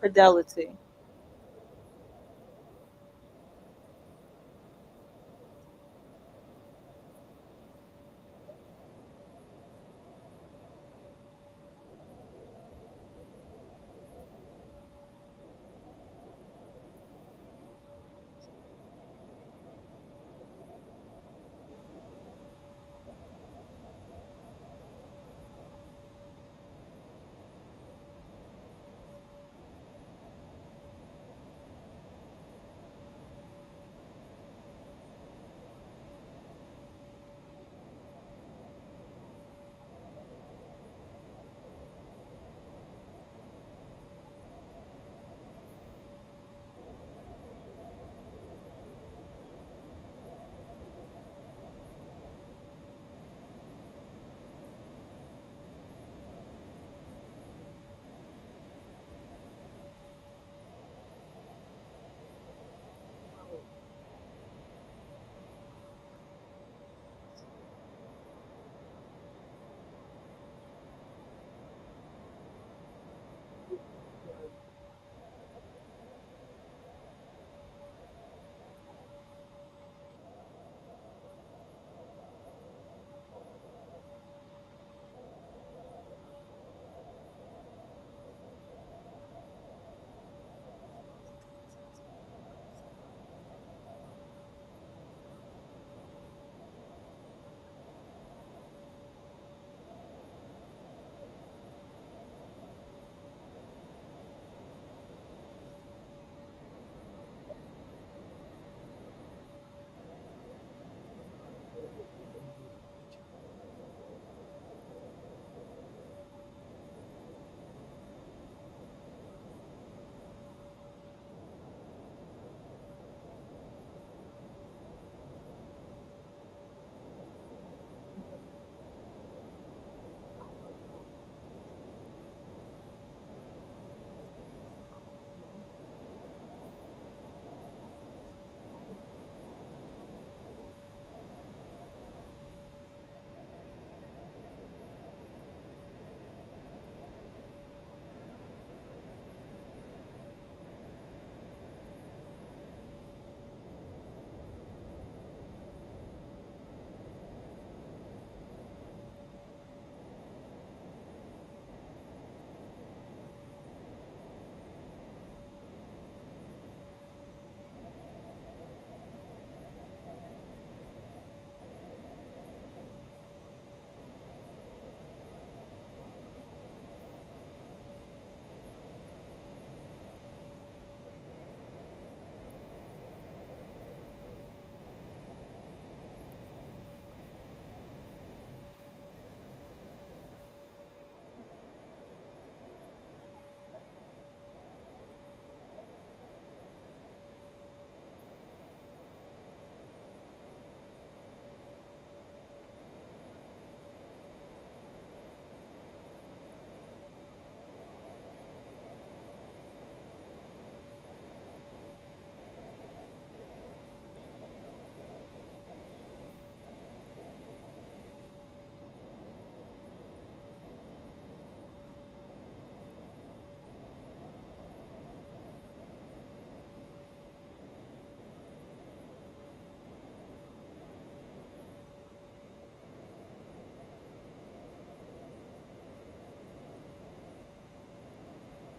Fidelity.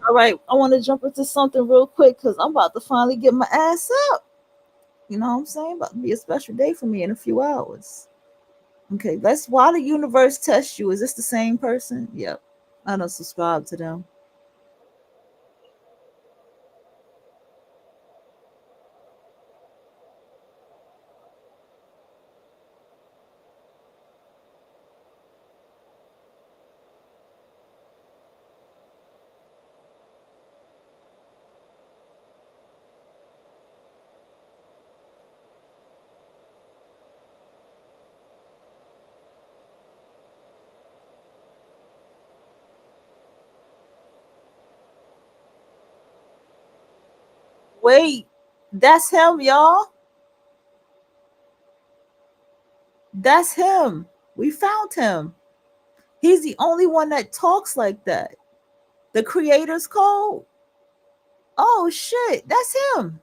All right, I want to jump into something real quick because I'm about to finally get my ass up. You know what I'm saying? About to be a special day for me in a few hours. Okay, let's why the universe test you. Is this the same person? Yep. I don't subscribe to them. Wait, that's him, y'all. That's him. We found him. He's the only one that talks like that. The creator's code. Oh shit, that's him.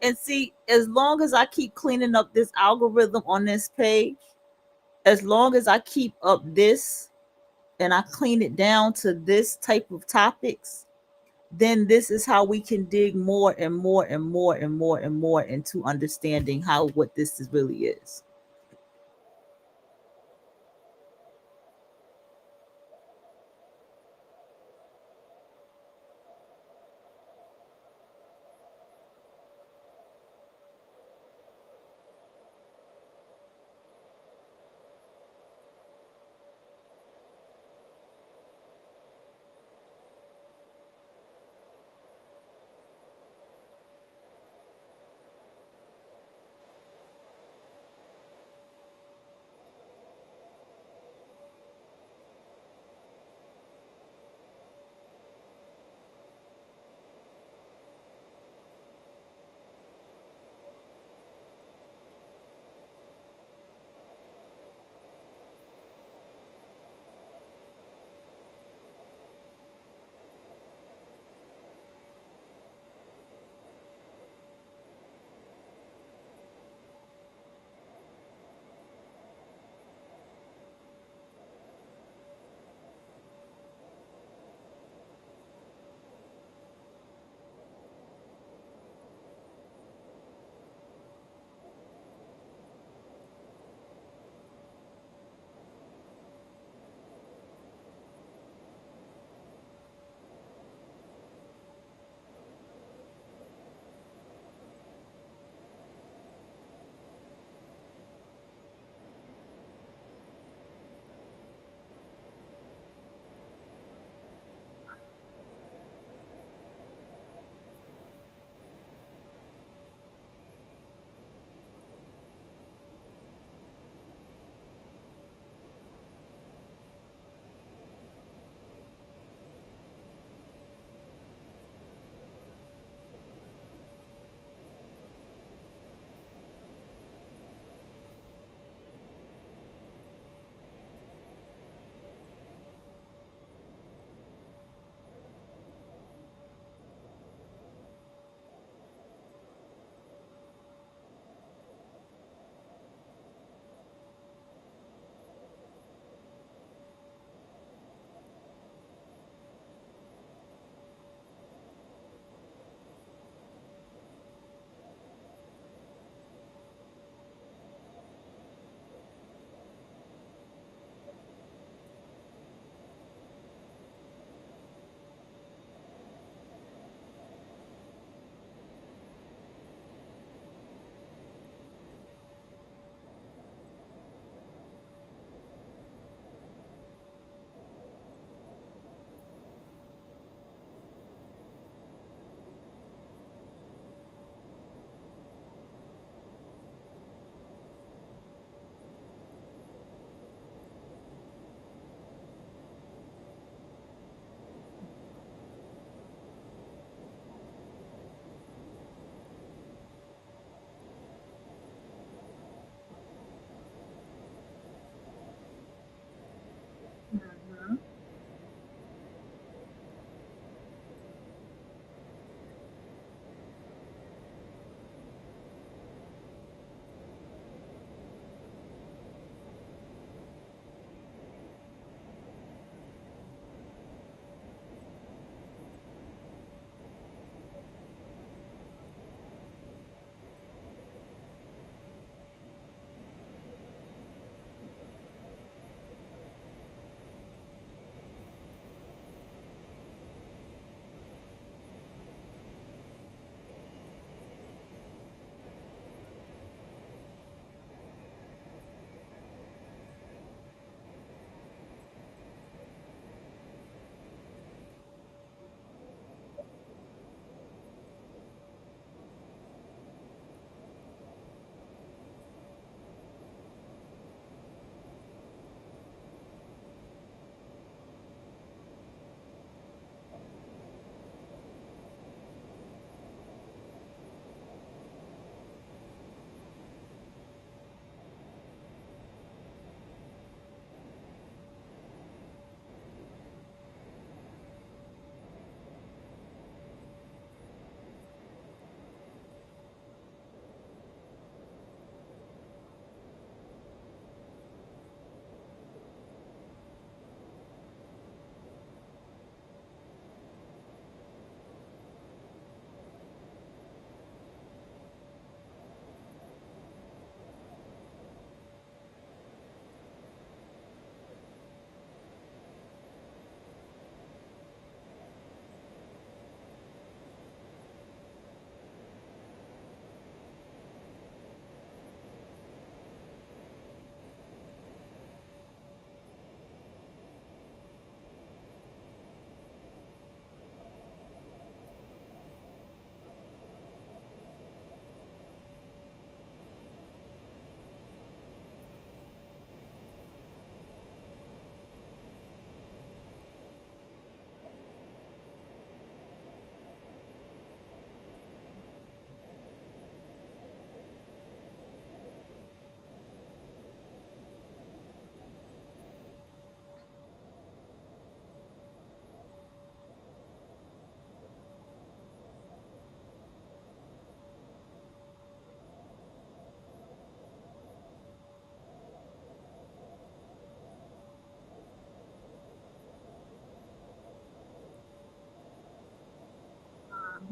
And see, as long as I keep cleaning up this algorithm on this page, as long as I keep up this and I clean it down to this type of topics, then this is how we can dig more and more and more and more and more into understanding how what this is really is.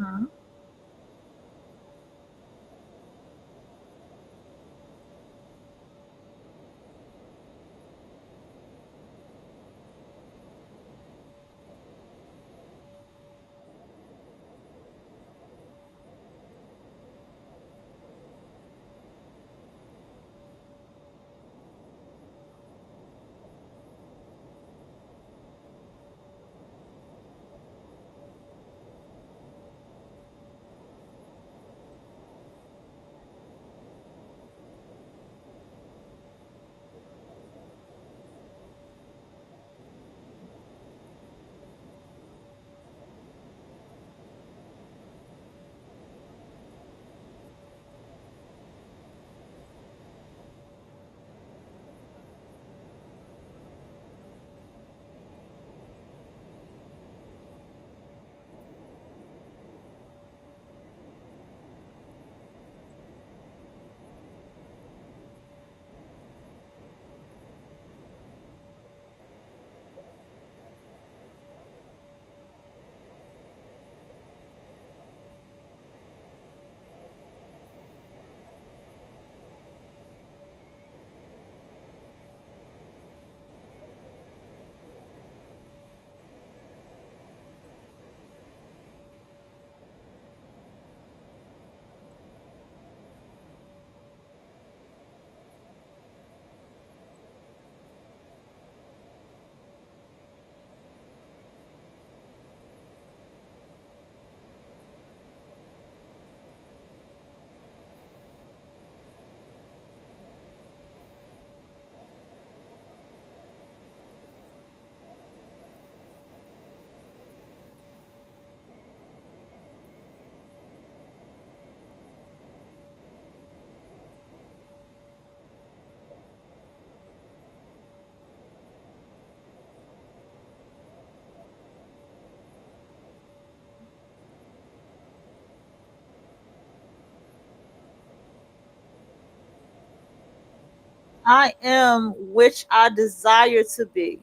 Uh-huh. I am which I desire to be.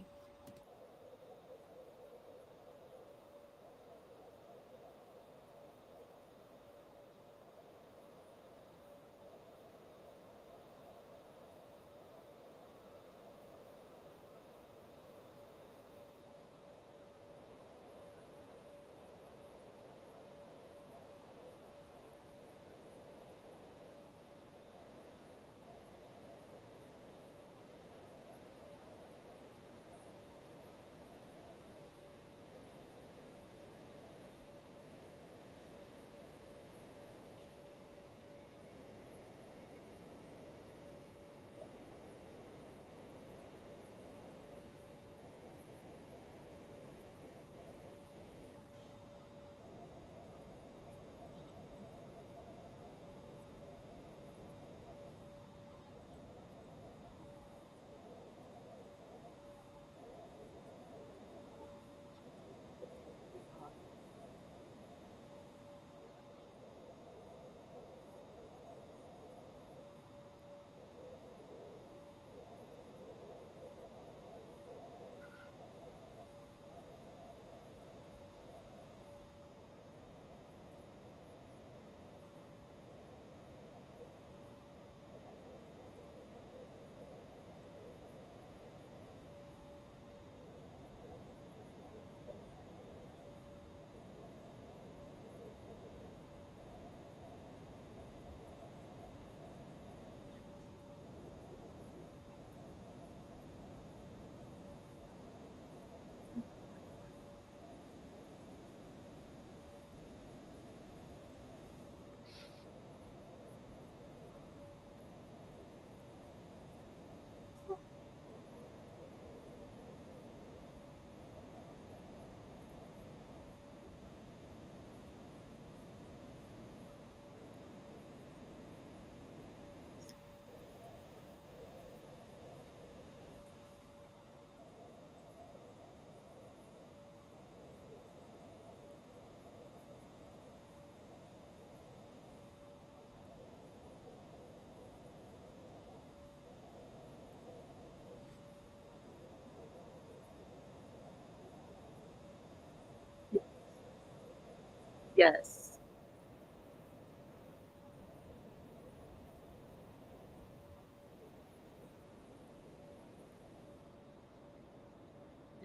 Yes.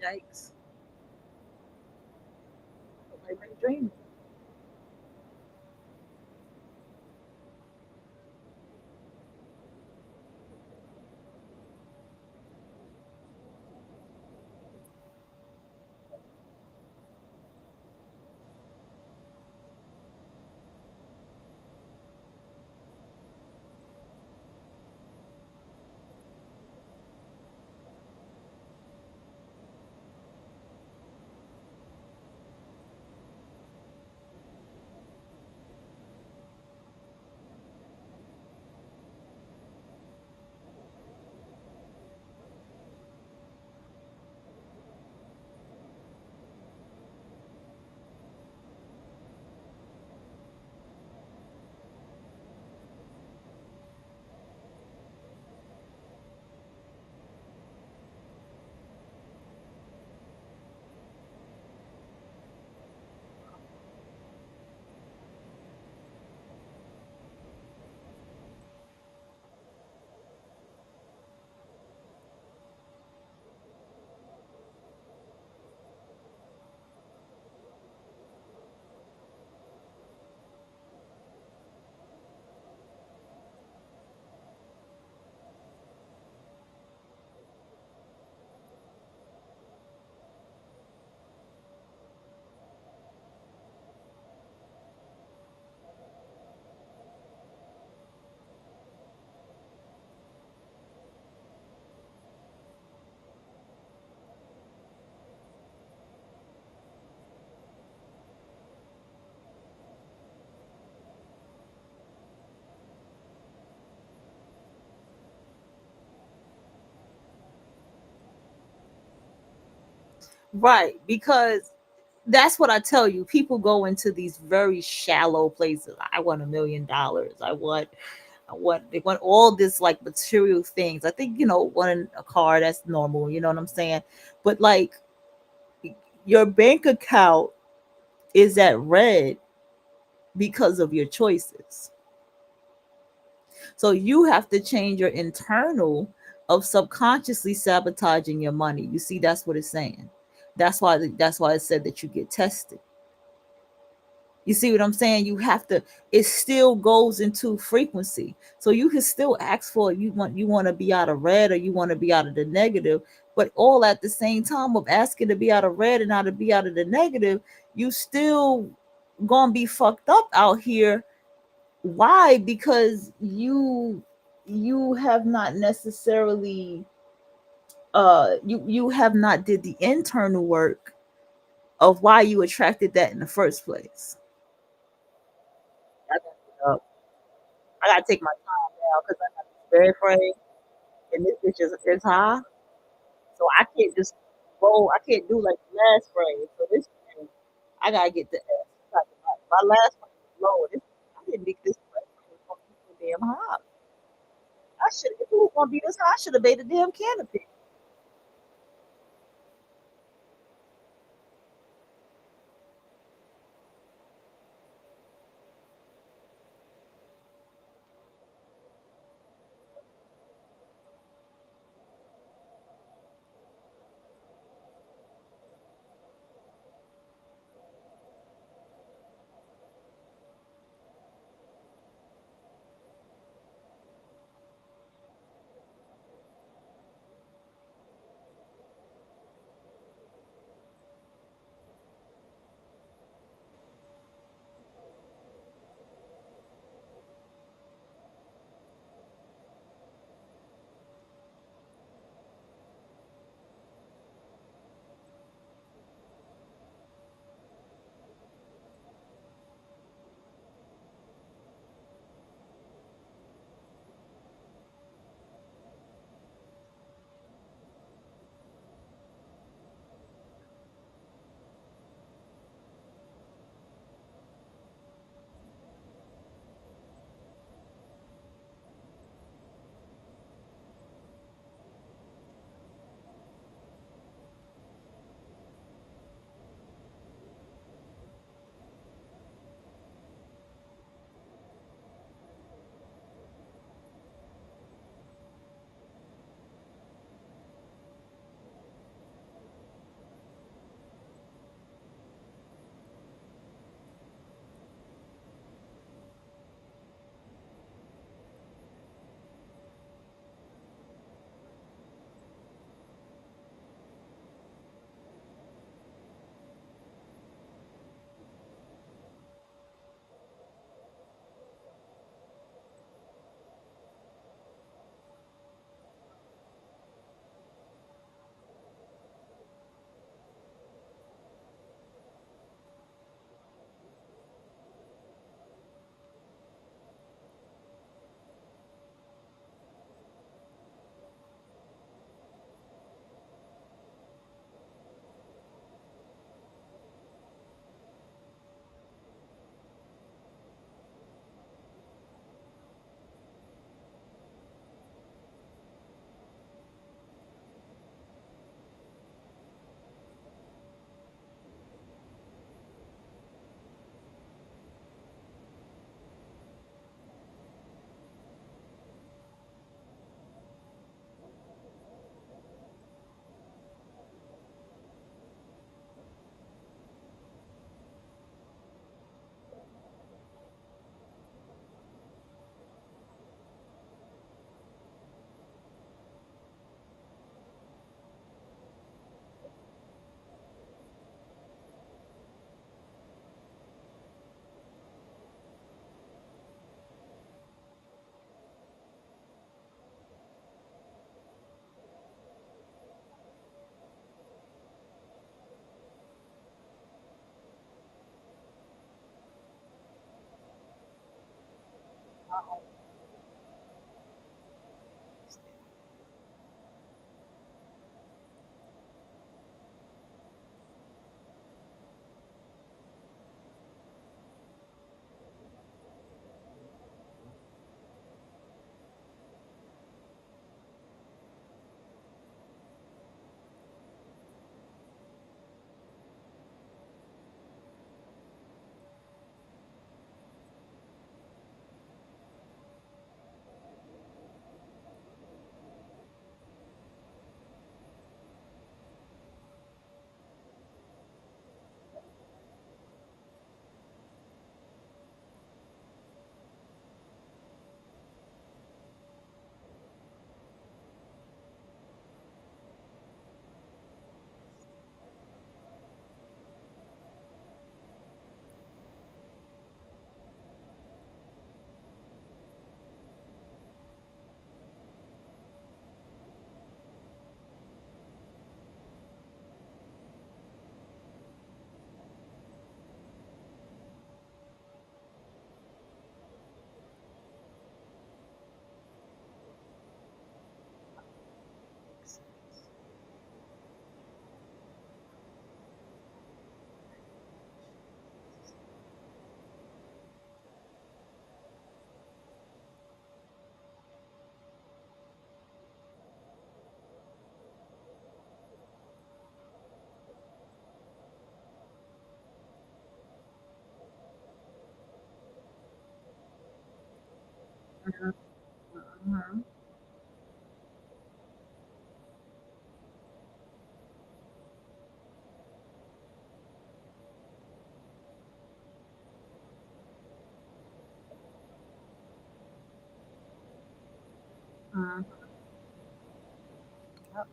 Yikes. I've been dreaming. Right, because that's what I tell you. People go into these very shallow places. I want $1 million. They want all this like material things. I think, wanting a car, that's normal, you know what I'm saying? But like your bank account is at red because of your choices. So you have to change your internal of subconsciously sabotaging your money. You see, that's what it's saying. That's why it said that you get tested. You see what I'm saying? You have to, it still goes into frequency. So you can still ask for it. You want to be out of red or you want to be out of the negative, but all at the same time of asking to be out of red and not to be out of the negative, you still gonna be fucked up out here. Why? Because you have not necessarily you have not did the internal work of why you attracted that in the first place. I gotta get up. I gotta take my time now because I got this bed frame and this bitch is high. So I can't just roll. I can't do like the last frame. So this frame, I gotta get the S. My last frame is low. I didn't think this frame was gonna be so damn high. If it was gonna be this high, I should have made a damn canopy. Mhm. Mhm. Yep.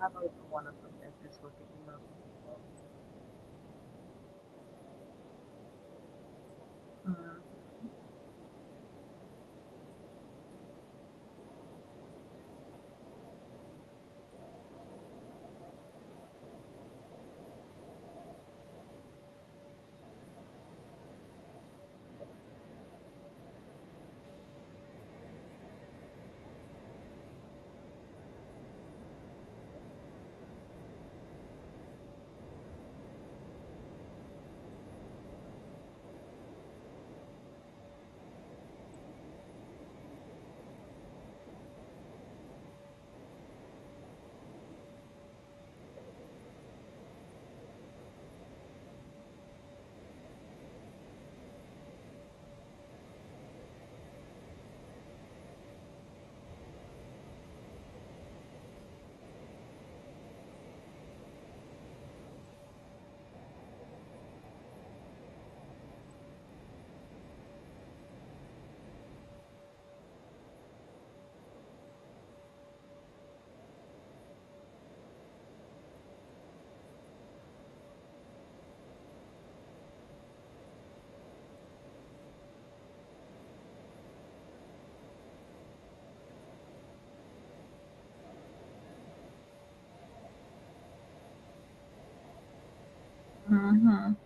I don't even want to look at this wicked email. Mhm. Mhm.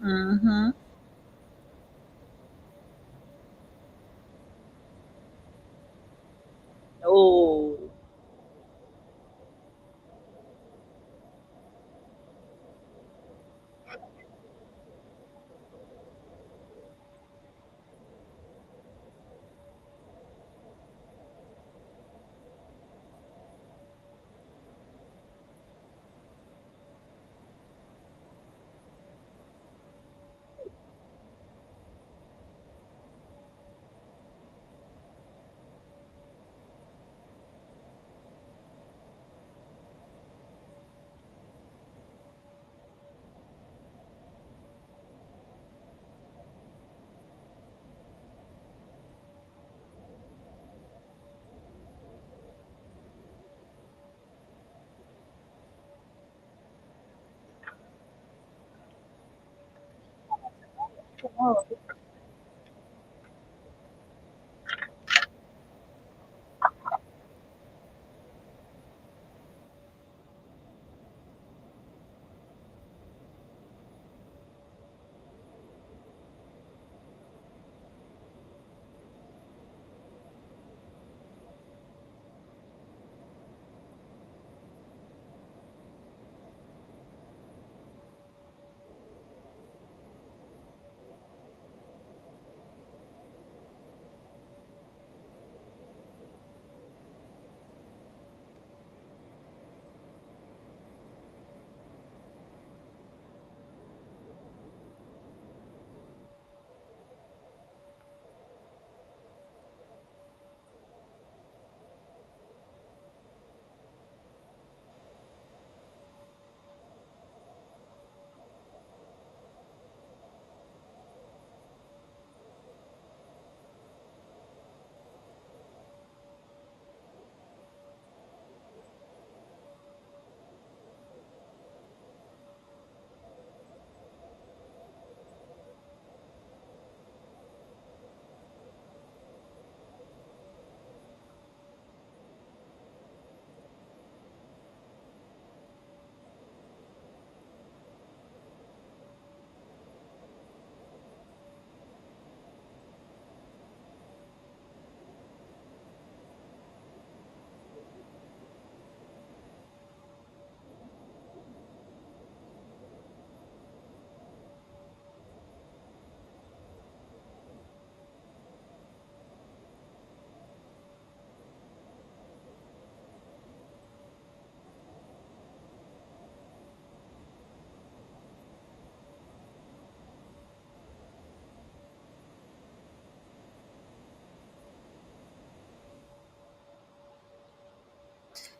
Mm-hmm. Oh.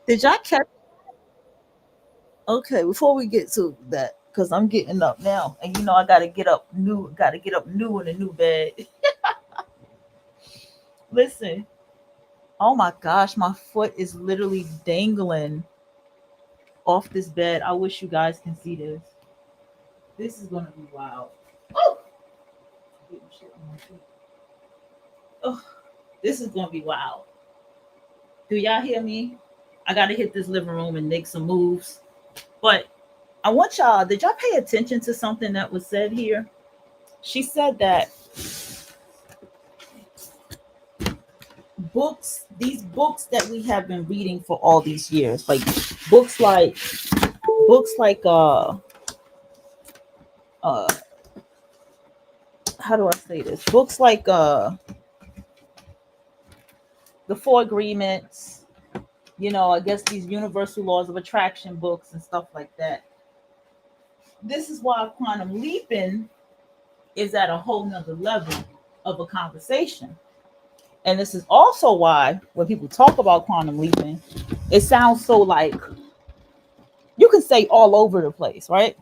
Did y'all catch? Okay, before we get to that, because I'm getting up now, and you know I gotta get up new, in a new bed. Listen, oh my gosh, my foot is literally dangling off this bed. I wish you guys can see this. This is gonna be wild. Oh, oh, this is gonna be wild. Do y'all hear me? I gotta hit this living room and make some moves. But I want y'all, did y'all pay attention to something that was said here? She said that these books that we have been reading for all these years, like books like how do I say this? Books like The Four Agreements, you know, I guess these universal laws of attraction books and stuff like that. This is why quantum leaping is at a whole nother level of a conversation. And this is also why when people talk about quantum leaping, it sounds so like you can say all over the place, right?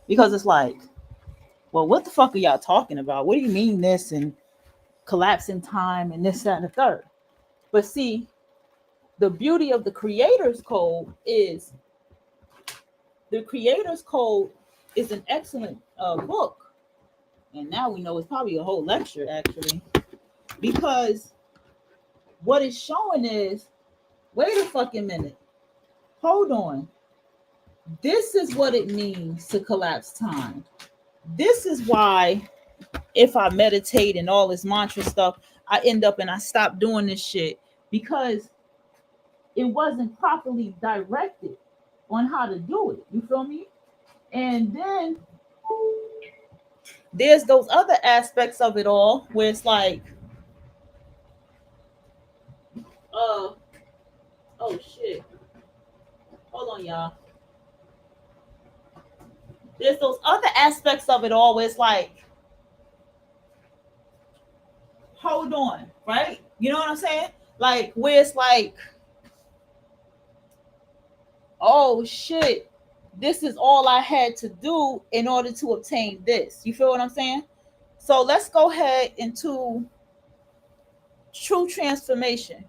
Because it's like, well, what the fuck are y'all talking about? What do you mean this and collapsing time and this, that, and the third? But see, the beauty of the Creator's Code is an excellent book. And now we know it's probably a whole lecture, actually. Because what it's showing is, wait a fucking minute. Hold on. This is what it means to collapse time. This is why if I meditate and all this mantra stuff, I end up and I stop doing this shit because it wasn't properly directed on how to do it. You feel me? And then there's those other aspects of it all where it's like, oh shit. Hold on, y'all. There's those other aspects of it all where it's like, hold on, right? You know what I'm saying? Like where it's like, oh shit, this is all I had to do in order to obtain this. You feel what I'm saying? So let's go ahead into true transformation.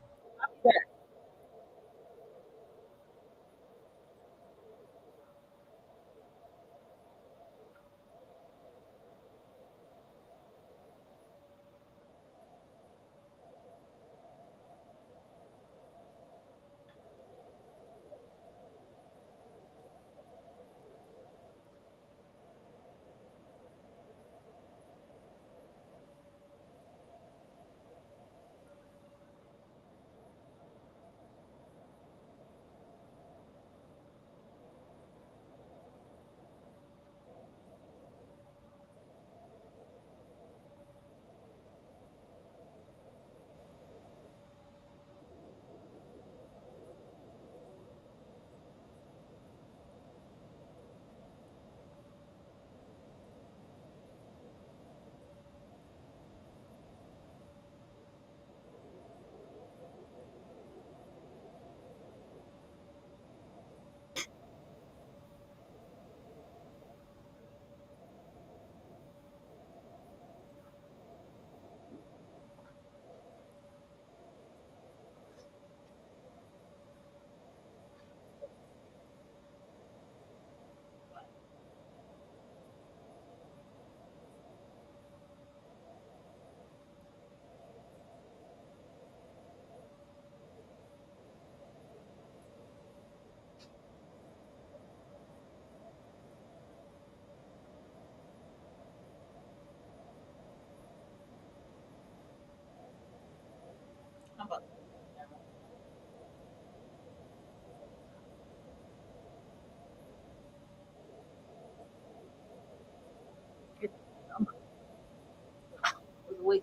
Wait.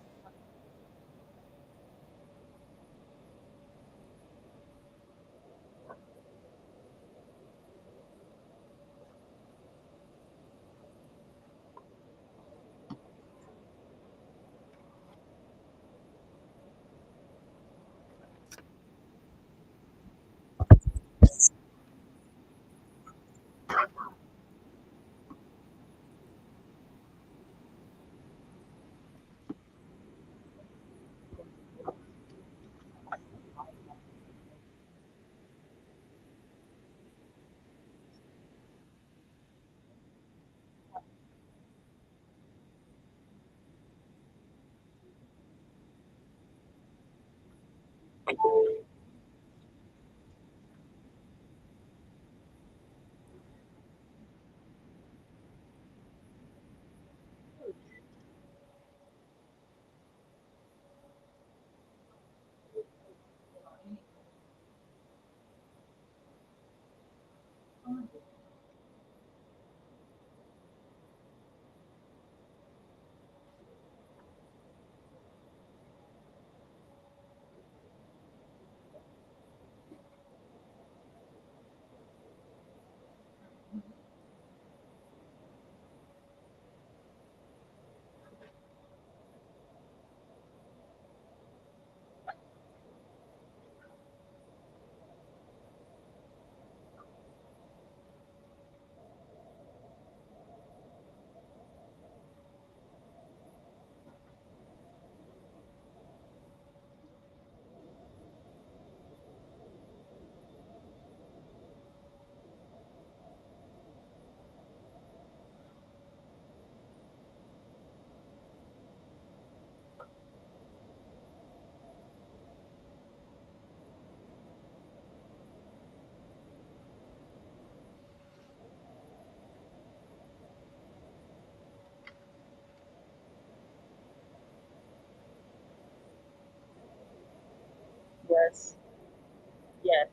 Yes. Yes.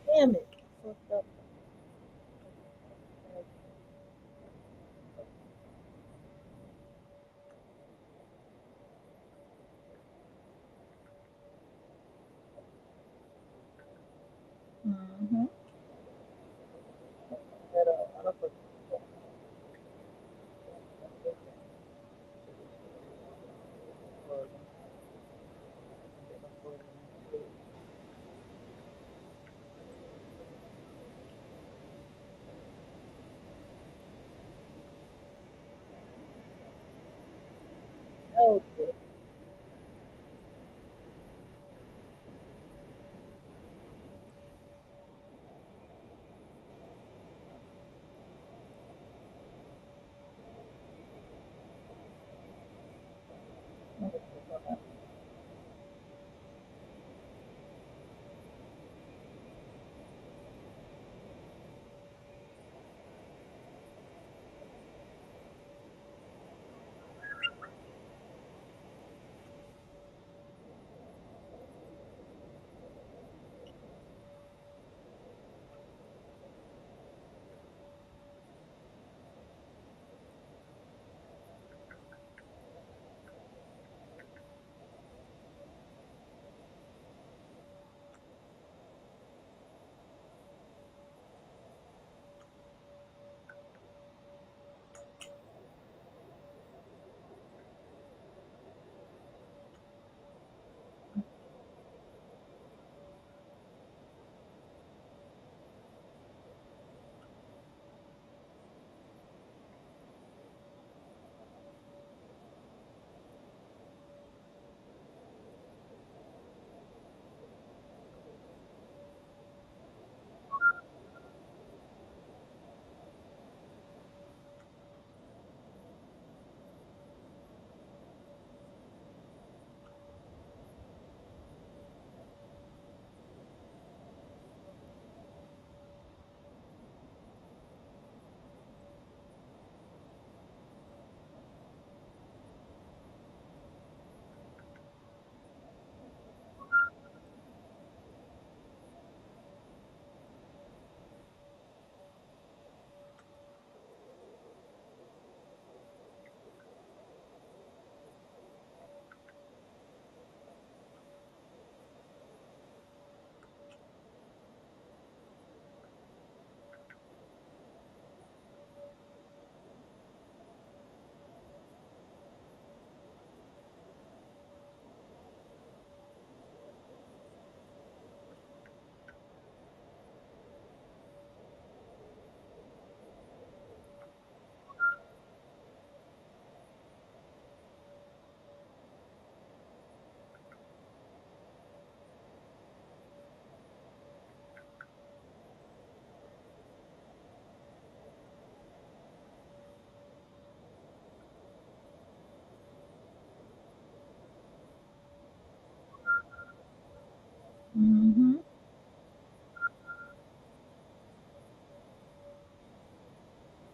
Damn it. Fucked up. Mm-hmm. Okay.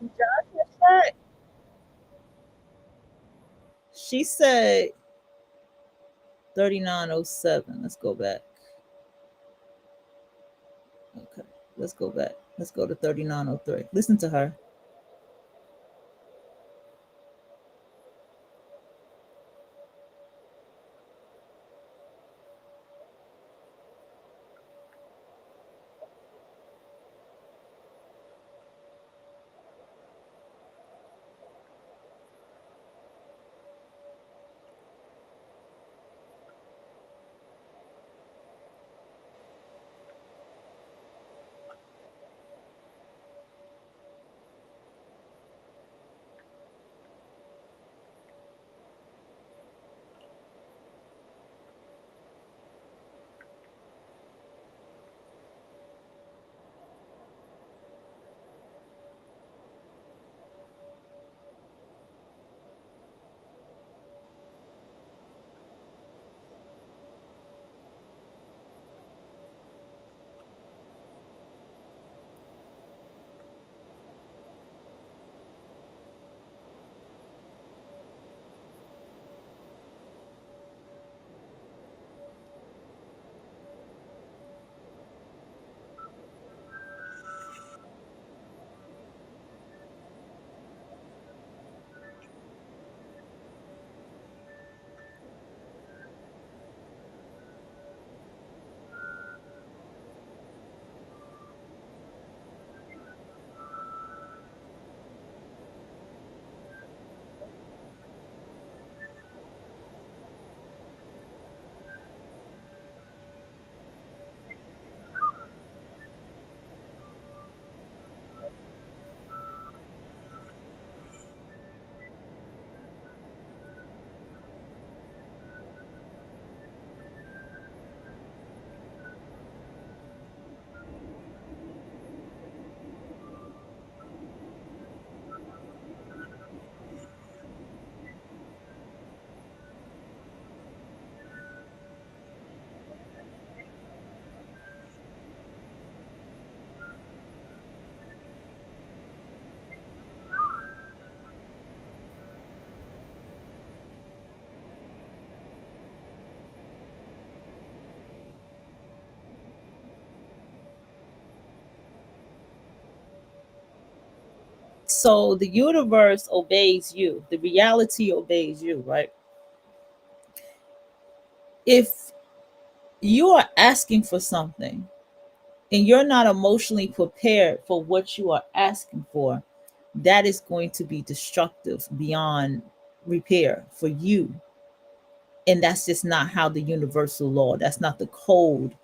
Did y'all catch that? She said 3907. Let's go back. Okay, let's go back. Let's go to 3903. Listen to her. So the universe obeys you, the reality obeys you, right? If you are asking for something and you're not emotionally prepared for what you are asking for, that is going to be destructive beyond repair for you. And that's just not how the universal law, that's not the code.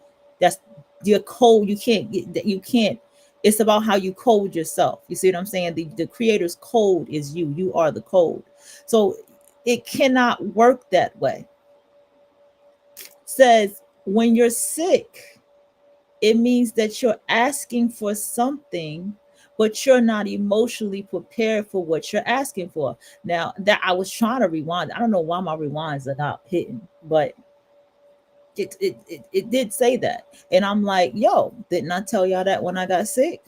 That's your code. You can't get that. You can't. It's about how you code yourself. You see what I'm saying? The creator's code is you. You are the code. So it cannot work that way. Says when you're sick, it means that you're asking for something, but you're not emotionally prepared for what you're asking for. Now that I was trying to rewind, I don't know why my rewinds are not hitting, but it did say that. And I'm like, yo, didn't I tell y'all that when I got sick?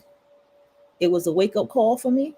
It was a wake-up call for me.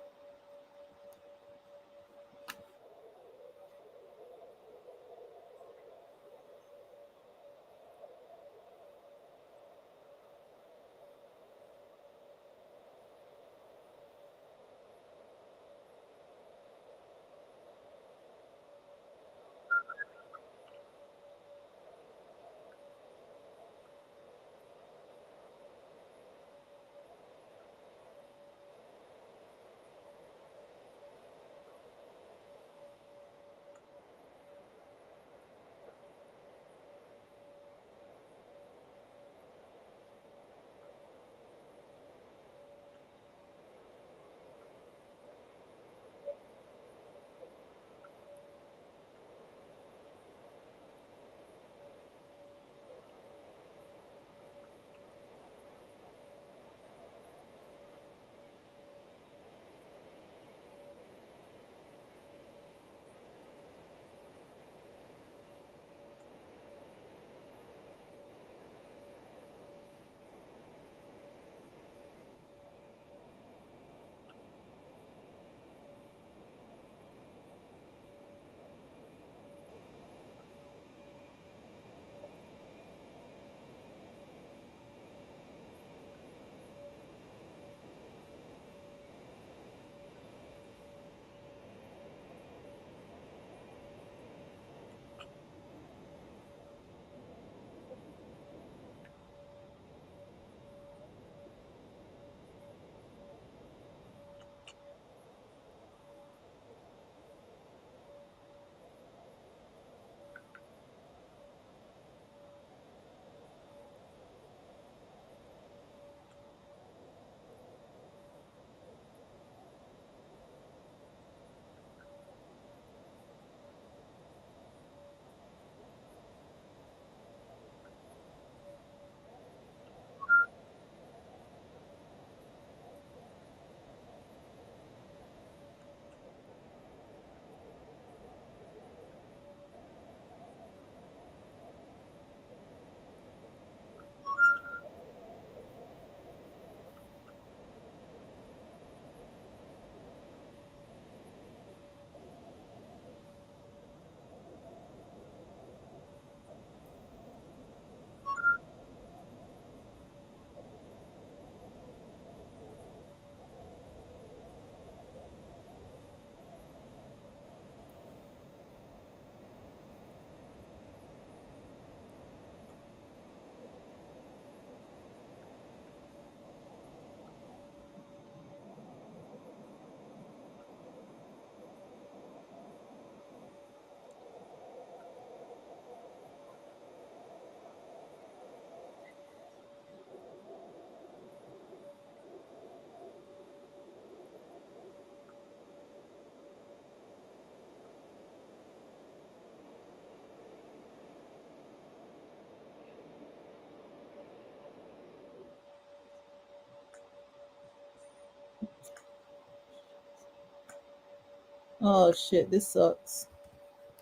Oh shit, this sucks.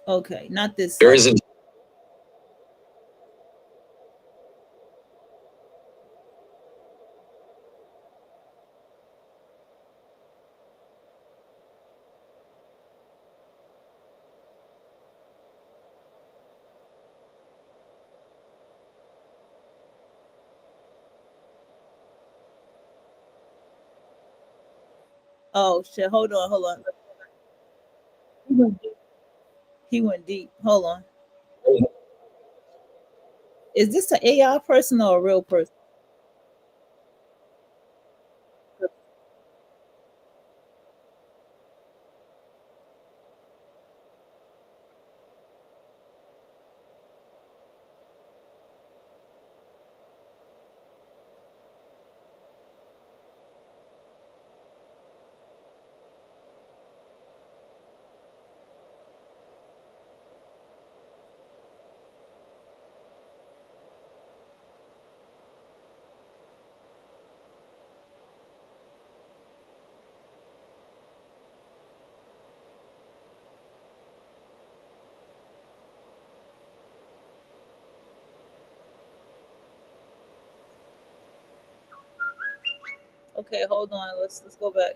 Okay, not this. There is a Oh shit, hold on, hold on. He went deep. He went deep. Hold on. Is this an AI person or a real person? Okay, hold on. Let's go back.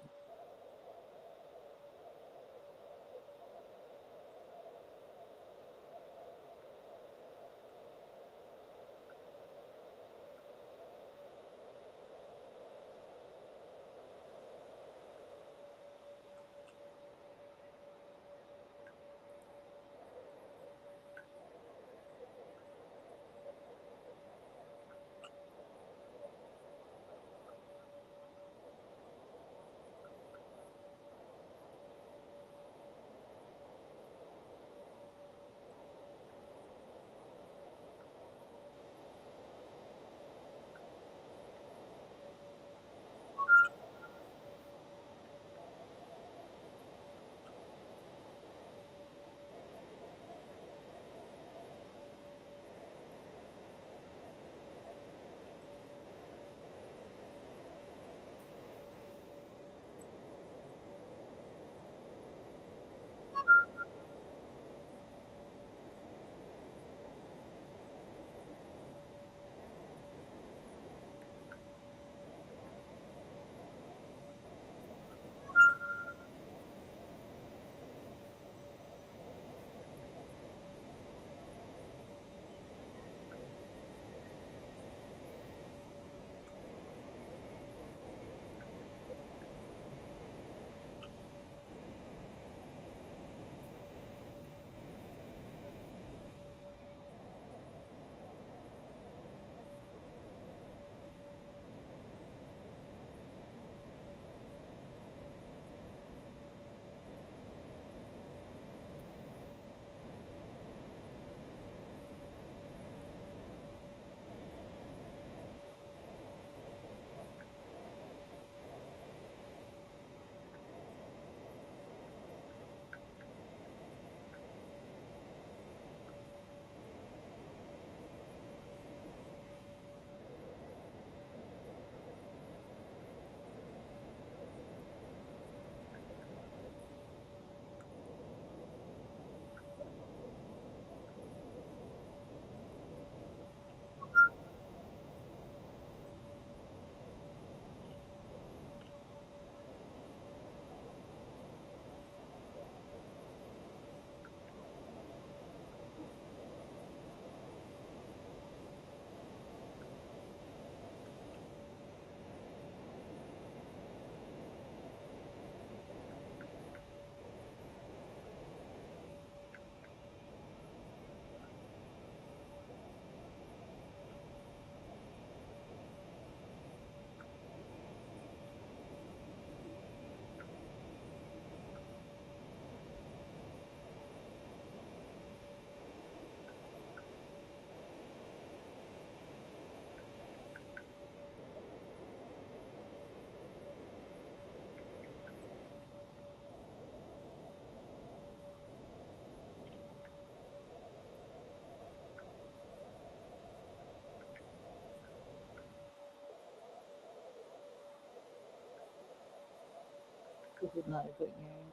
This is not a good game.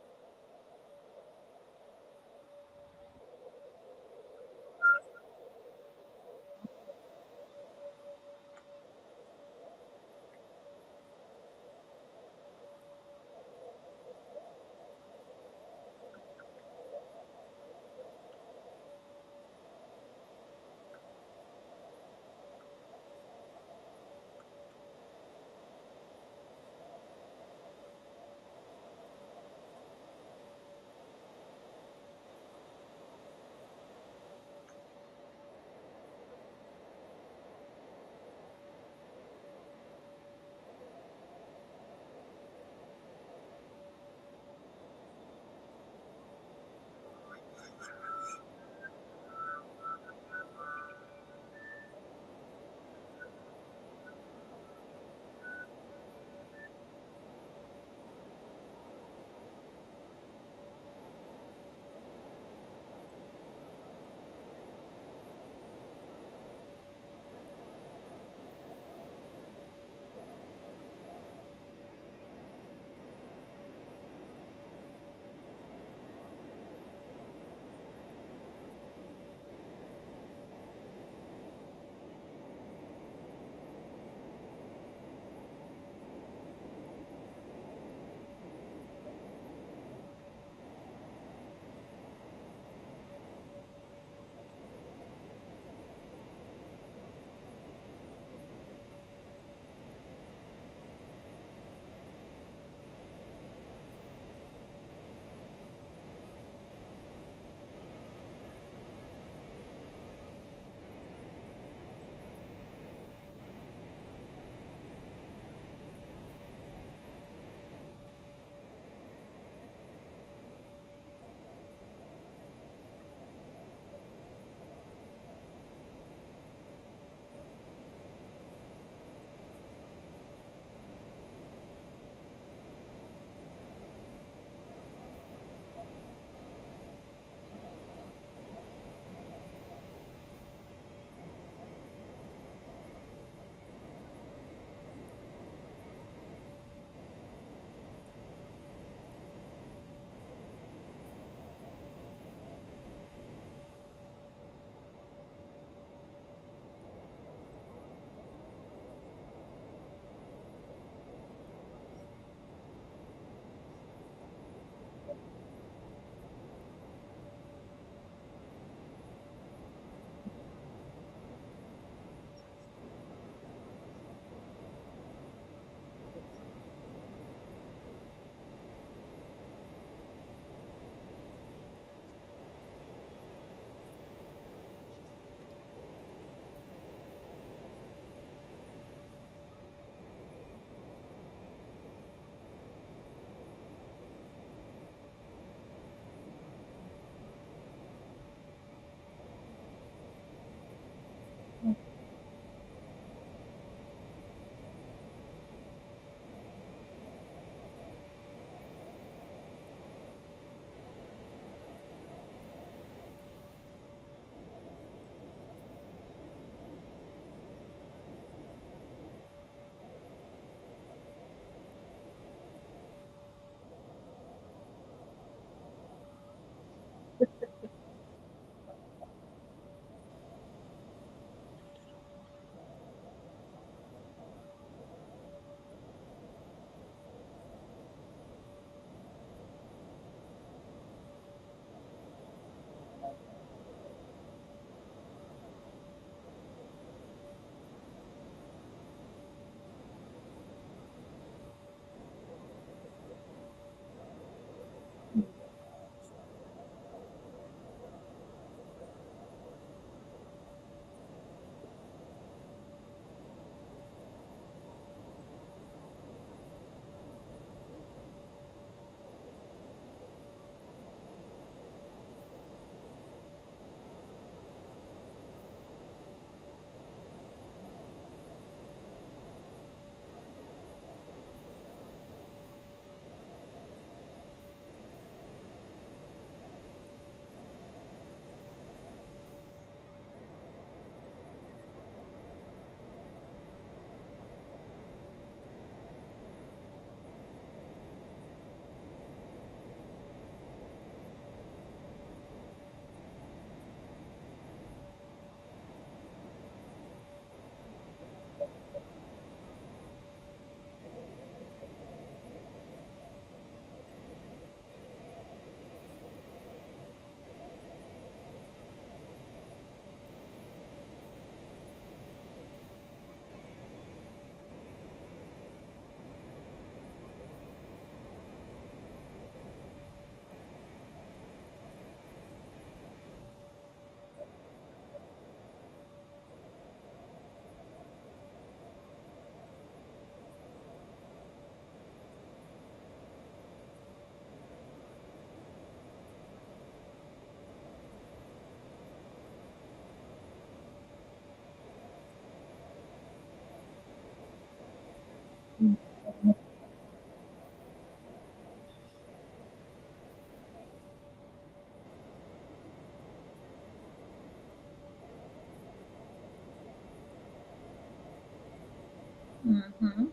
Mm-hmm.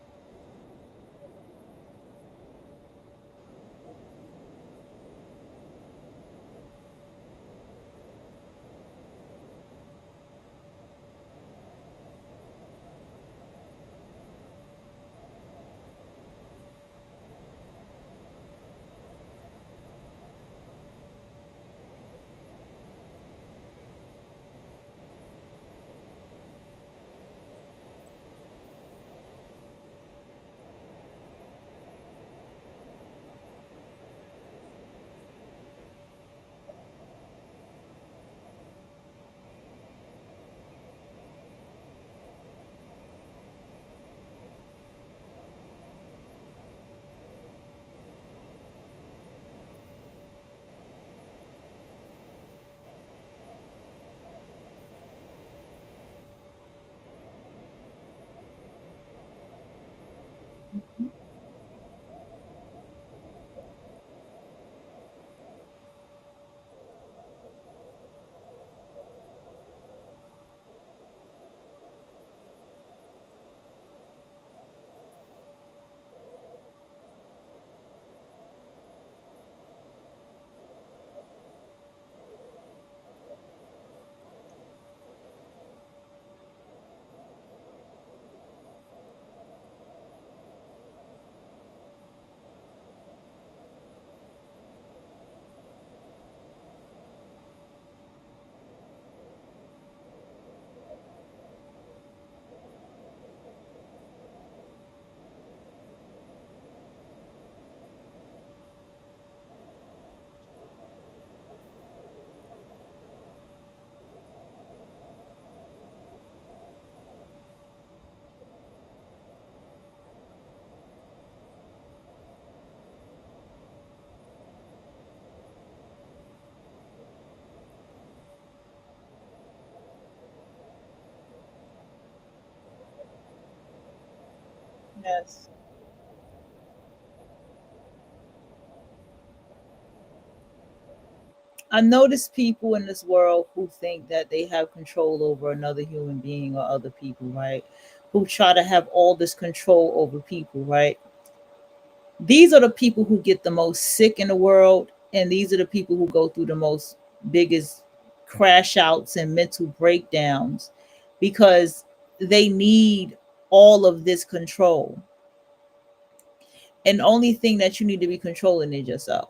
Yes. I notice people in this world who think that they have control over another human being or other people, right? Who try to have all this control over people, right? These are the people who get the most sick in the world, and these are the people who go through the most biggest crash outs and mental breakdowns because they need all of this control. And the only thing that you need to be controlling is yourself.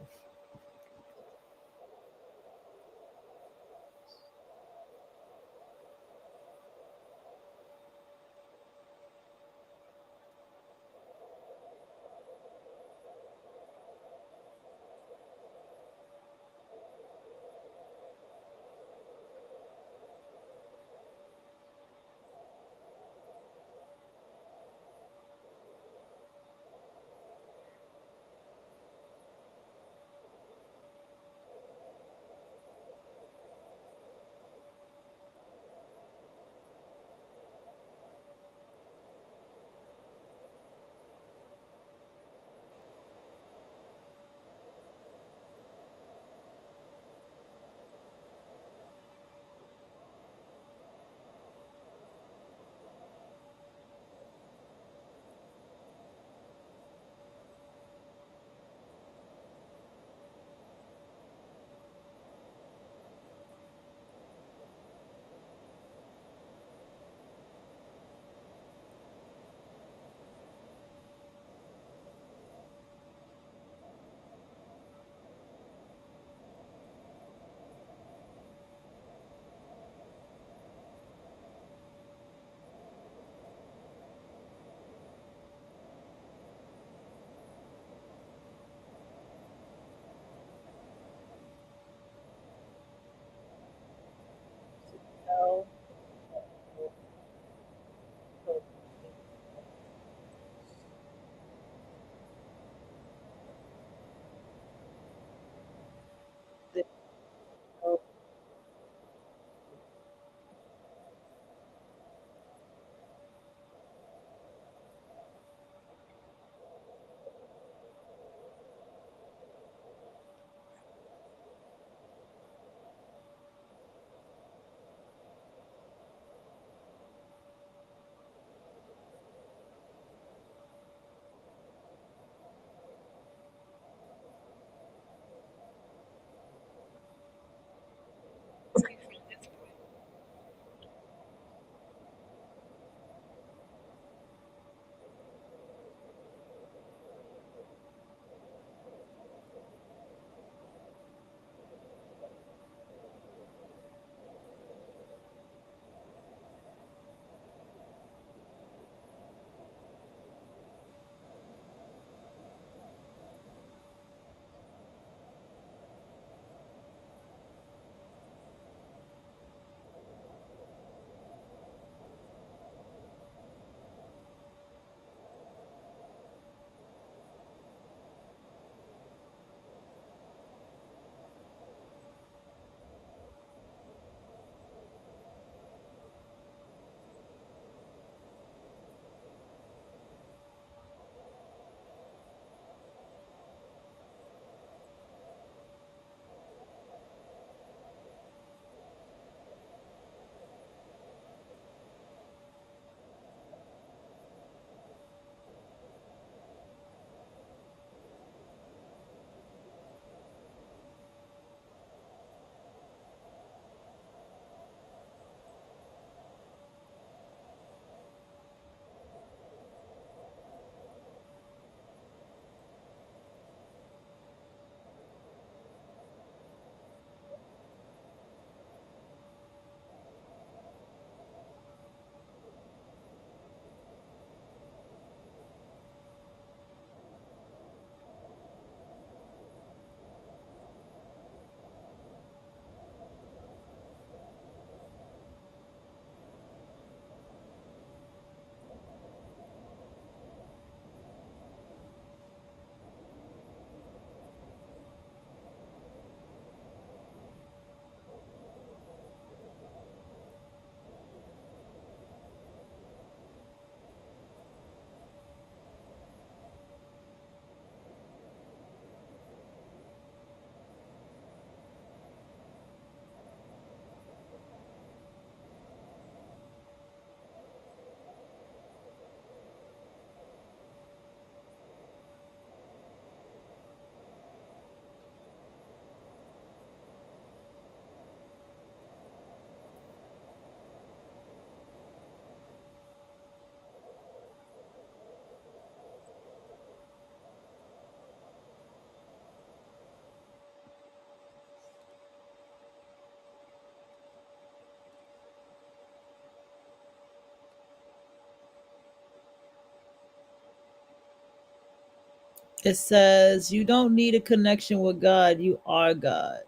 It says you don't need a connection with God. You are God.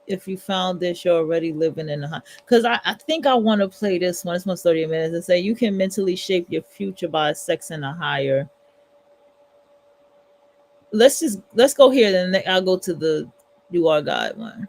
If you found this, you're already living in the high. Because I think I want to play this one. It's almost 30 minutes. And say you can mentally shape your future by accessing a higher. Let's go here. Then I'll go to the you are God one.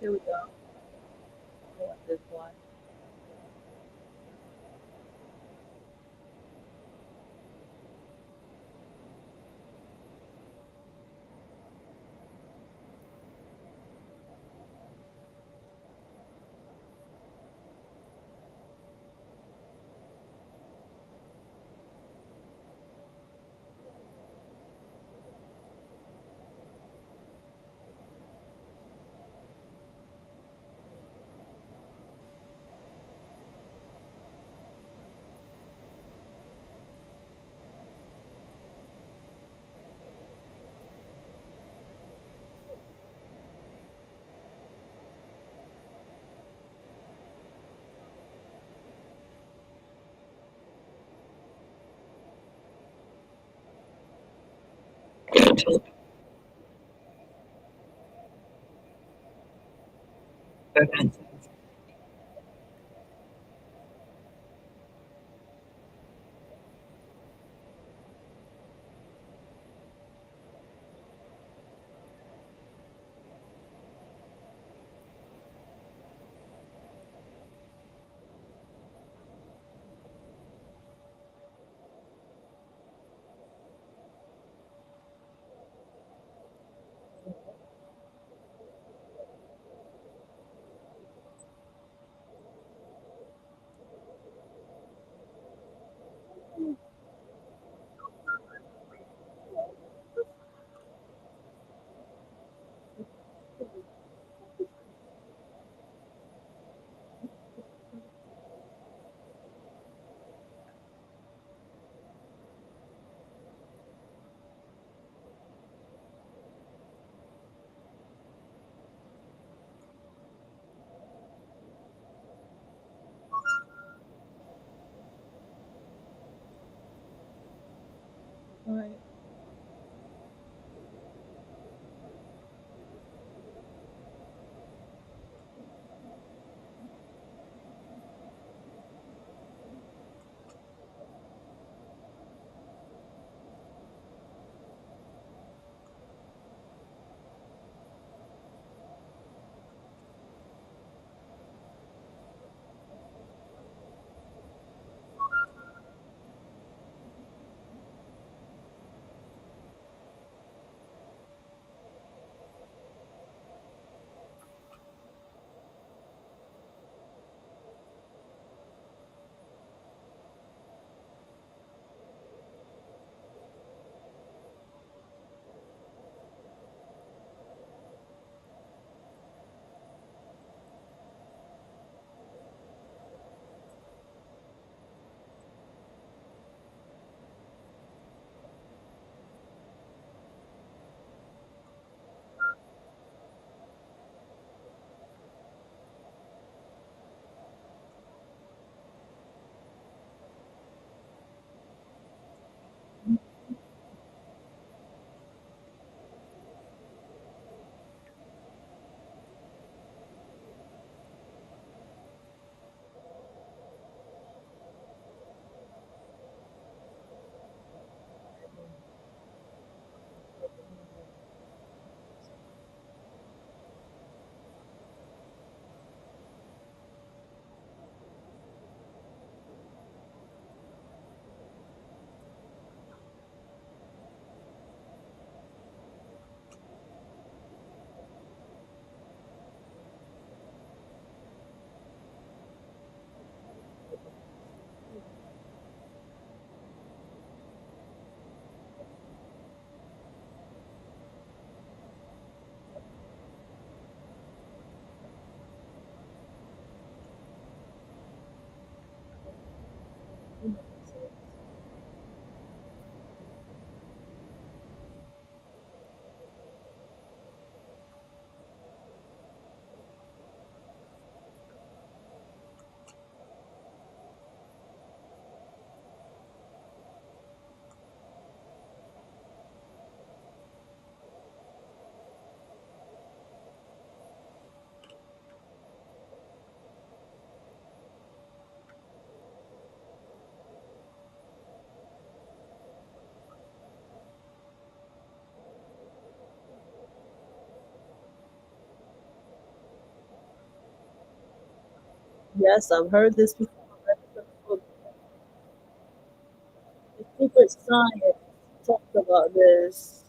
Here we go. I want this one. All right. Yes, I've heard this before. The Secret Science talked about this.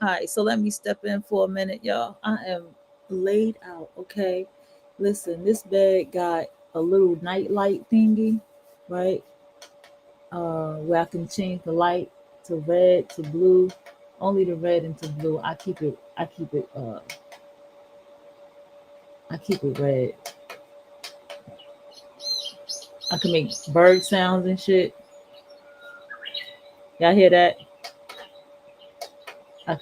All right, so let me step in for a minute, y'all. I am laid out, okay? Listen, this bed got a little night light thingy, right? Where I can change the light to red to blue. Only the red into blue. I keep it red. I can make bird sounds and shit. Y'all hear that? I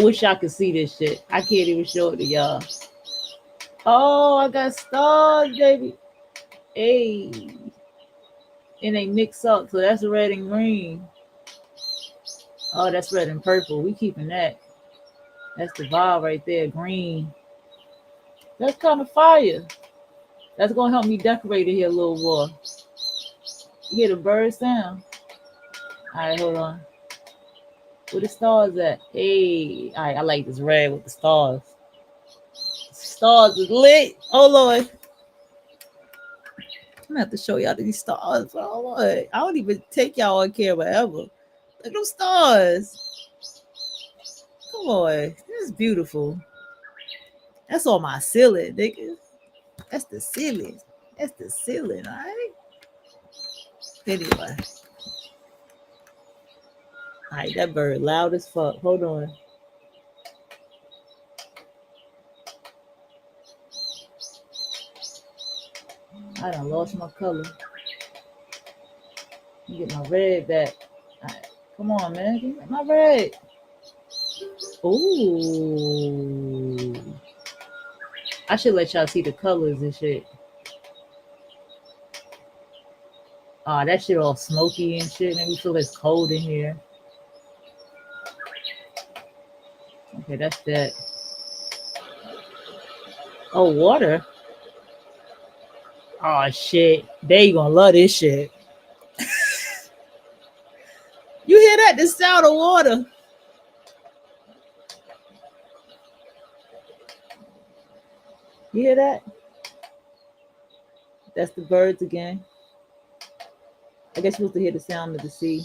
wish I could see this shit. I can't even show it to y'all. Oh, I got stars, baby. Hey. And they mix up, so that's red and green. Oh, that's red and purple. We keeping that. That's the vibe right there, green. That's kind of fire. That's gonna help me decorate it here a little more. You hear the bird sound? All right, hold on. Where the stars at? Hey, all right, I like this red with the stars. Stars is lit. Oh Lord, I'm gonna have to show y'all these stars. Oh Lord, I don't even take y'all on camera ever. Look at those stars. Come on, this is beautiful. That's on my ceiling, nigga. That's the ceiling. That's the ceiling, all right? Anyway. All right, that bird loud as fuck. Hold on. I done lost my color. Let me get my red back. All right, come on, man. Give me my red. Ooh. I should let y'all see the colors and shit. Ah, that shit all smoky and shit. Make me feel it's cold in here. Okay, that's that. Oh, water. Oh shit. They gonna love this shit. You hear that? The sound of water. You hear that? That's the birds again. I guess you're supposed to hear the sound of the sea.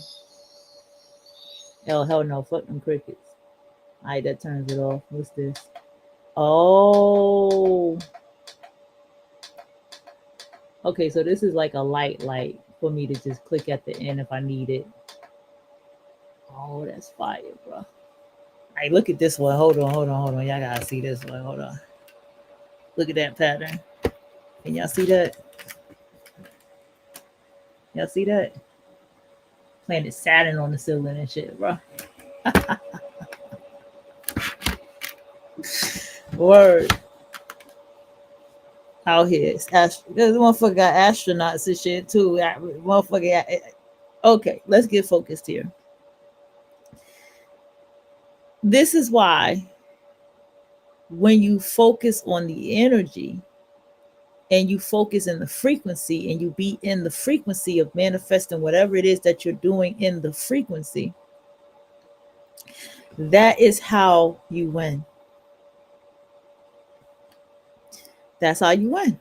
Oh, hell no. Fuck them crickets. All right, that turns it off. What's this? Oh. Okay, so this is like a light for me to just click at the end if I need it. Oh, that's fire, bro. All right, look at this one. Hold on. Y'all gotta see this one. Hold on. Look at that pattern. Can y'all see that? Y'all see that? Planet Saturn on the ceiling and shit, bro. Word. Out here. This motherfucker got astronauts and shit too. Motherfucker. Okay, let's get focused here. This is why when you focus on the energy and you focus in the frequency and you be in the frequency of manifesting whatever it is that you're doing in the frequency, that is how you win. That's how you win.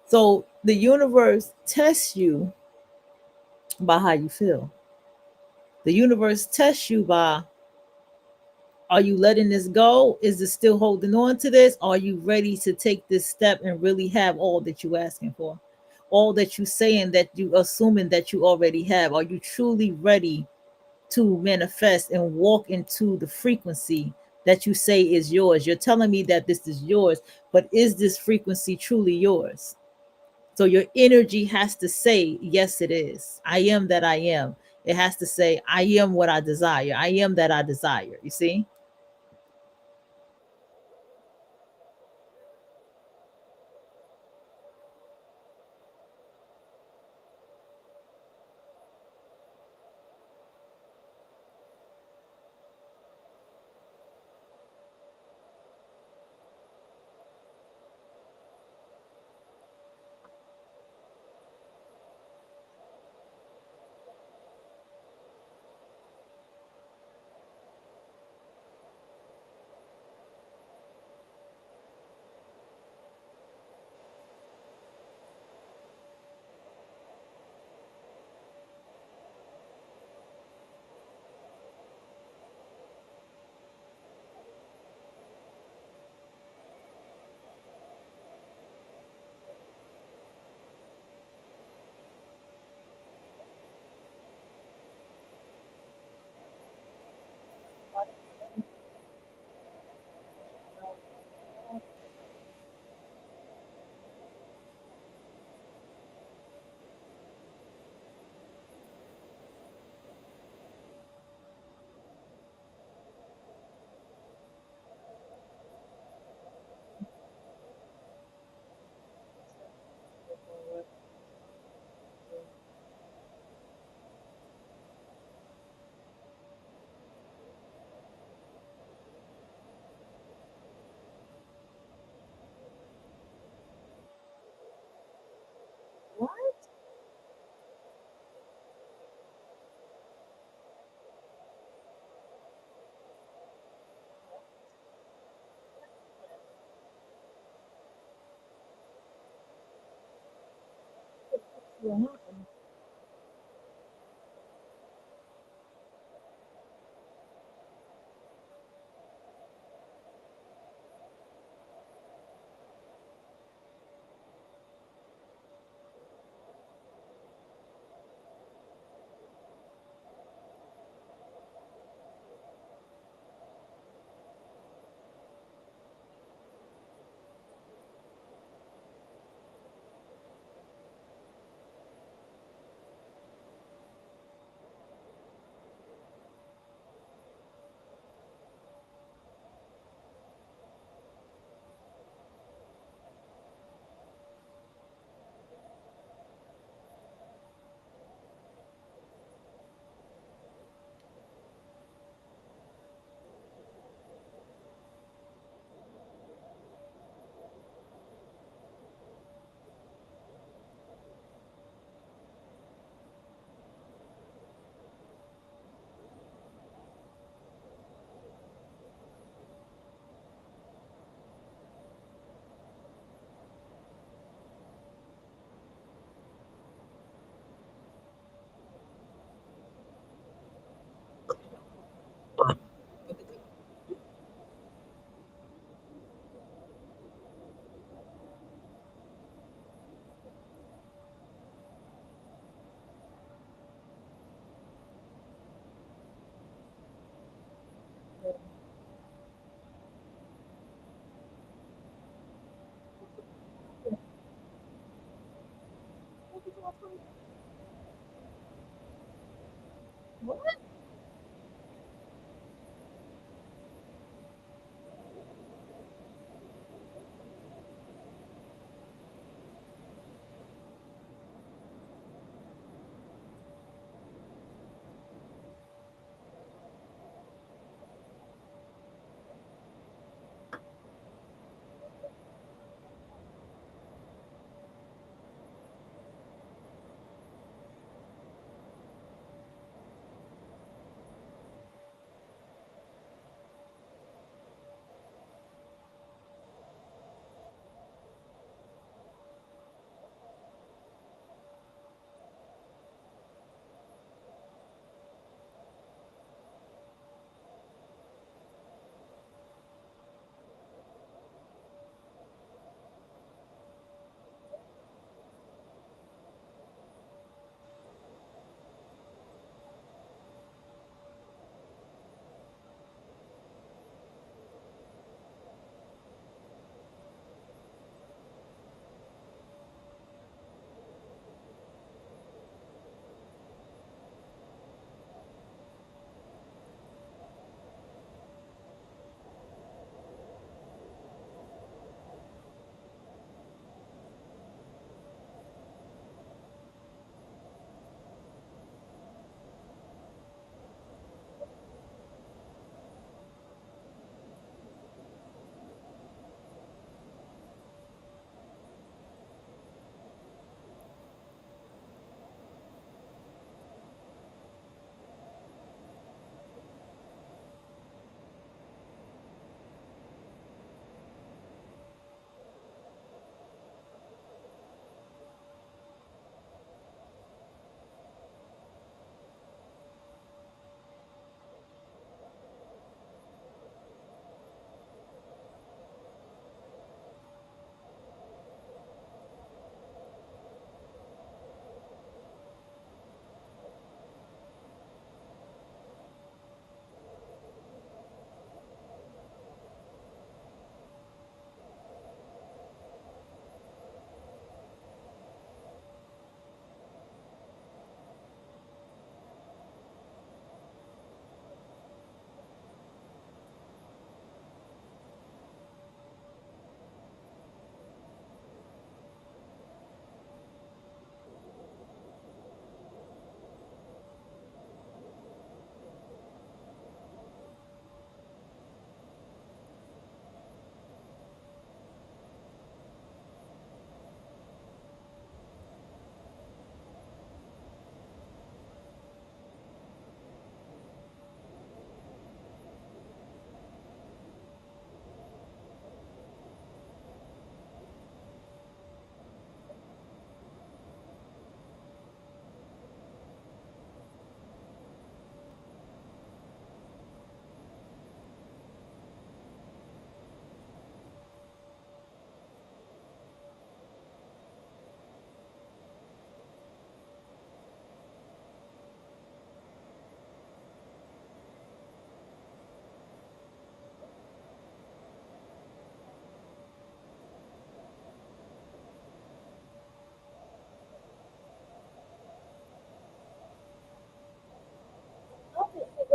So the universe tests you by how you feel. The universe tests you by, are you letting this go? Is it still holding on to this? Are you ready to take this step and really have all that you're asking for? All that you're saying that you assuming that you already have? Are you truly ready to manifest and walk into the frequency that you say is yours? You're telling me that this is yours, but is this frequency truly yours? So your energy has to say, yes, it is. I am that I am. It has to say, I am what I desire. I am that I desire. You see?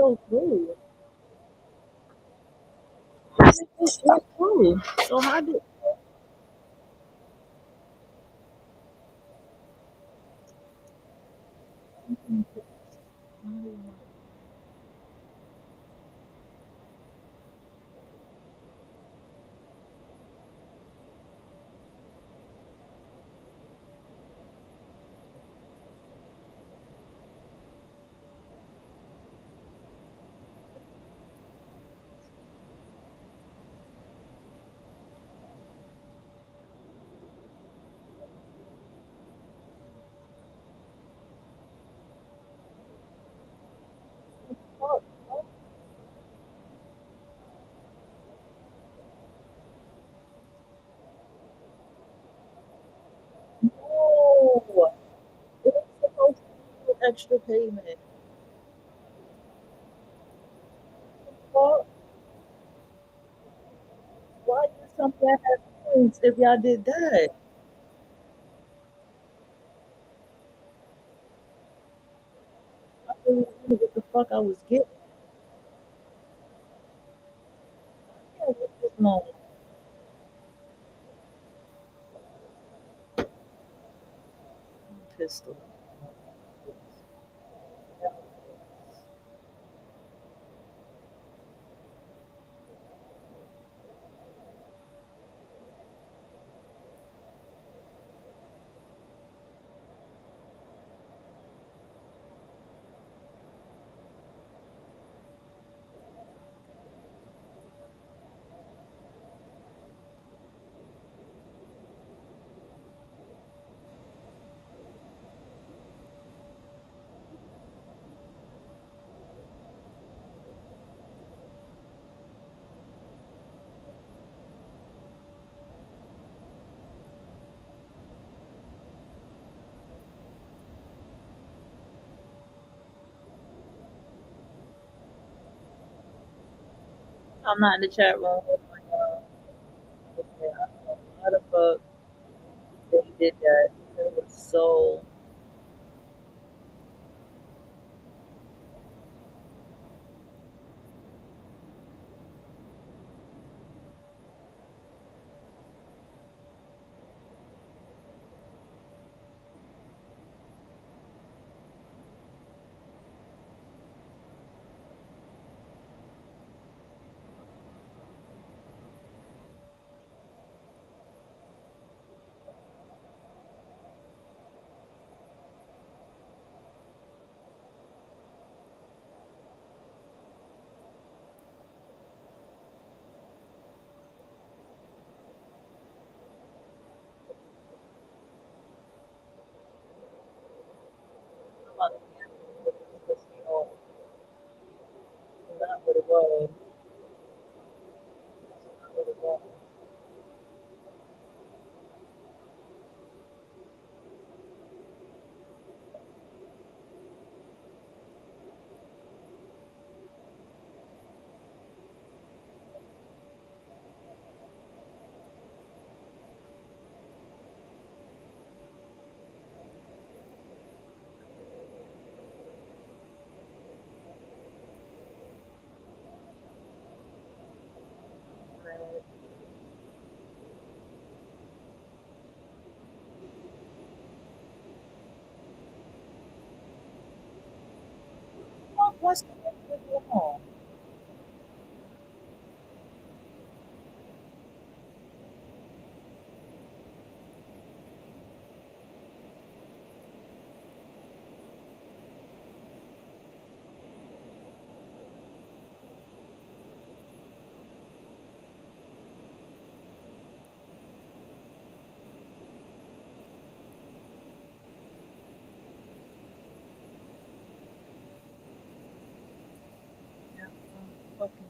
go through? How did this go through? So how did no? It was supposed to be an extra payment. Well, why did something have points if y'all did that? I really knew what the fuck I was getting. Yeah, what this moment? Pistol. I'm not in the chat room. Oh my God. Okay, I don't know how the fuck they did that. It was so. Not what it was. Not what it was. What's going on? Fucking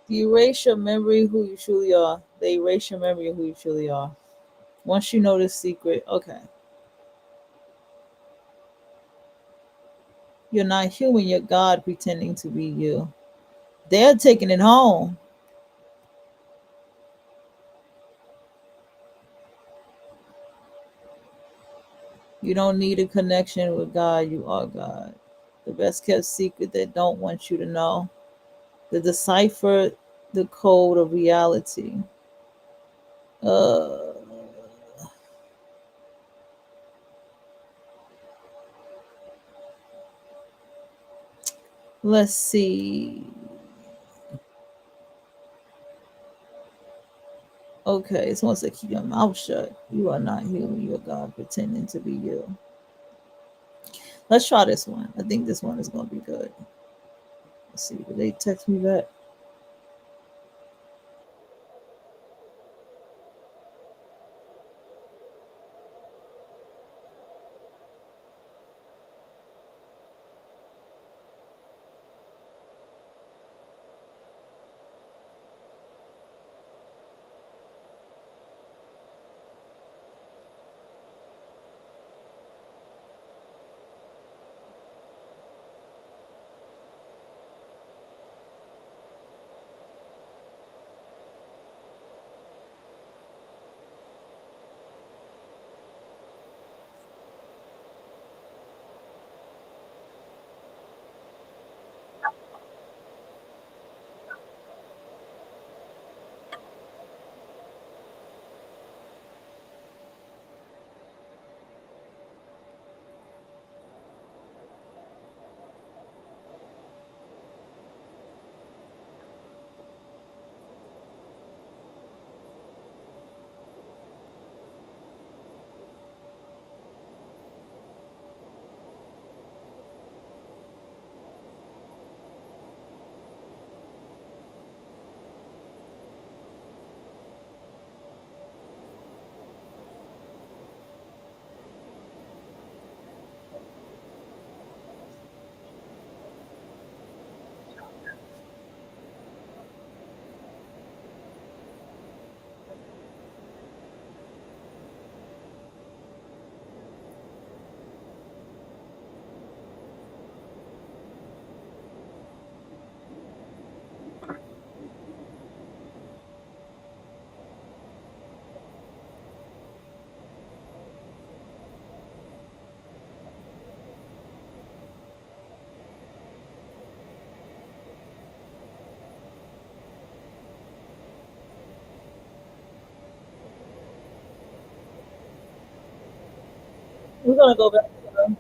You erase your memory who you truly are. They erase your memory of who you truly are. Once you know the secret, okay. You're not human, you're God pretending to be you. They're taking it home. You don't need a connection with God, you are God. The best kept secret they don't want you to know. To decipher the code of reality. Uh, let's see. Okay, someone said keep your mouth shut. You are not human, you're God pretending to be you. Let's try this one. I think this one is going to be good. Let's see. Did they text me back? We're going to go back to them.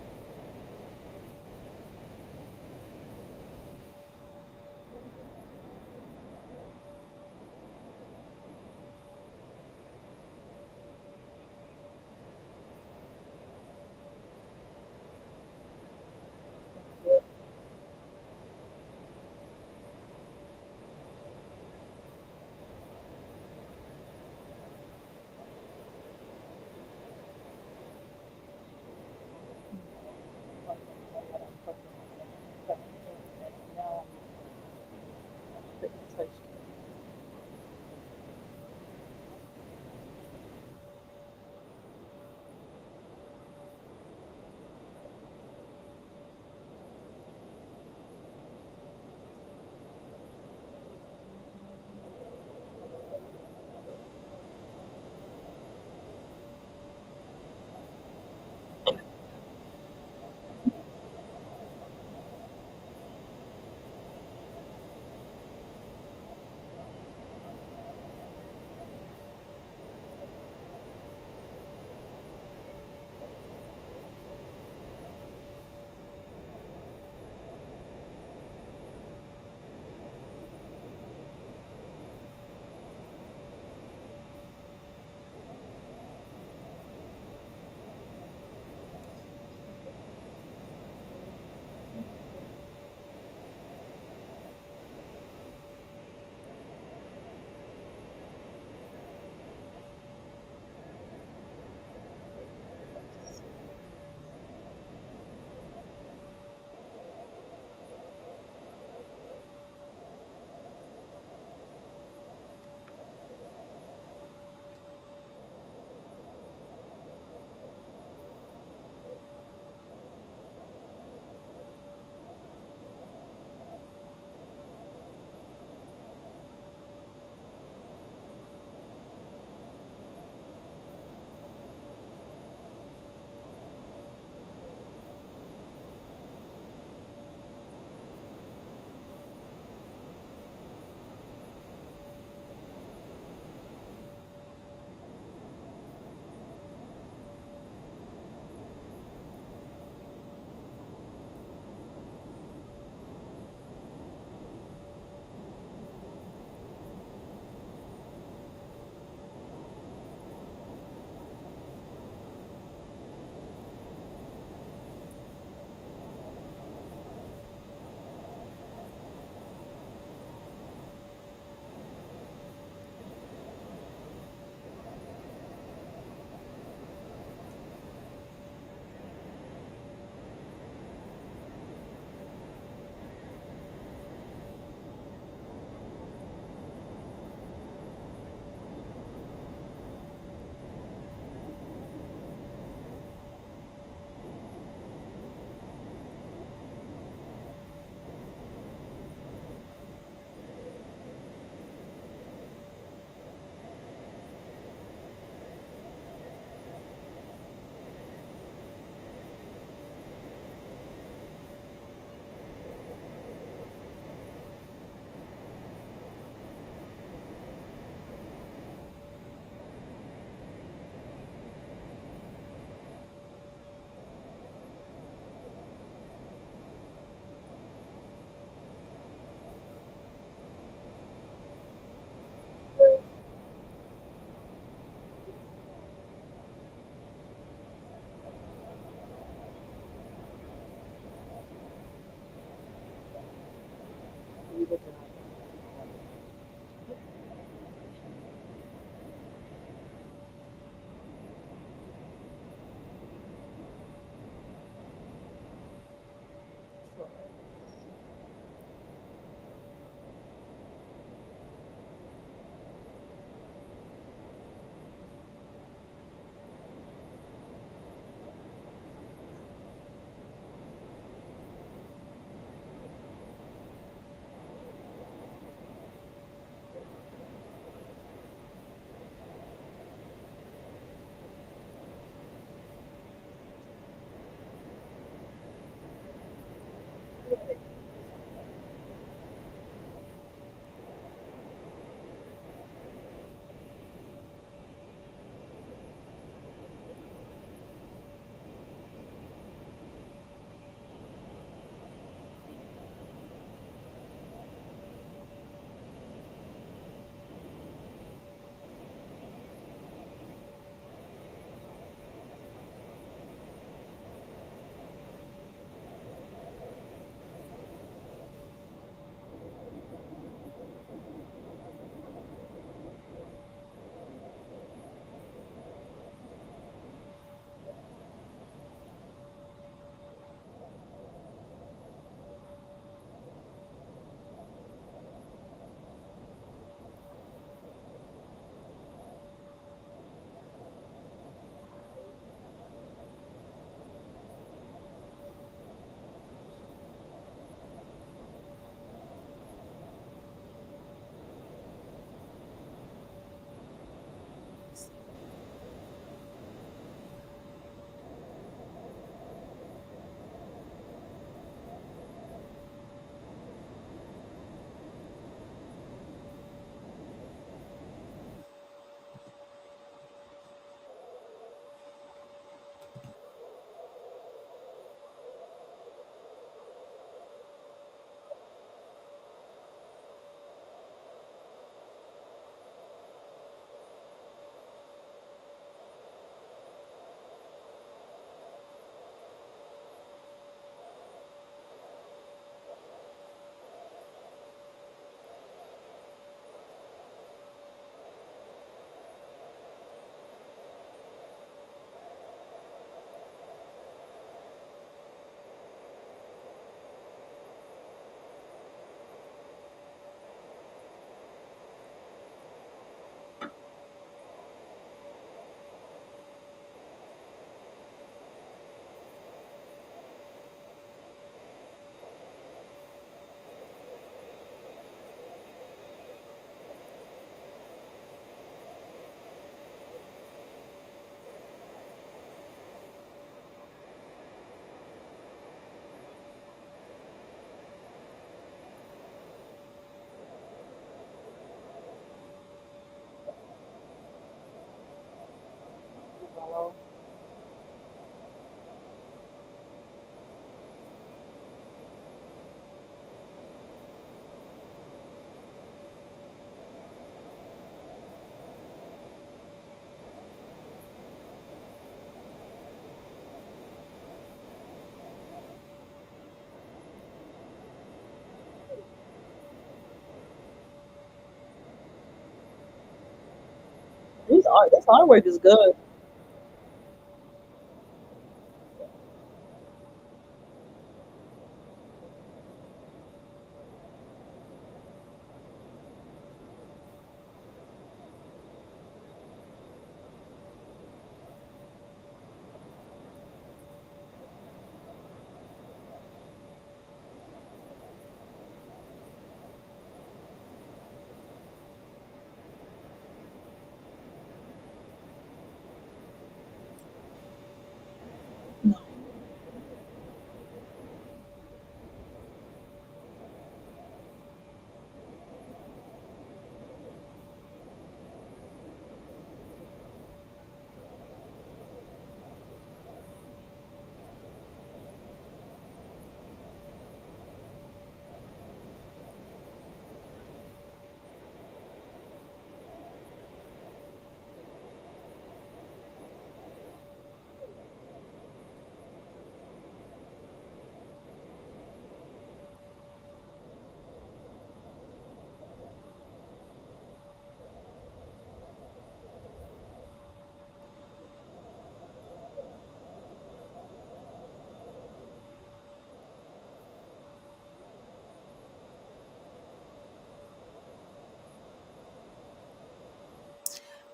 This artwork is good.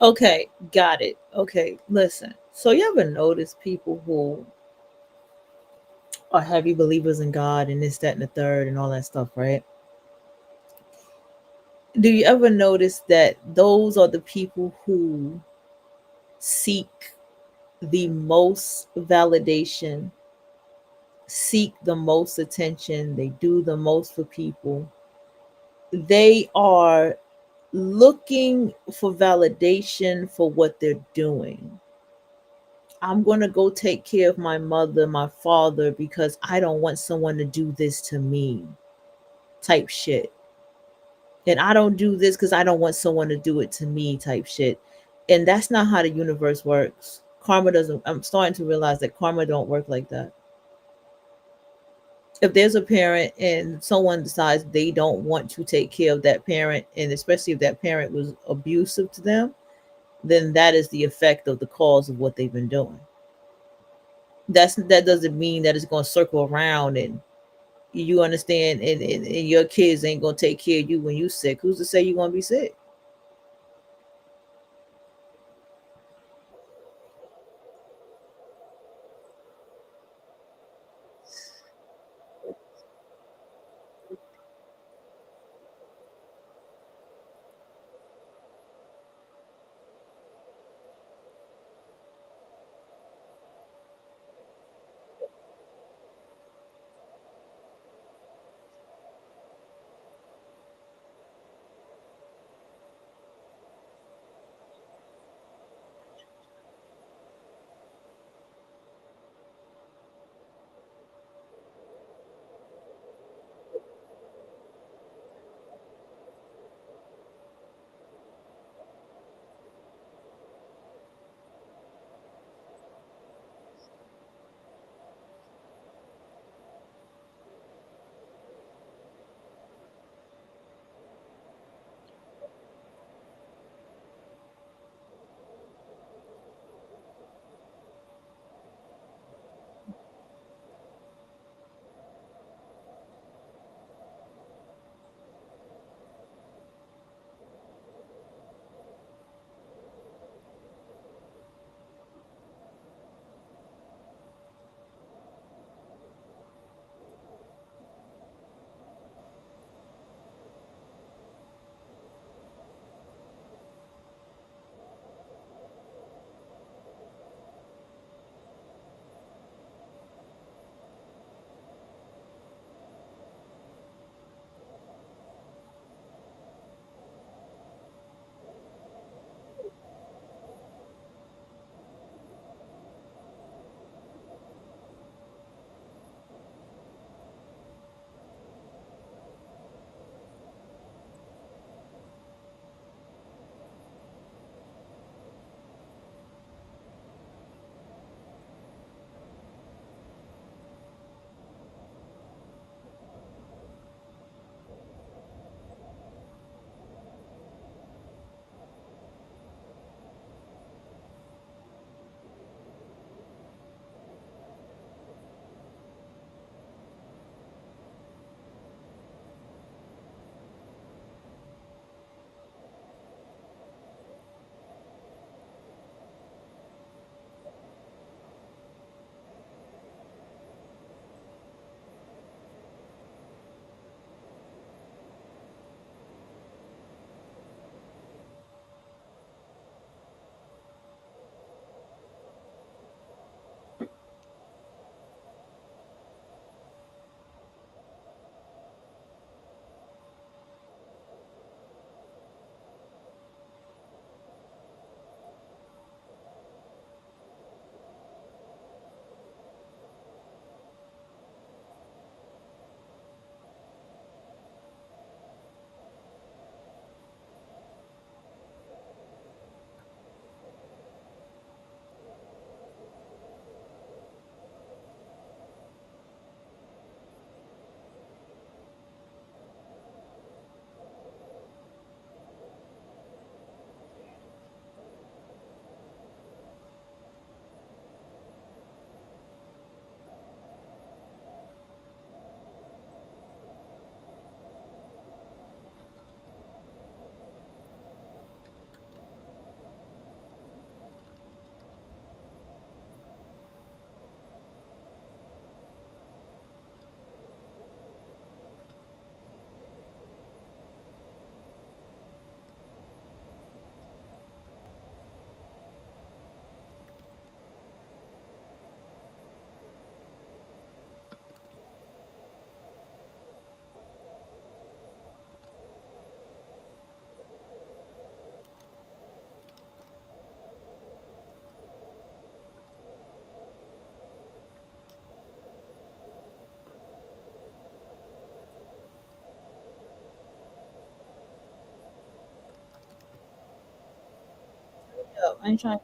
Okay, got it. Okay, listen. So you ever notice people who are heavy believers in God and this, that, and the third and all that stuff, right? Do you ever notice that those are the people who seek the most validation, seek the most attention, they do the most for people? They are looking for validation for what they're doing. I'm going to go take care of my mother, my father, because I don't want someone to do this to me, type shit. And I don't do this because I don't want someone to do it to me, type shit. And that's not how the universe works. Karma doesn't, I'm starting to realize that karma don't work like that. If there's a parent and someone decides they don't want to take care of that parent, and especially if that parent was abusive to them, then that is the effect of the cause of what they've been doing. That doesn't mean that it's going to circle around and you understand, and your kids ain't going to take care of you when you sick. Who's to say you're going to be sick? I ain't trying.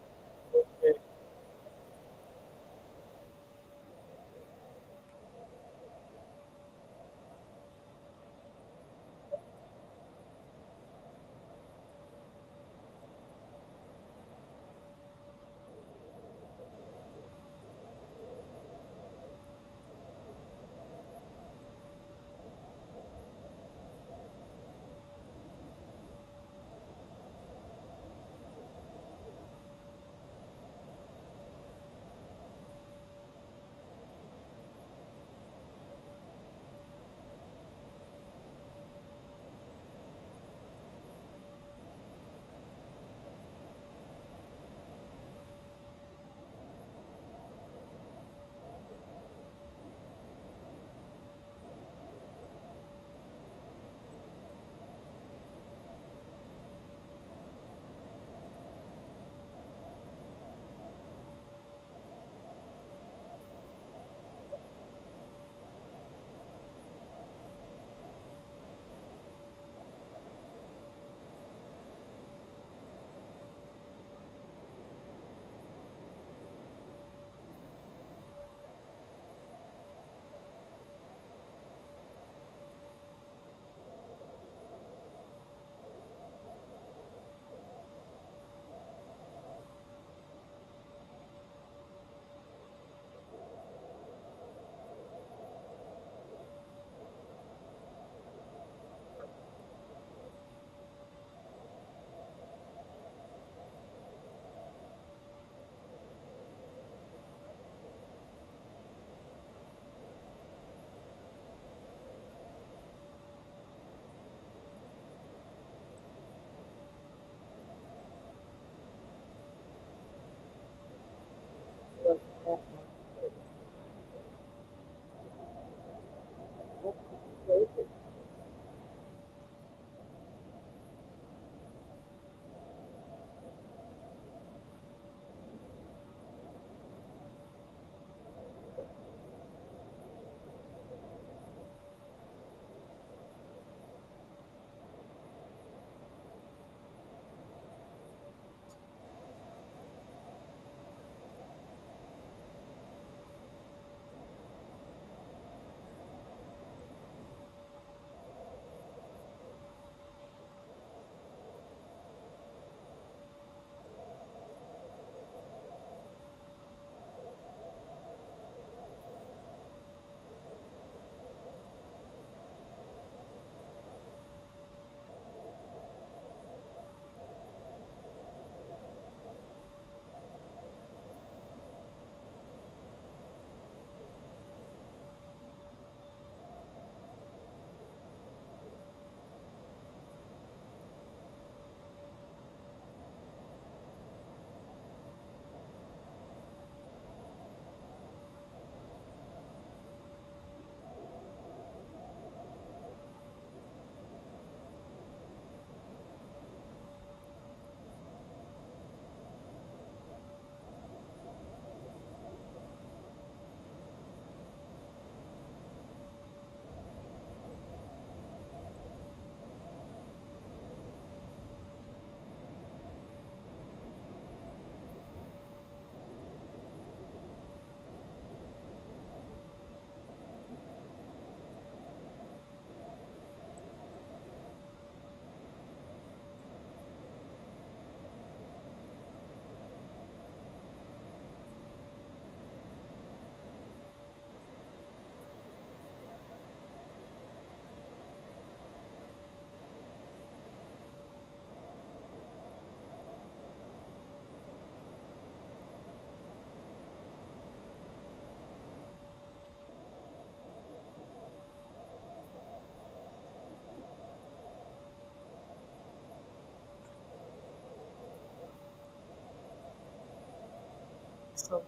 So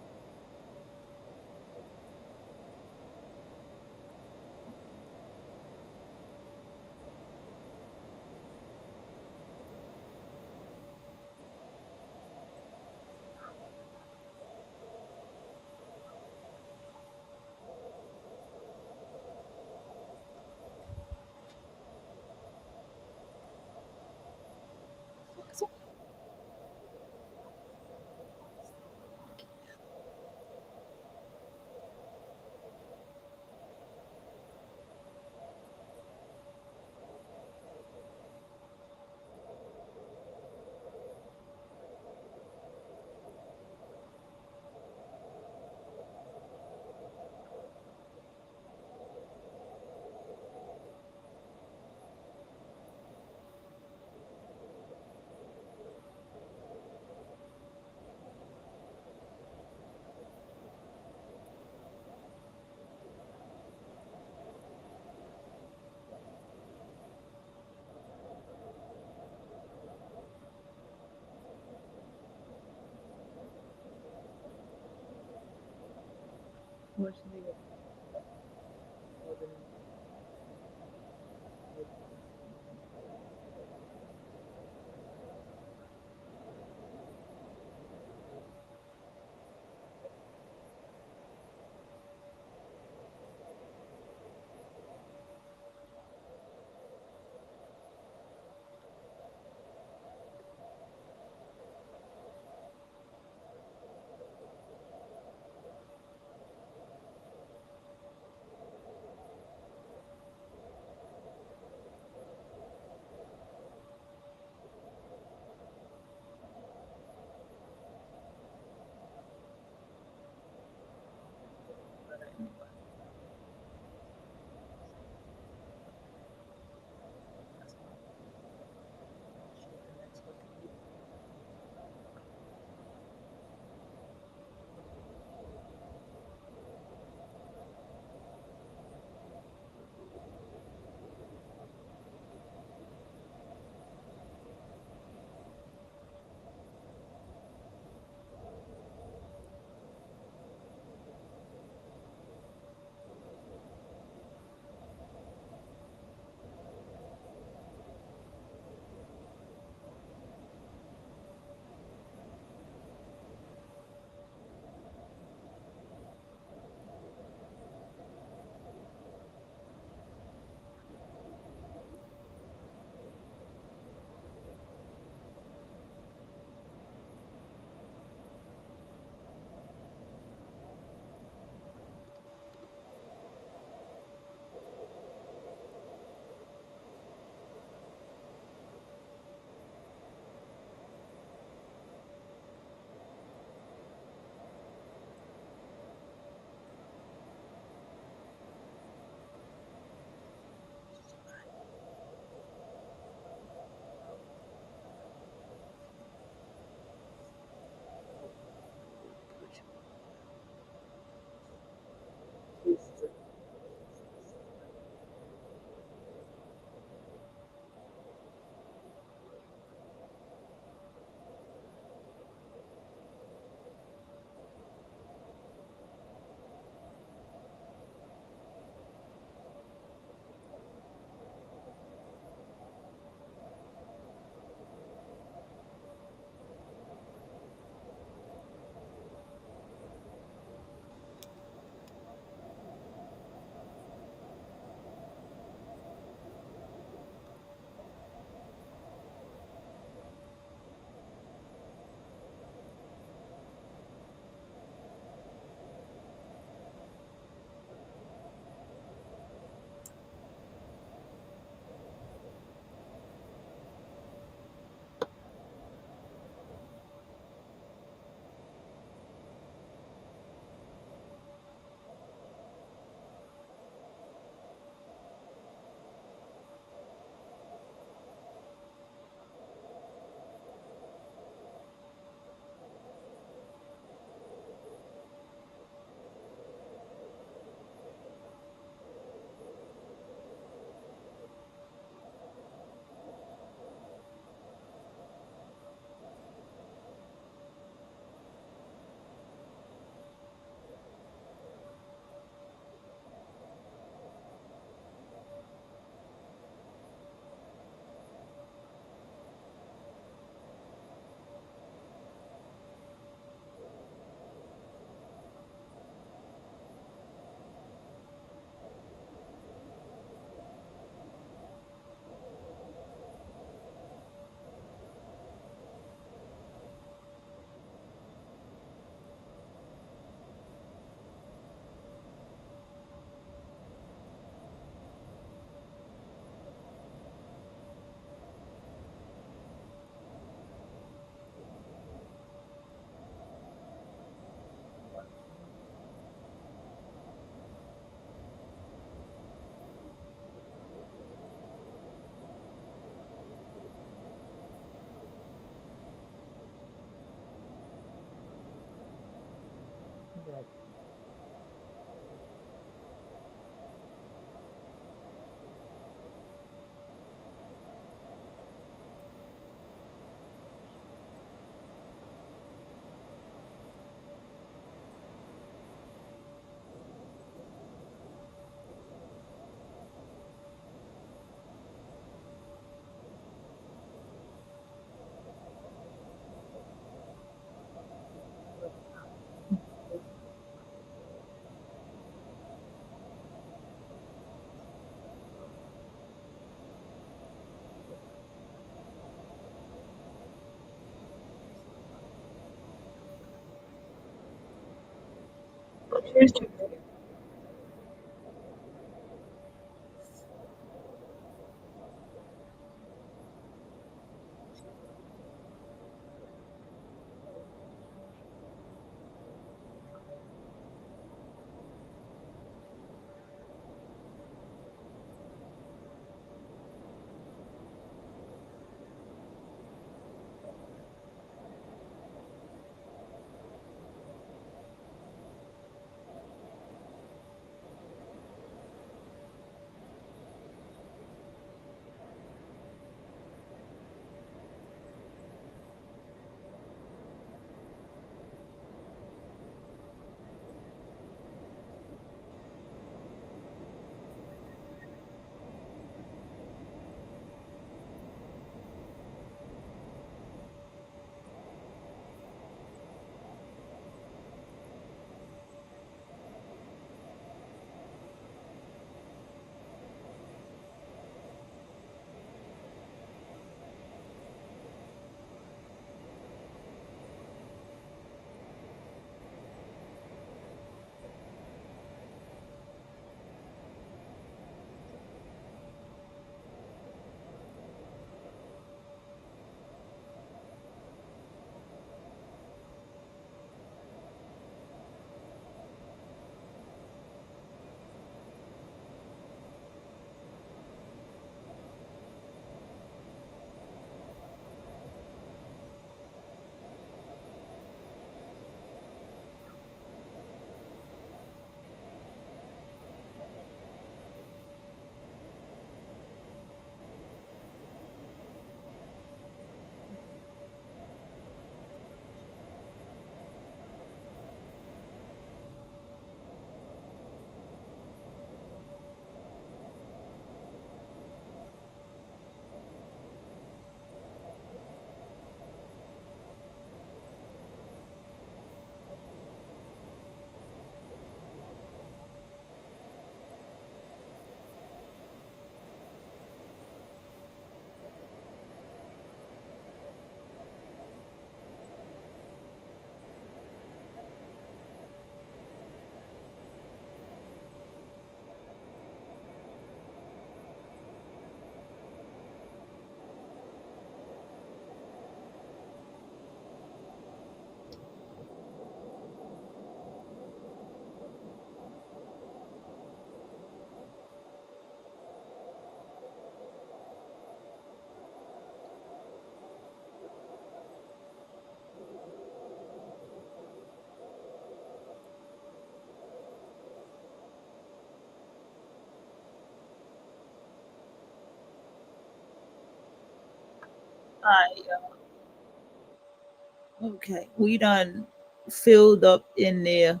Okay, we done filled up in there.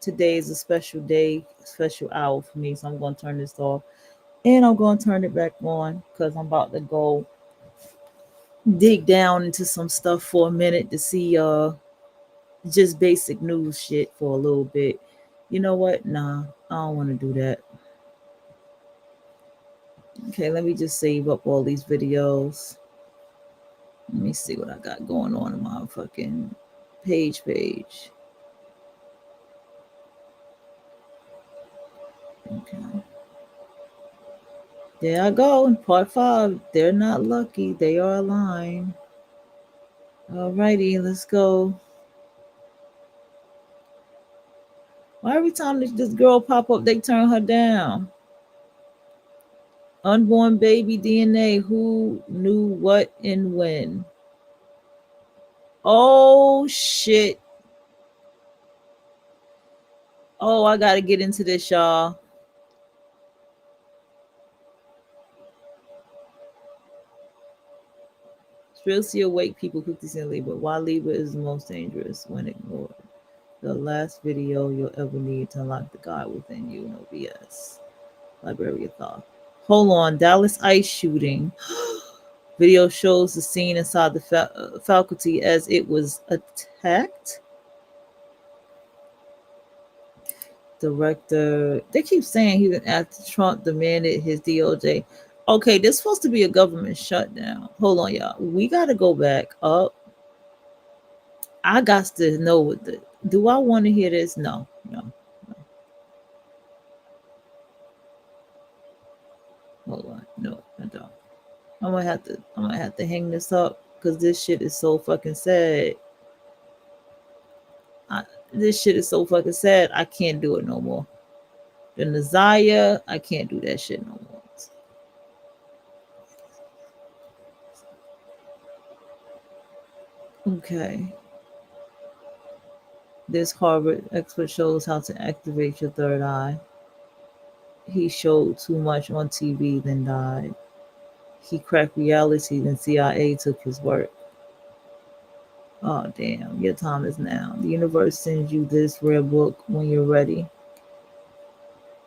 Today is a special day, special hour for me, so I'm going to turn this off and I'm going to turn it back on because I'm about to go dig down into some stuff for a minute to see just basic news shit for a little bit. You know what? Nah, I don't want to do that. Okay, let me just save up all these videos. Let me see what I got going on in my fucking page. Okay. There I go in part 5. They're not lucky. They are aligned. Alrighty, let's go. Why every time this girl pop up, they turn her down? Unborn baby DNA. Who knew what and when? Oh, shit. Oh, I got to get into this, y'all. Spiritually awake people quickly see Libra. Why Libra is the most dangerous when ignored. The last video you'll ever need to unlock the God within you. No BS. Library of Thought. Hold on. Dallas ICE shooting. Video shows the scene inside the faculty as it was attacked. Director. They keep saying he after Trump demanded his DOJ. Okay, this is supposed to be a government shutdown. Hold on, y'all. We got to go back up. I got to know what Do I want to hear this? No. Hold on. No, I don't. I'm gonna have to hang this up because this shit is so fucking sad. This shit is so fucking sad. I can't do it no more. The Nazaya, I can't do that shit no more. Okay. This Harvard expert shows how to activate your third eye. He showed too much on TV, then died. He cracked reality, then CIA took his work. Oh, damn. Your time is now. The universe sends you this rare book when you're ready.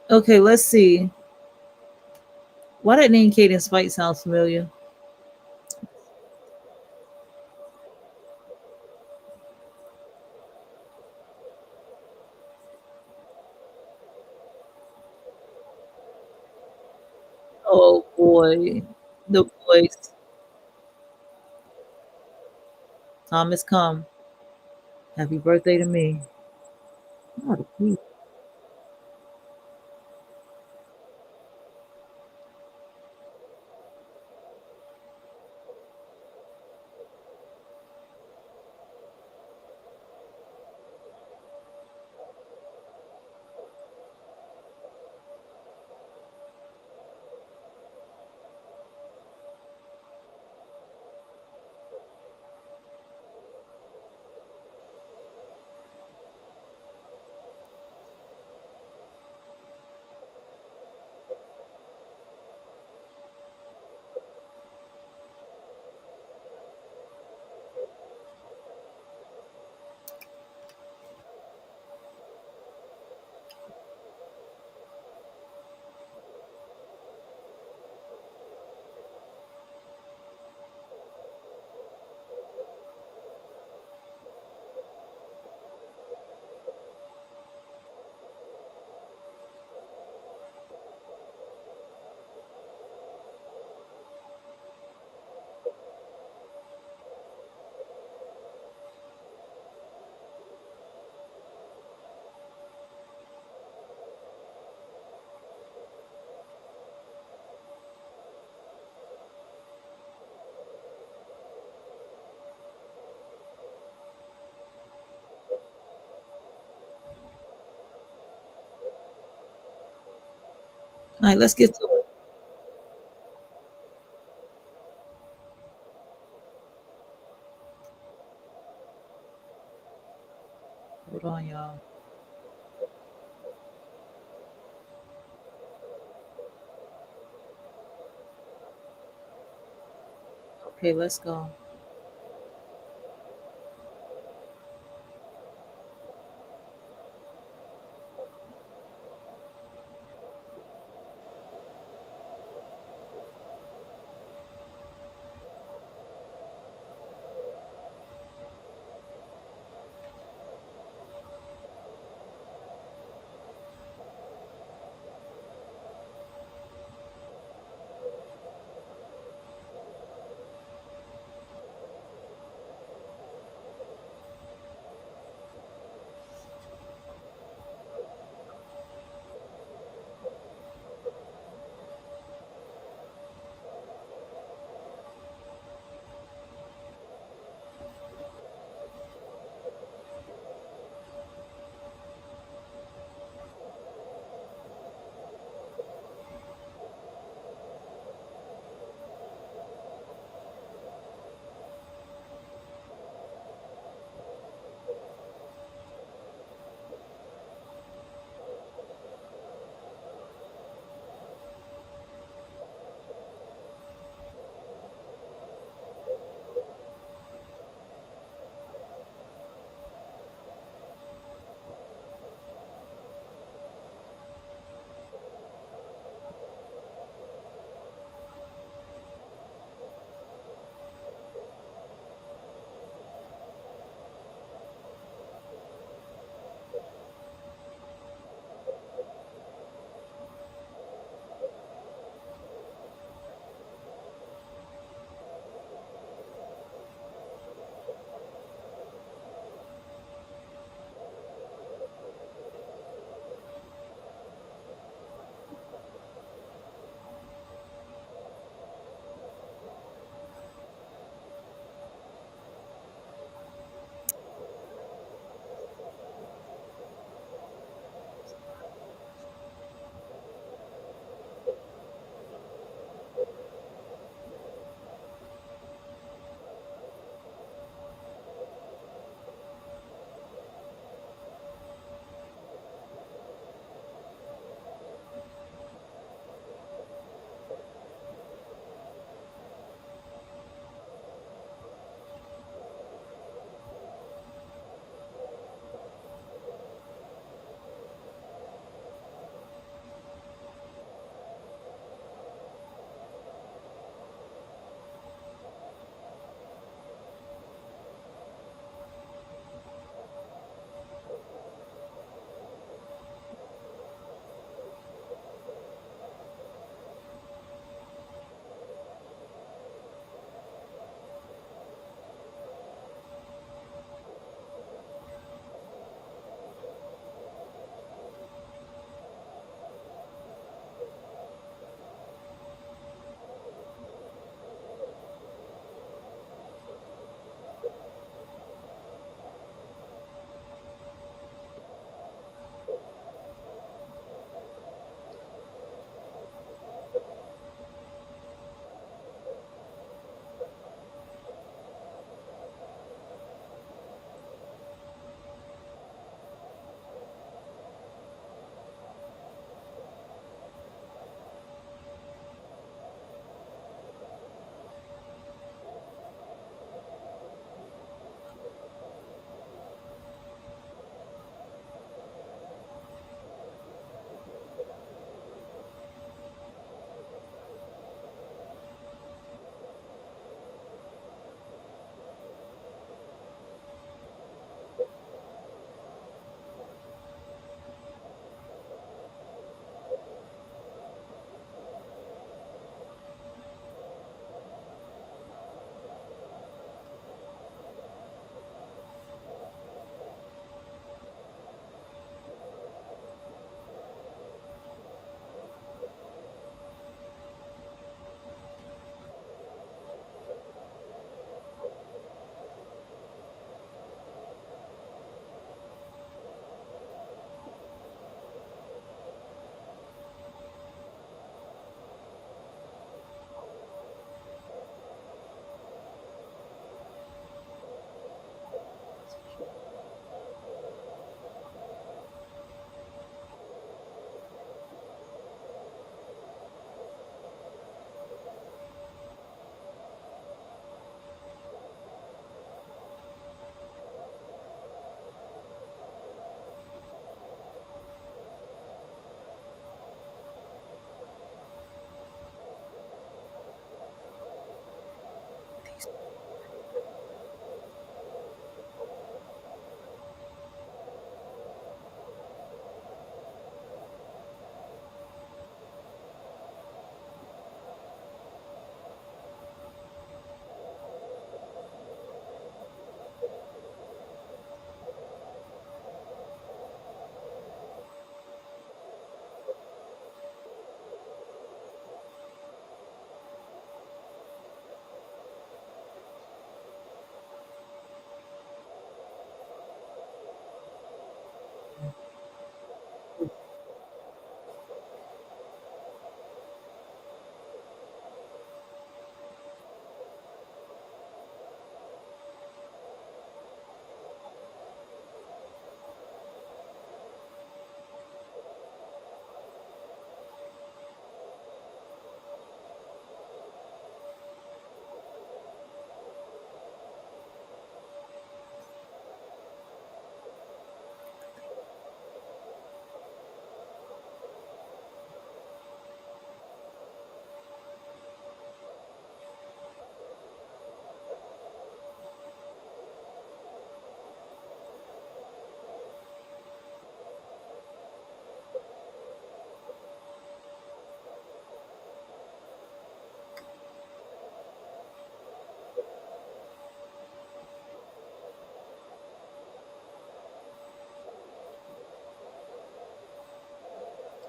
Okay, let's see. Why that name Cadence Fight sounds familiar? Oh boy, the voice. Time has come. Happy birthday to me. What a piece. All right, let's get to it. Hold on, y'all. Okay, let's go.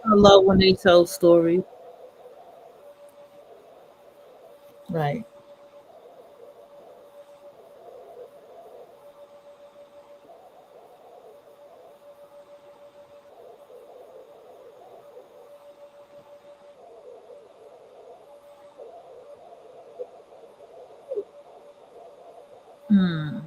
I love when they tell stories. Right. Hmm.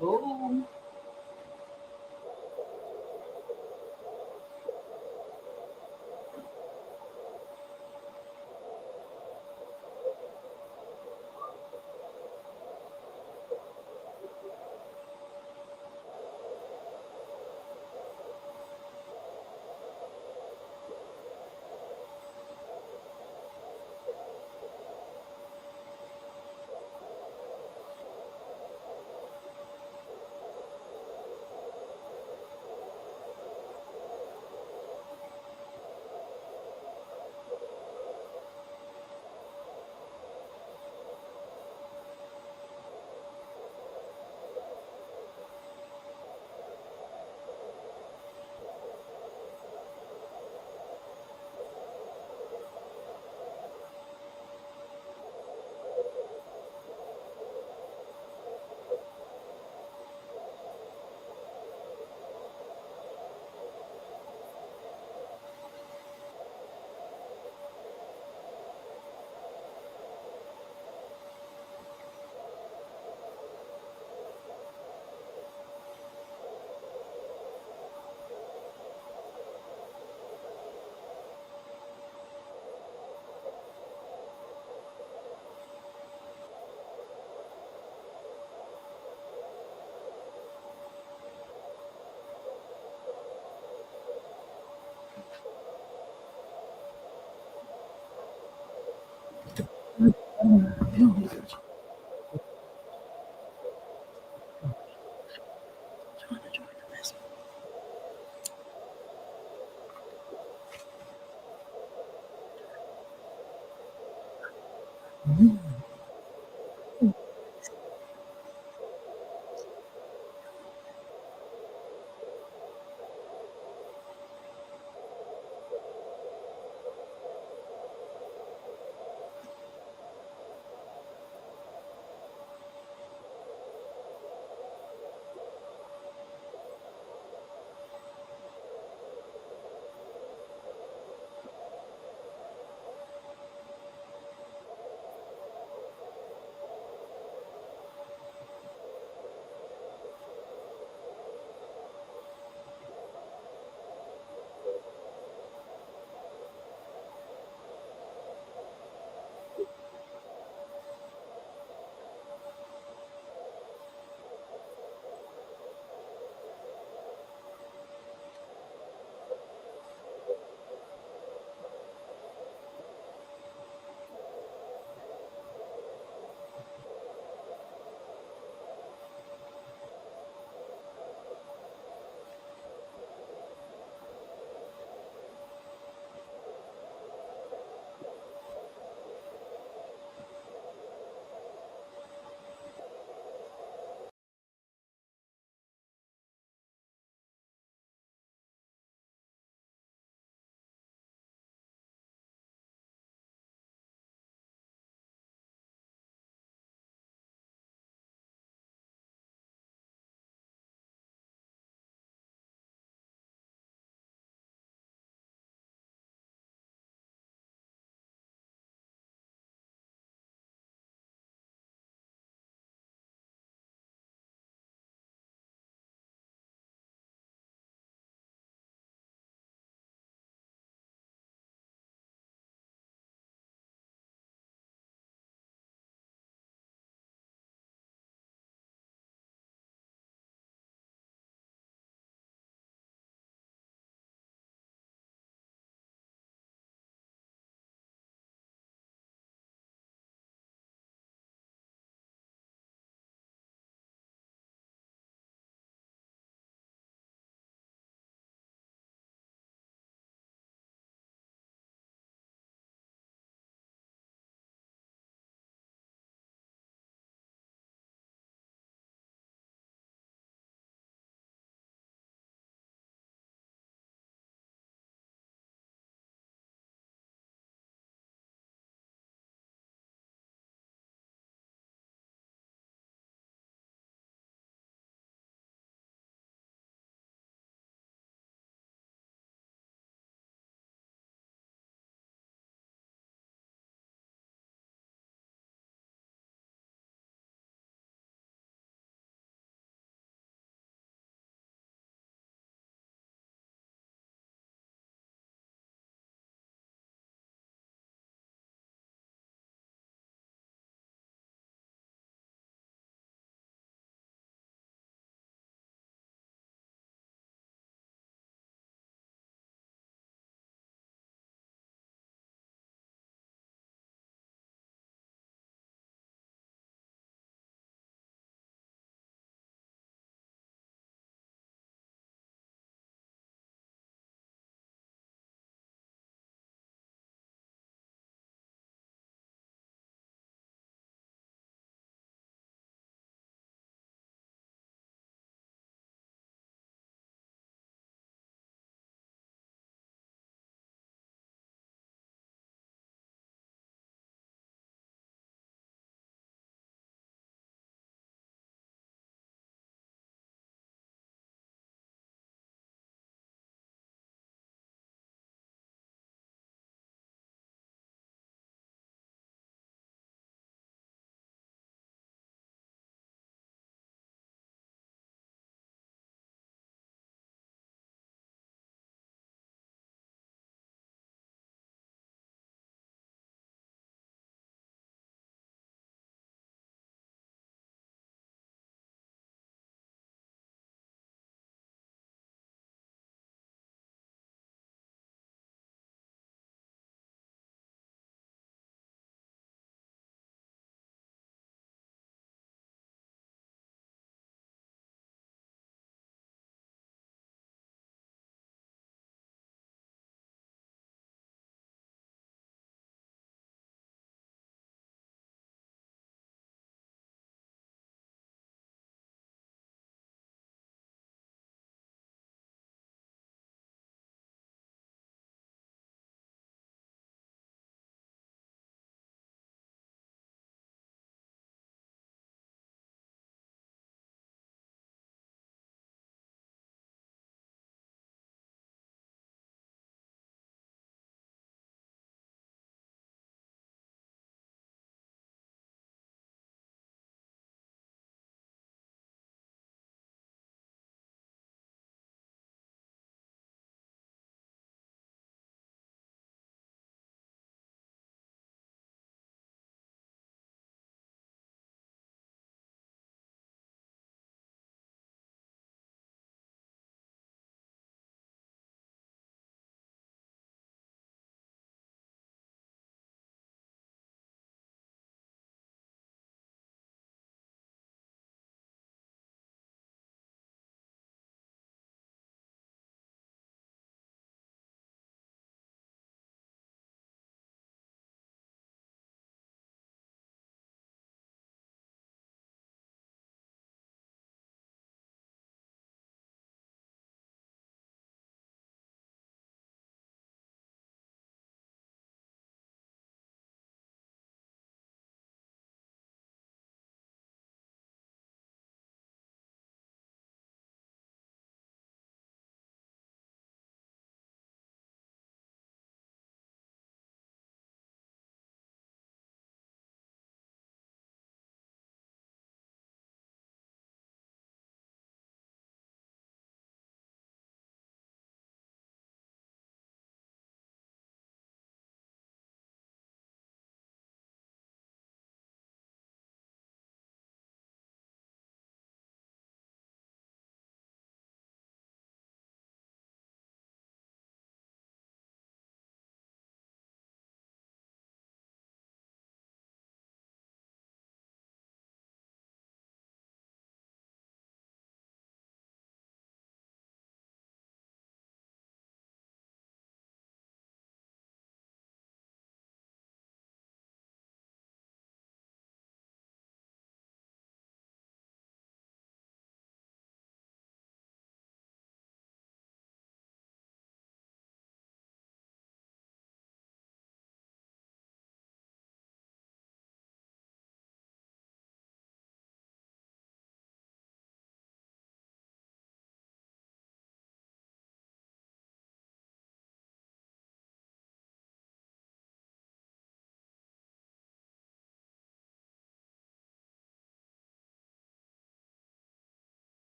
Oh.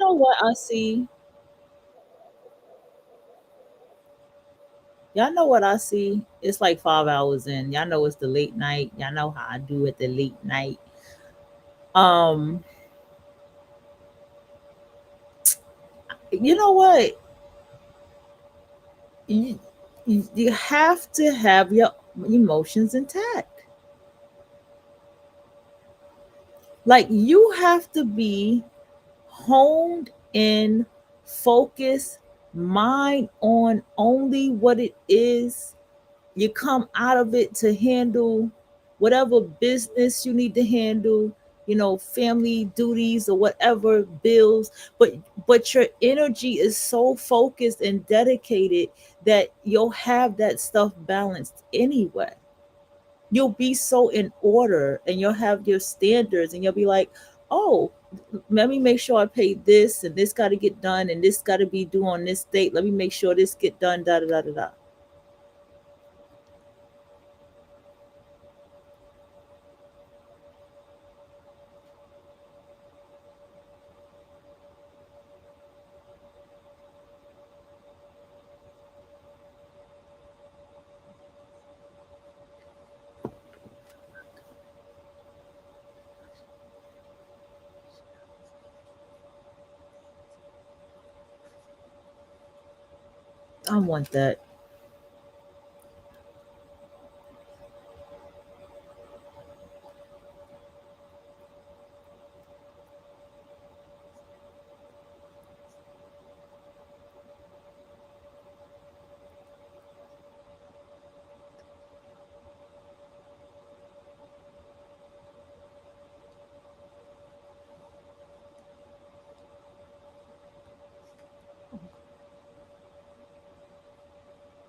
know what I see? Y'all know what I see? It's like 5 hours in. Y'all know it's the late night. Y'all know how I do at the late night. Um, you know what? You have to have your emotions intact. Like you have to be honed in, focus, mind on only what it is. You come out of it to handle whatever business you need to handle, family duties or whatever bills, but your energy is so focused and dedicated that you'll have that stuff balanced anyway. You'll be so in order and you'll have your standards and you'll be like, oh, let me make sure I pay this and this got to get done and this got to be due on this date. Let me make sure this get done, da da da da da. I want that.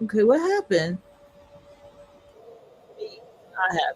Okay, what happened? I have.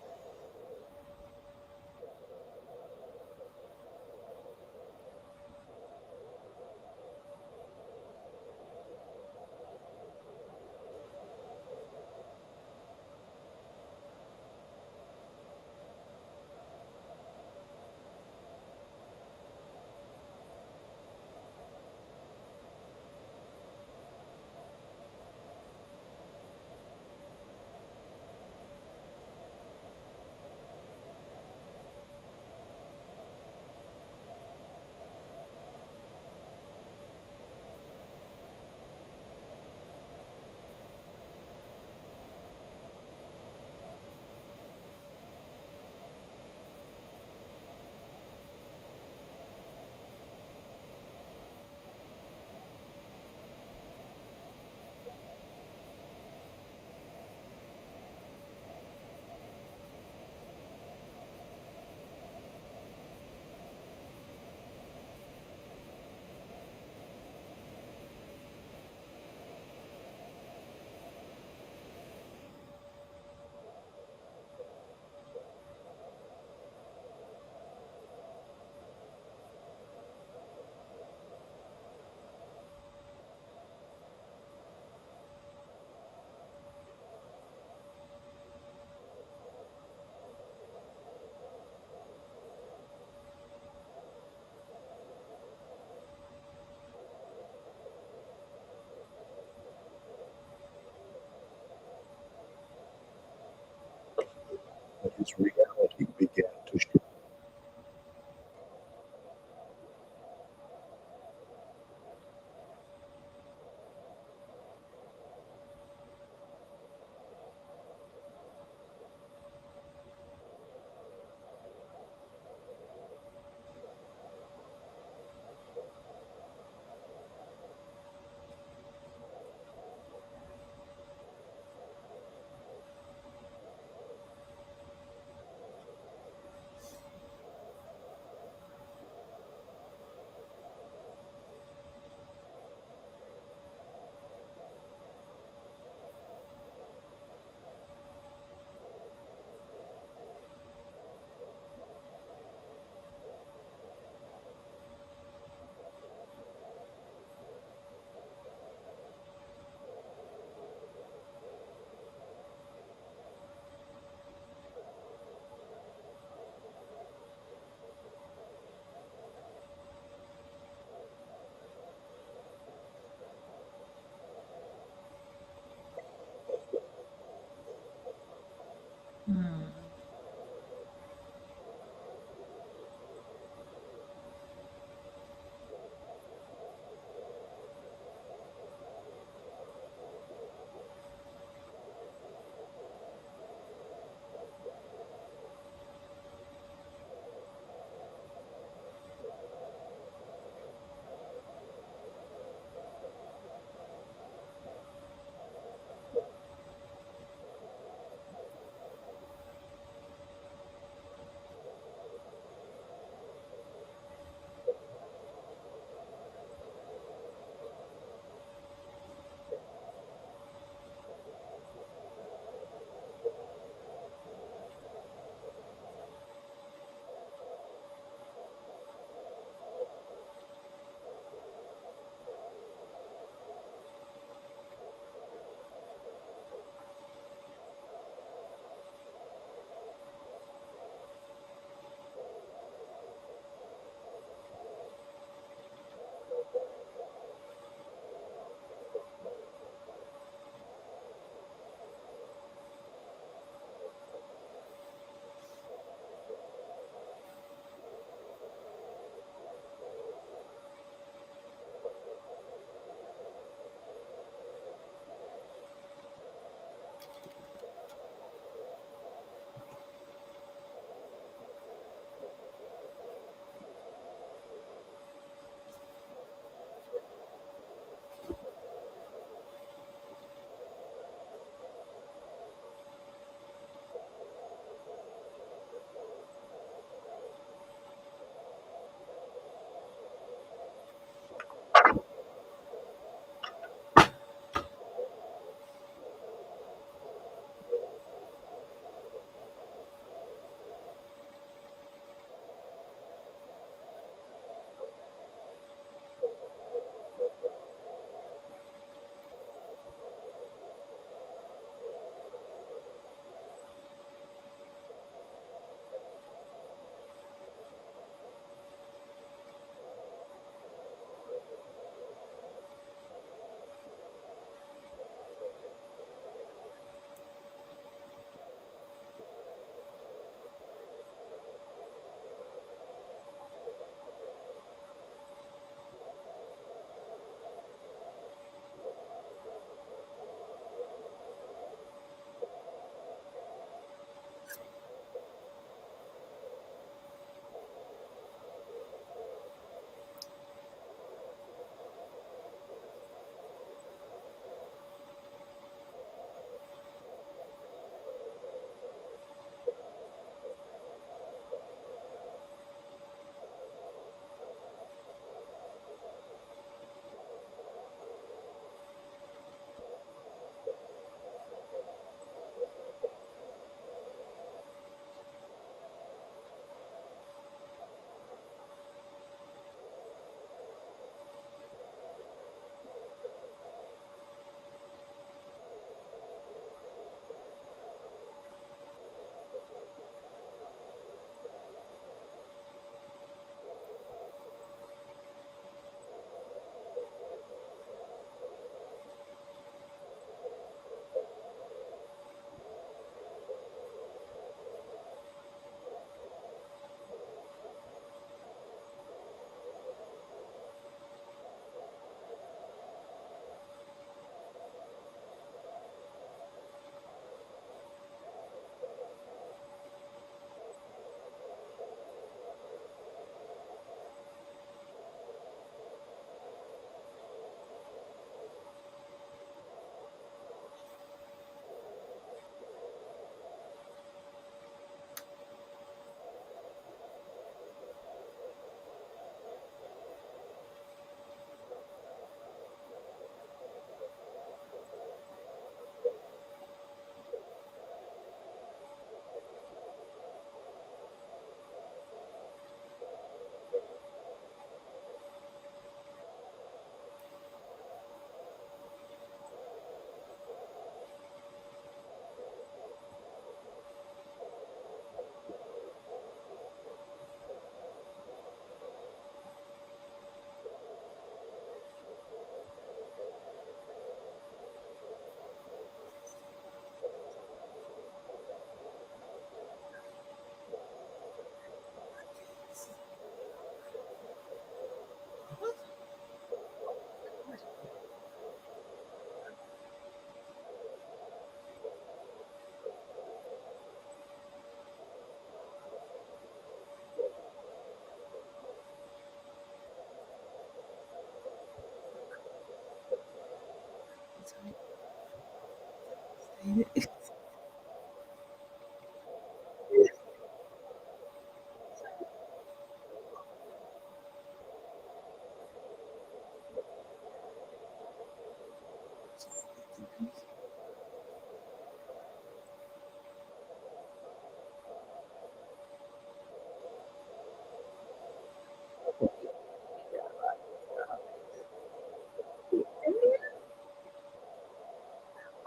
But his reality began to shift.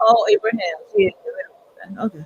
Oh, Abraham. Yeah. Okay.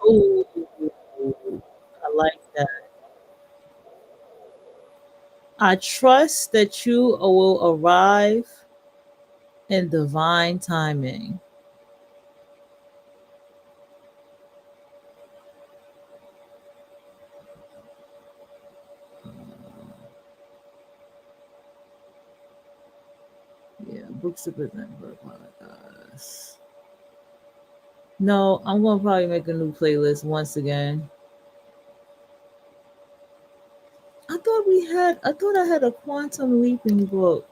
Oh, I like that. I trust that you will arrive in divine timing. Yeah, books to present for podcast. No, I'm gonna probably make a new playlist once again. I thought I had a quantum leaping book.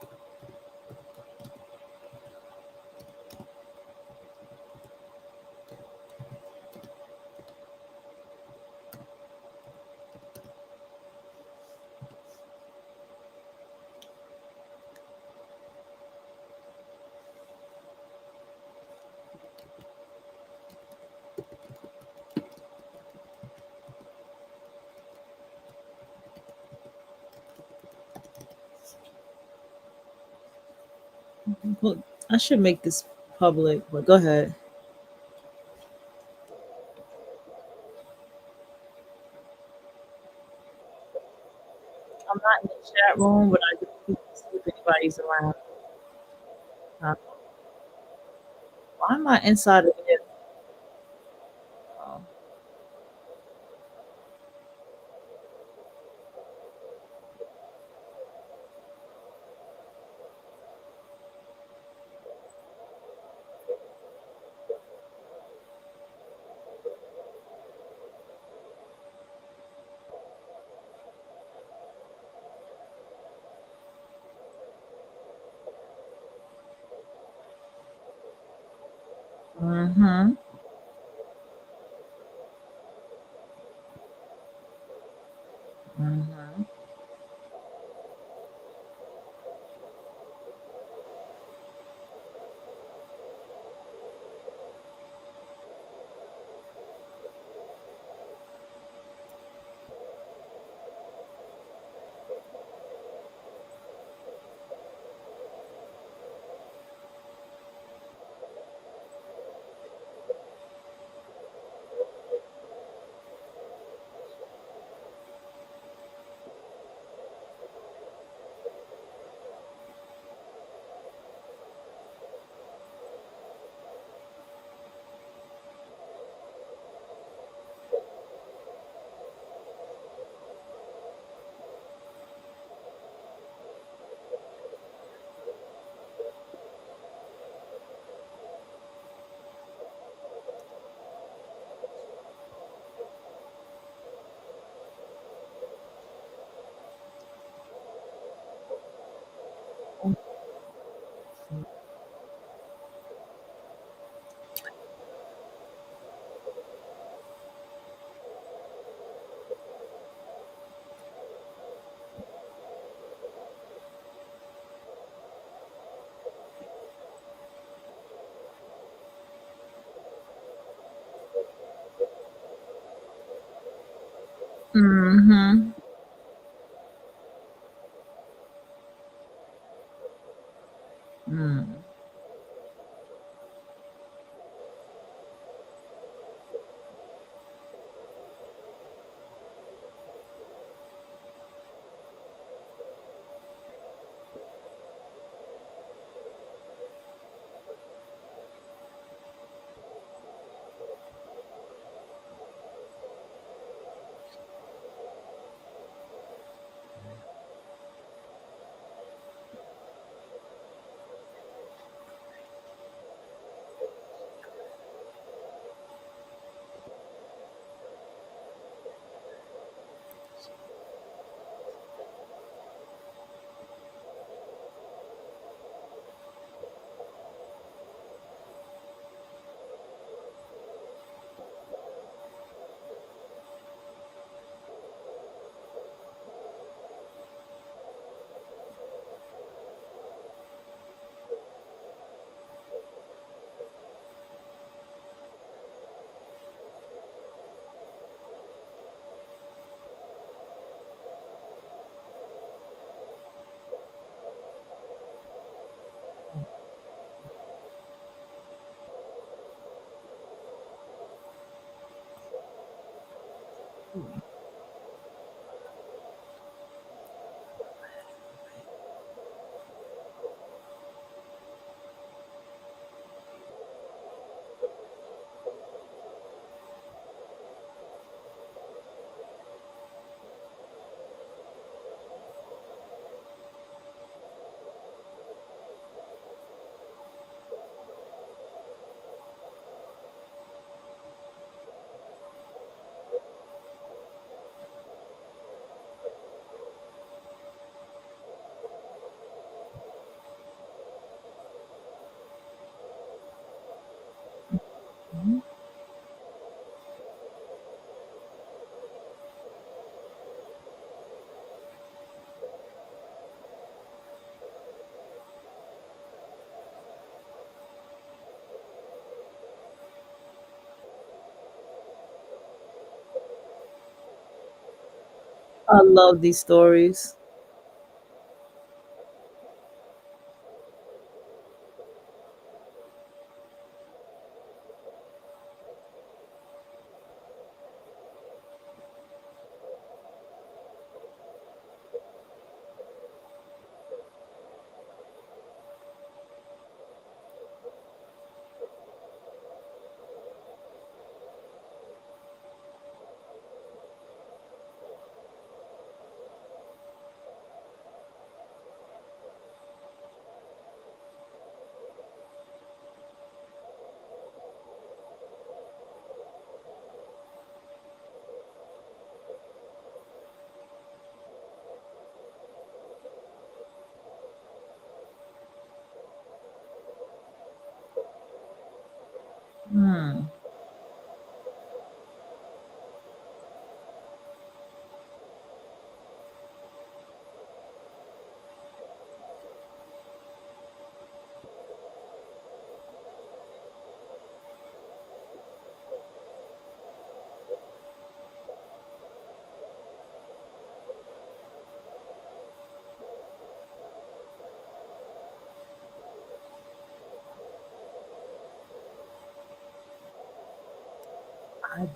Well, I should make this public, but go ahead. I'm not in the chat room, but I just keep to see if anybody's around. Why am I inside of it? Oh. Mm-hmm. Mm-hmm. Mm-hmm. Mm. I love these stories. Hmm. I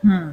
Hmm.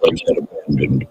but had abandoned.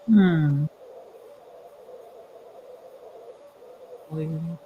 Hmm. Weird.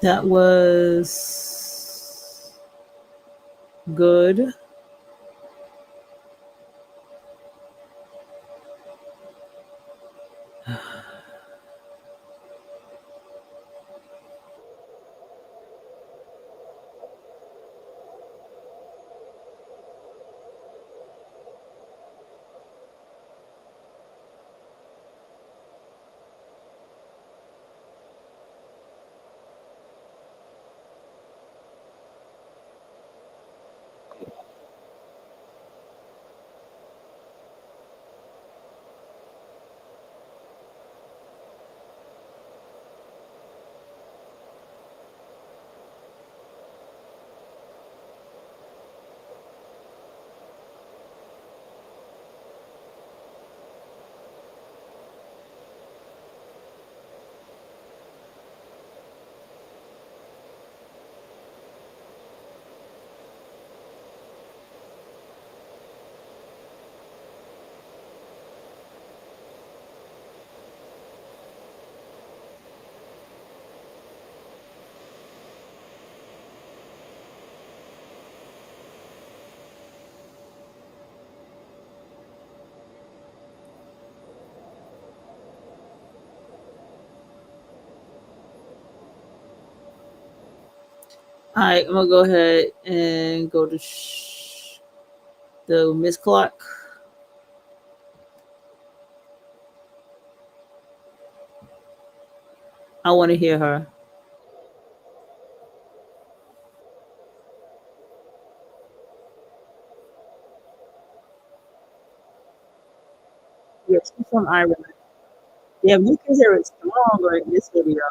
That was good. All right, I'm gonna go ahead and go to the Miss Clark. I want to hear her. Yeah, she's from Ireland. Yeah, you can hear it stronger in this video.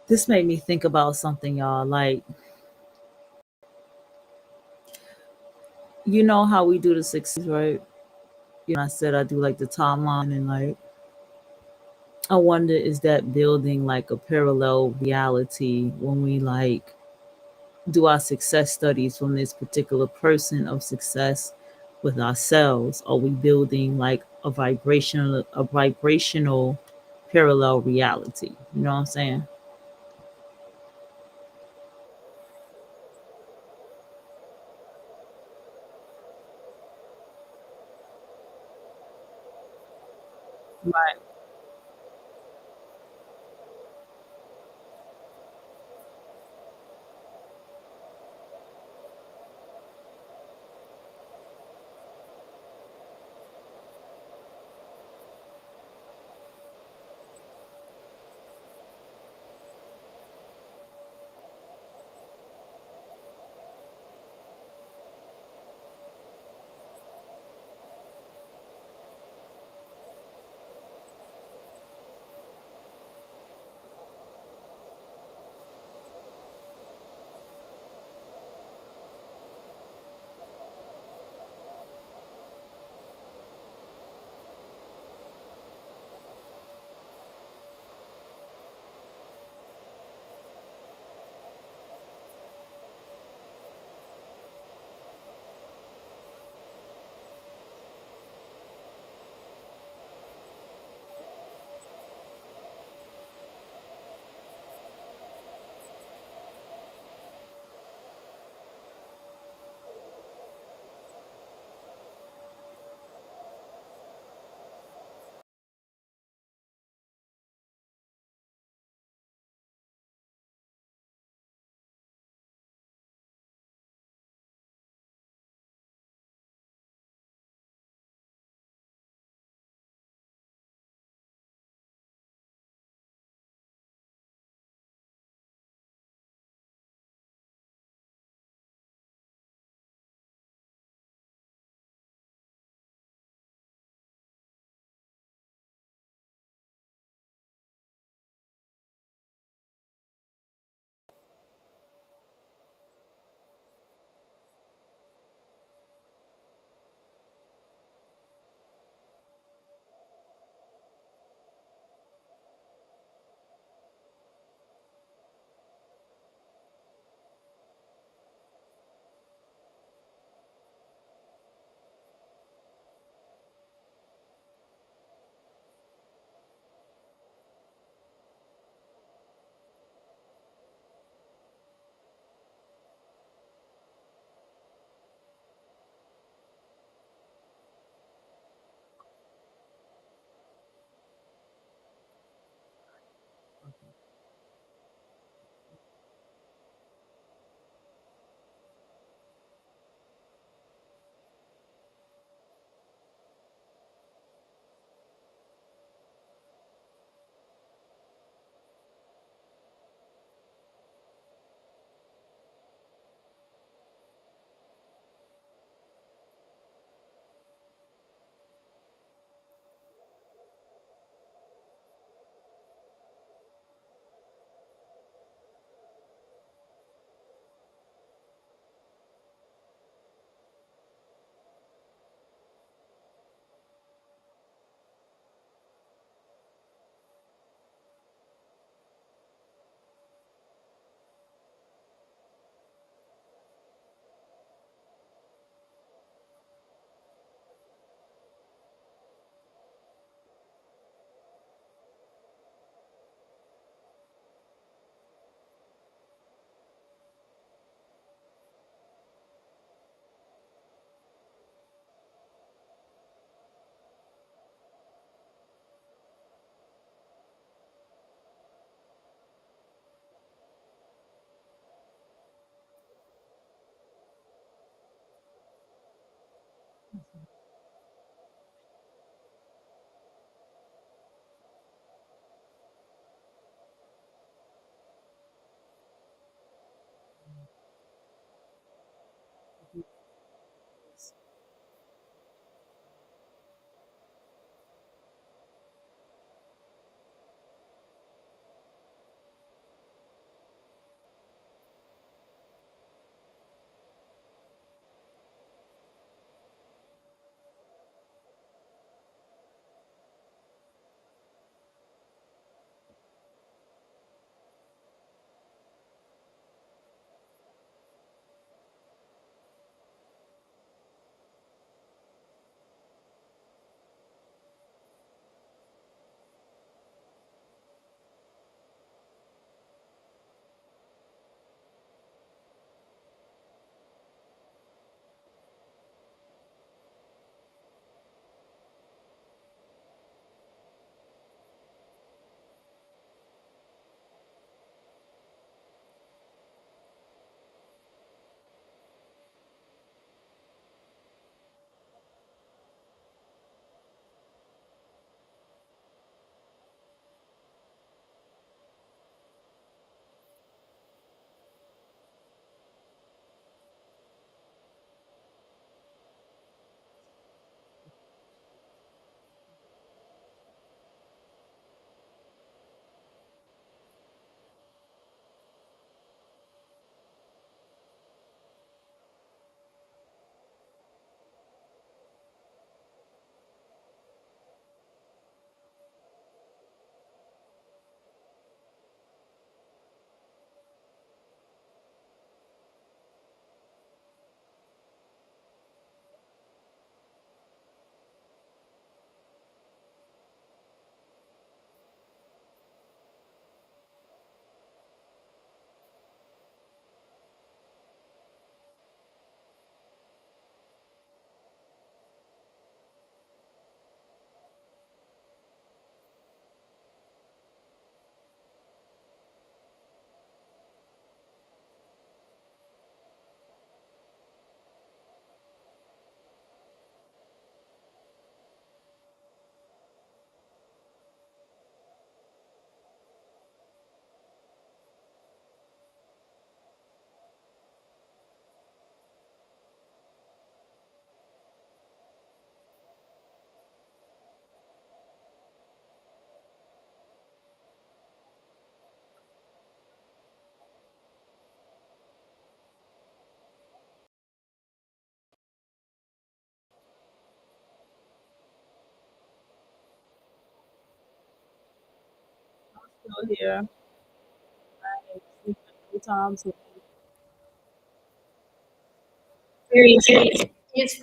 This made me think about something, y'all. Like, you know how we do the 60s, right? You know, I said I do like the timeline, and like, I wonder, is that building like a parallel reality when we like do our success studies from this particular person of success with ourselves? Are we building like a vibrational parallel reality? You know what I'm saying? Right. still here. I sleep a few times. Seriously. Yes.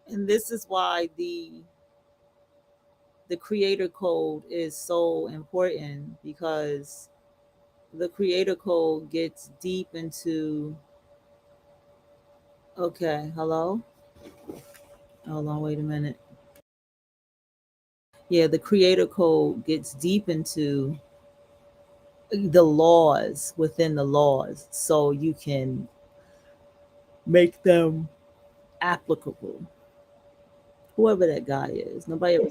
And this is why the creator code is so important, because the creator code gets deep into, okay, hello, hold on, wait a minute. Yeah, the creator code gets deep into the laws within the laws, so you can make them applicable. Whoever that guy is, nobody ever.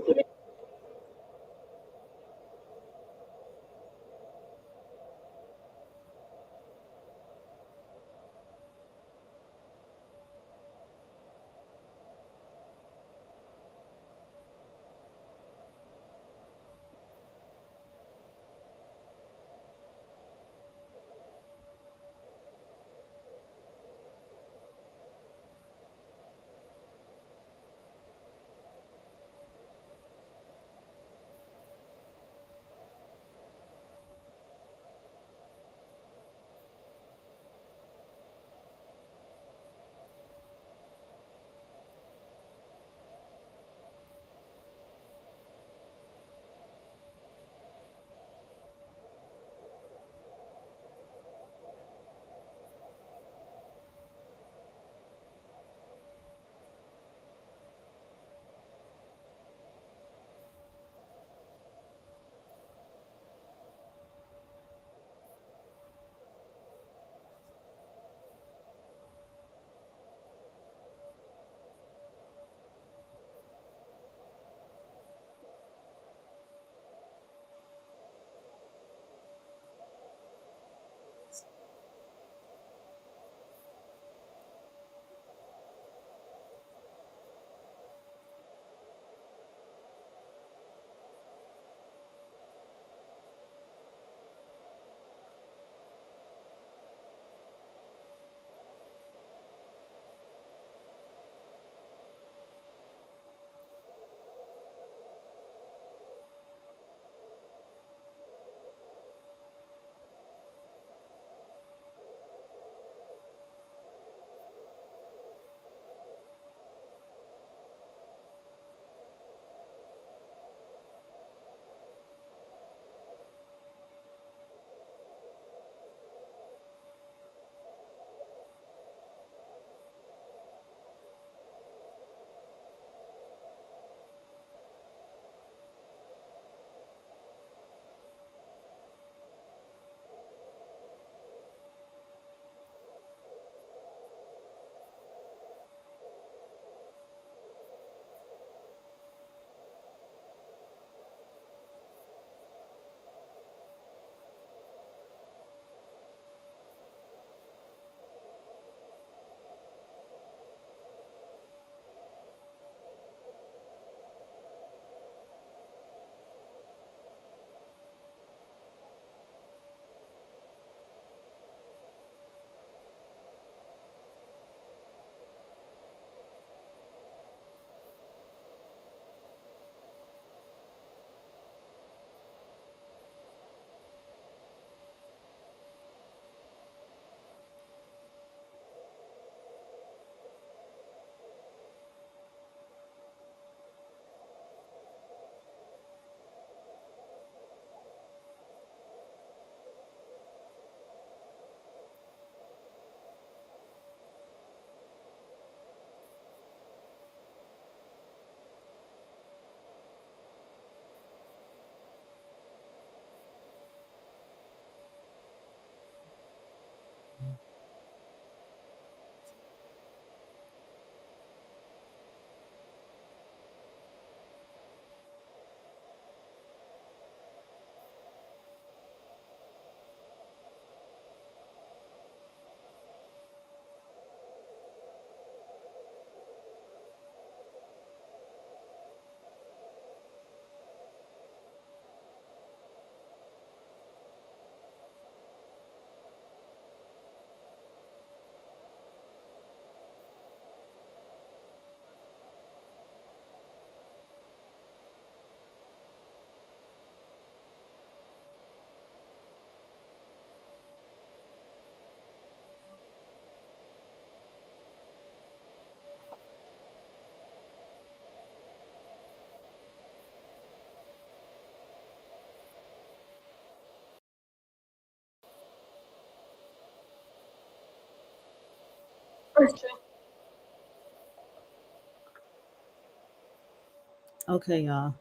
Okay, y'all.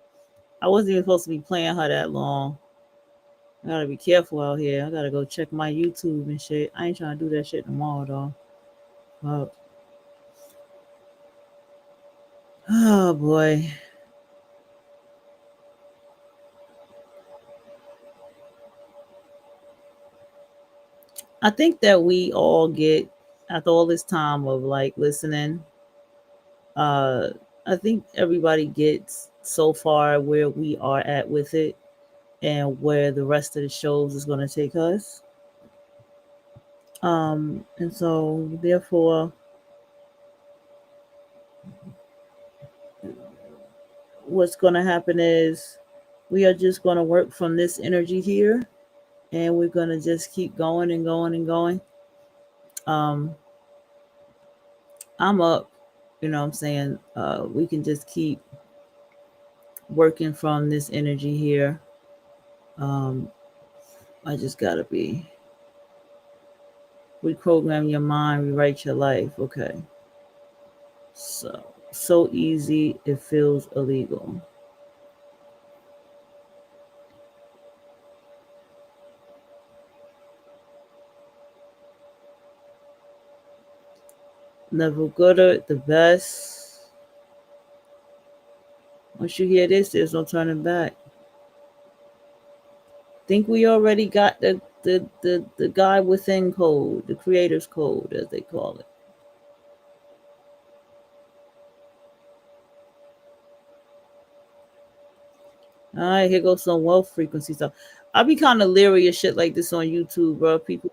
I wasn't even supposed to be playing her that long. I gotta be careful out here. I gotta go check my YouTube and shit. I ain't trying to do that shit tomorrow though. But, oh boy. I think that we all get, after all this time of like listening, uh I think everybody gets so far where we are at with it and where the rest of the shows is going to take us. And so therefore what's going to happen is we are just going to work from this energy here, and we're going to just keep going and going and going. I'm up, you know what I'm saying? We can just keep working from this energy here. I just gotta be reprogram your mind, rewrite your life. Okay. So easy it feels illegal. Neville Goddard, the best. Once you hear this, there's no turning back. Think we already got the guy within code, the creator's code, as they call it. All right, here goes some wealth frequency stuff. I'll be kind of leery of shit like this on YouTube, bro. People.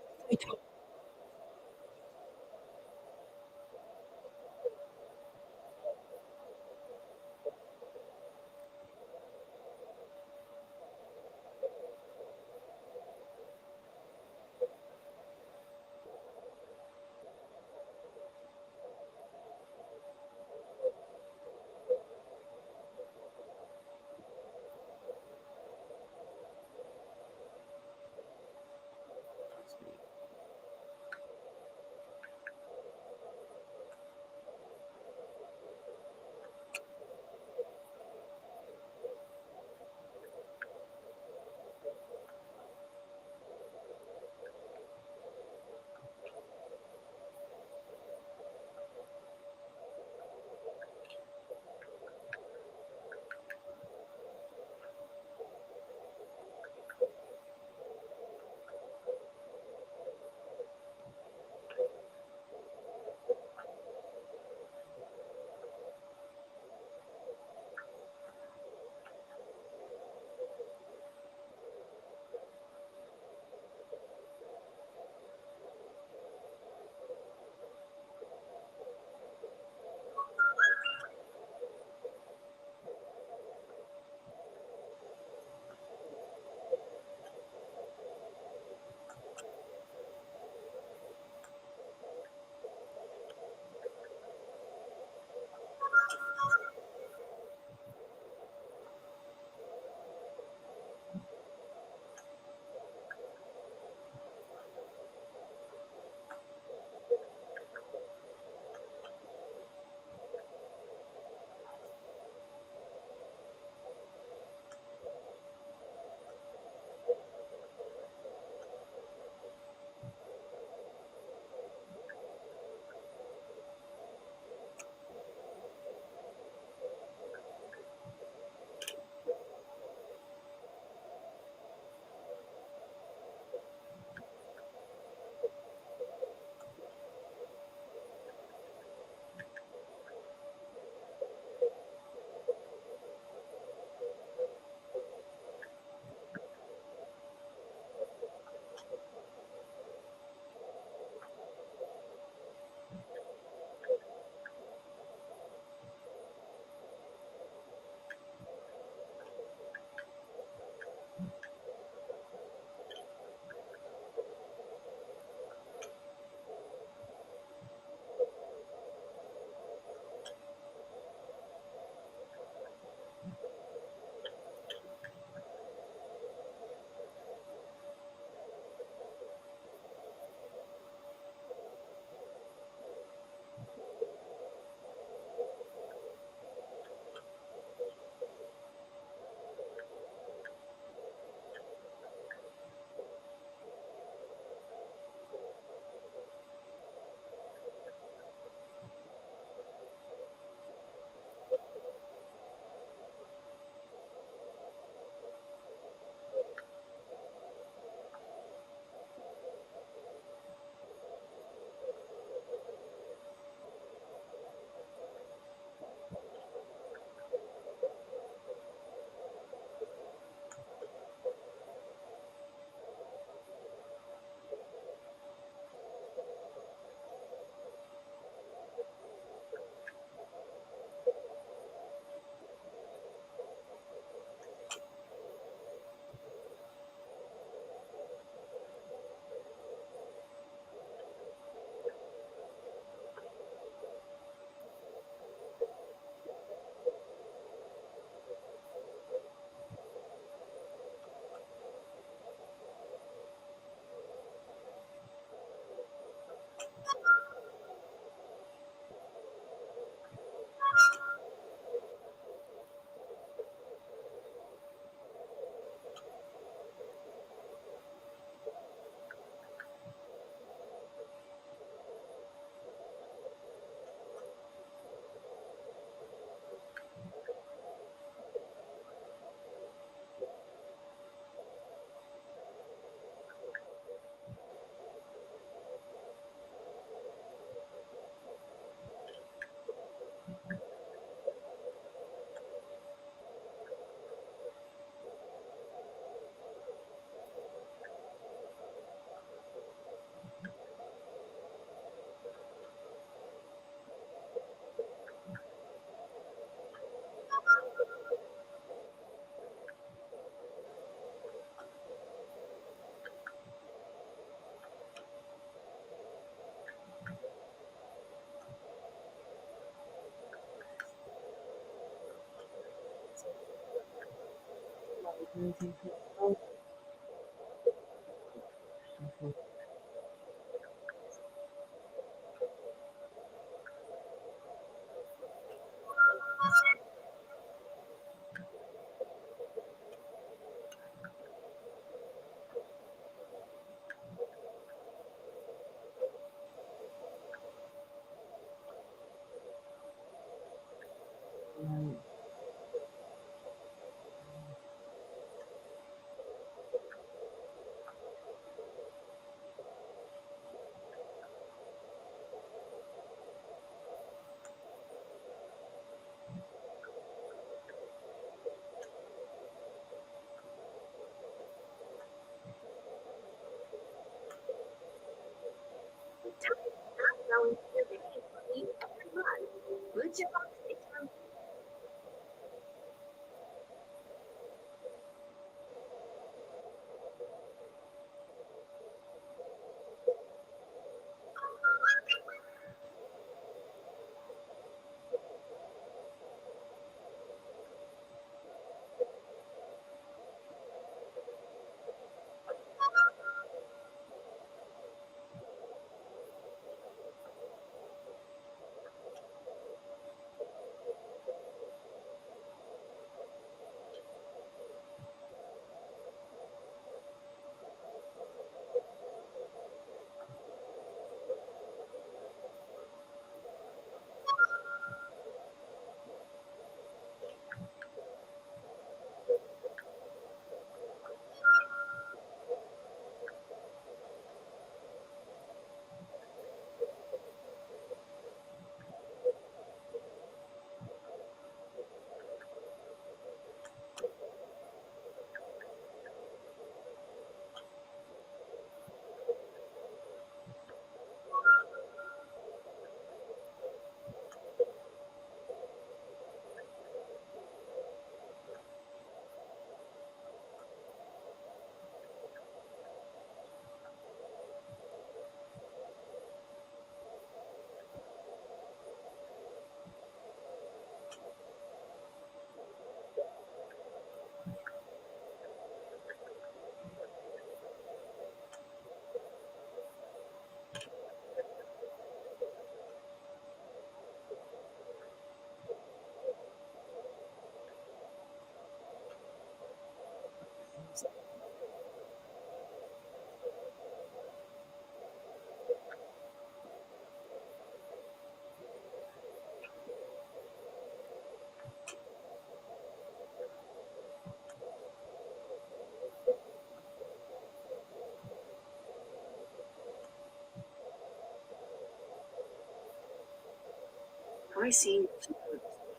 Pricing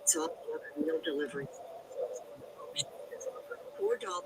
saw meal delivery. $4.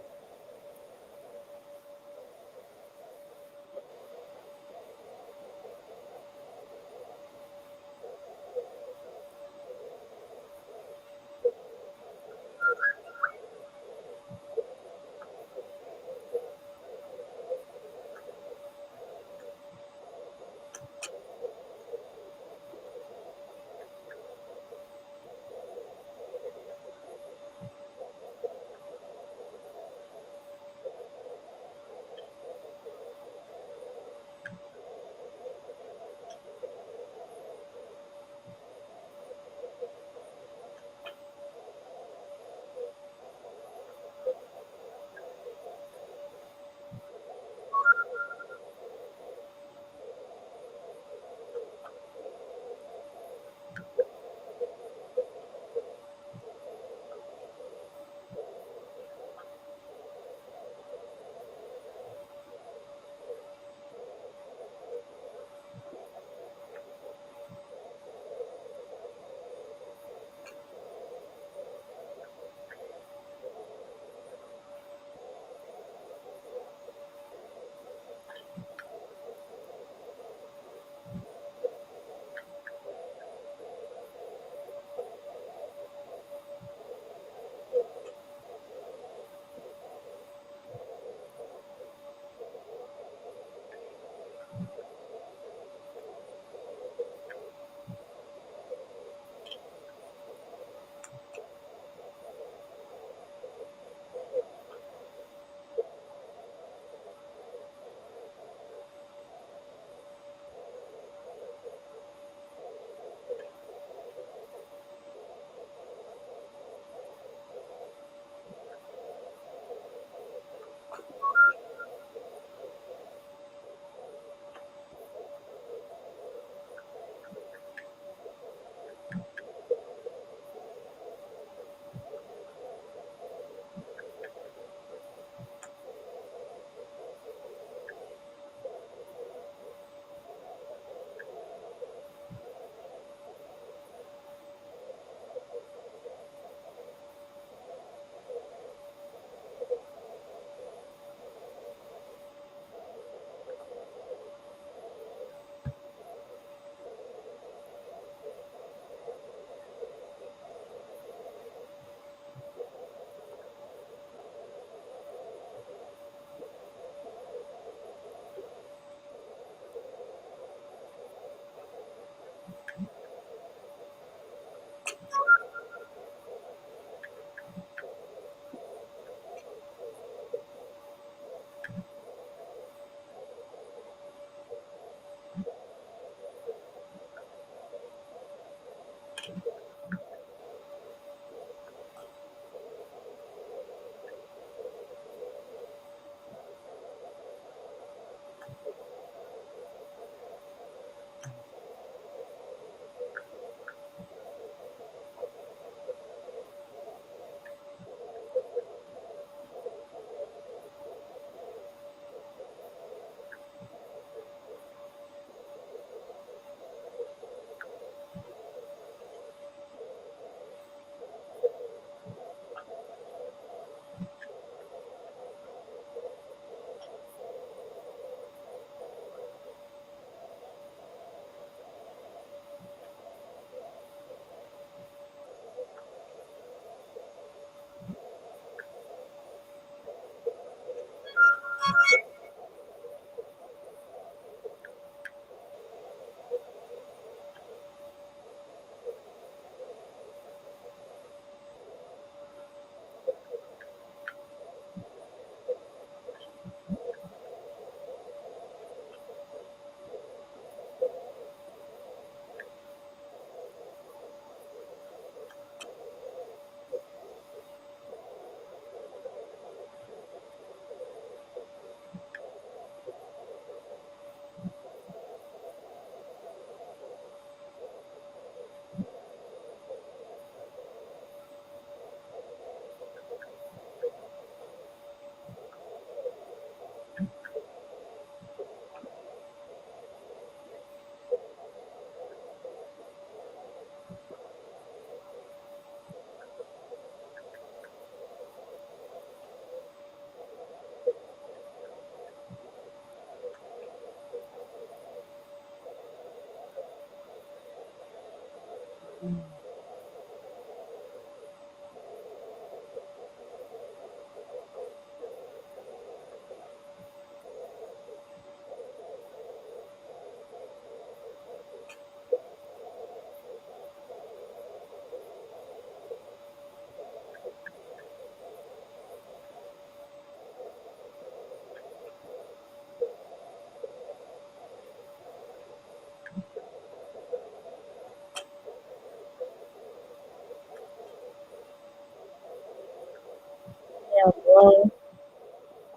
go.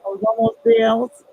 I was almost there.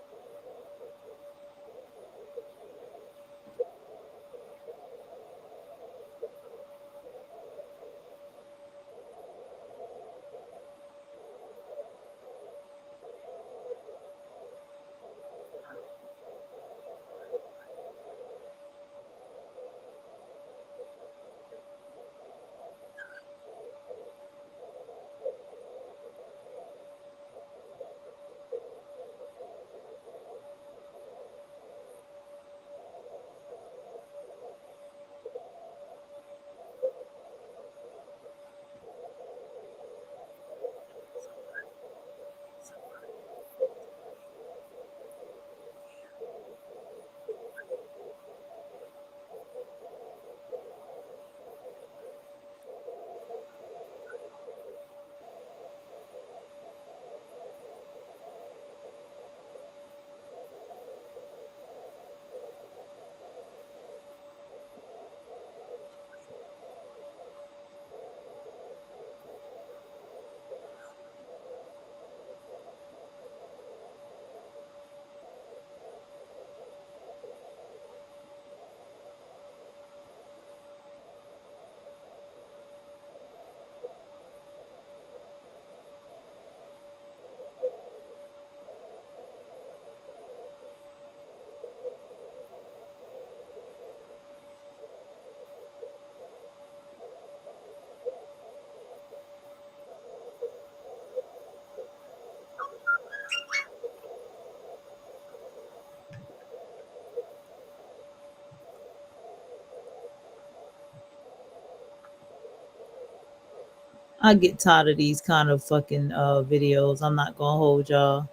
I get tired of these kind of fucking videos. I'm not gonna hold y'all.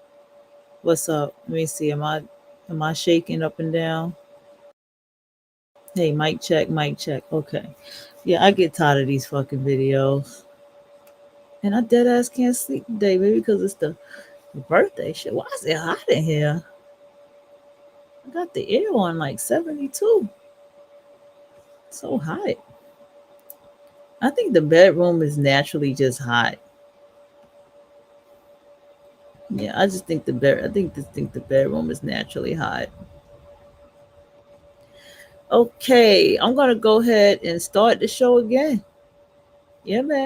What's up? Let me see. Am I shaking up and down? Hey, mic check, mic check. Okay. Yeah, I get tired of these fucking videos. And I dead ass can't sleep today, maybe because it's the birthday shit. Why is it hot in here? I got the air on like 72. So hot. I think the bedroom is naturally just hot. Yeah, I just think the bedroom is naturally hot. Okay, I'm gonna go ahead and start the show again. Yeah, man.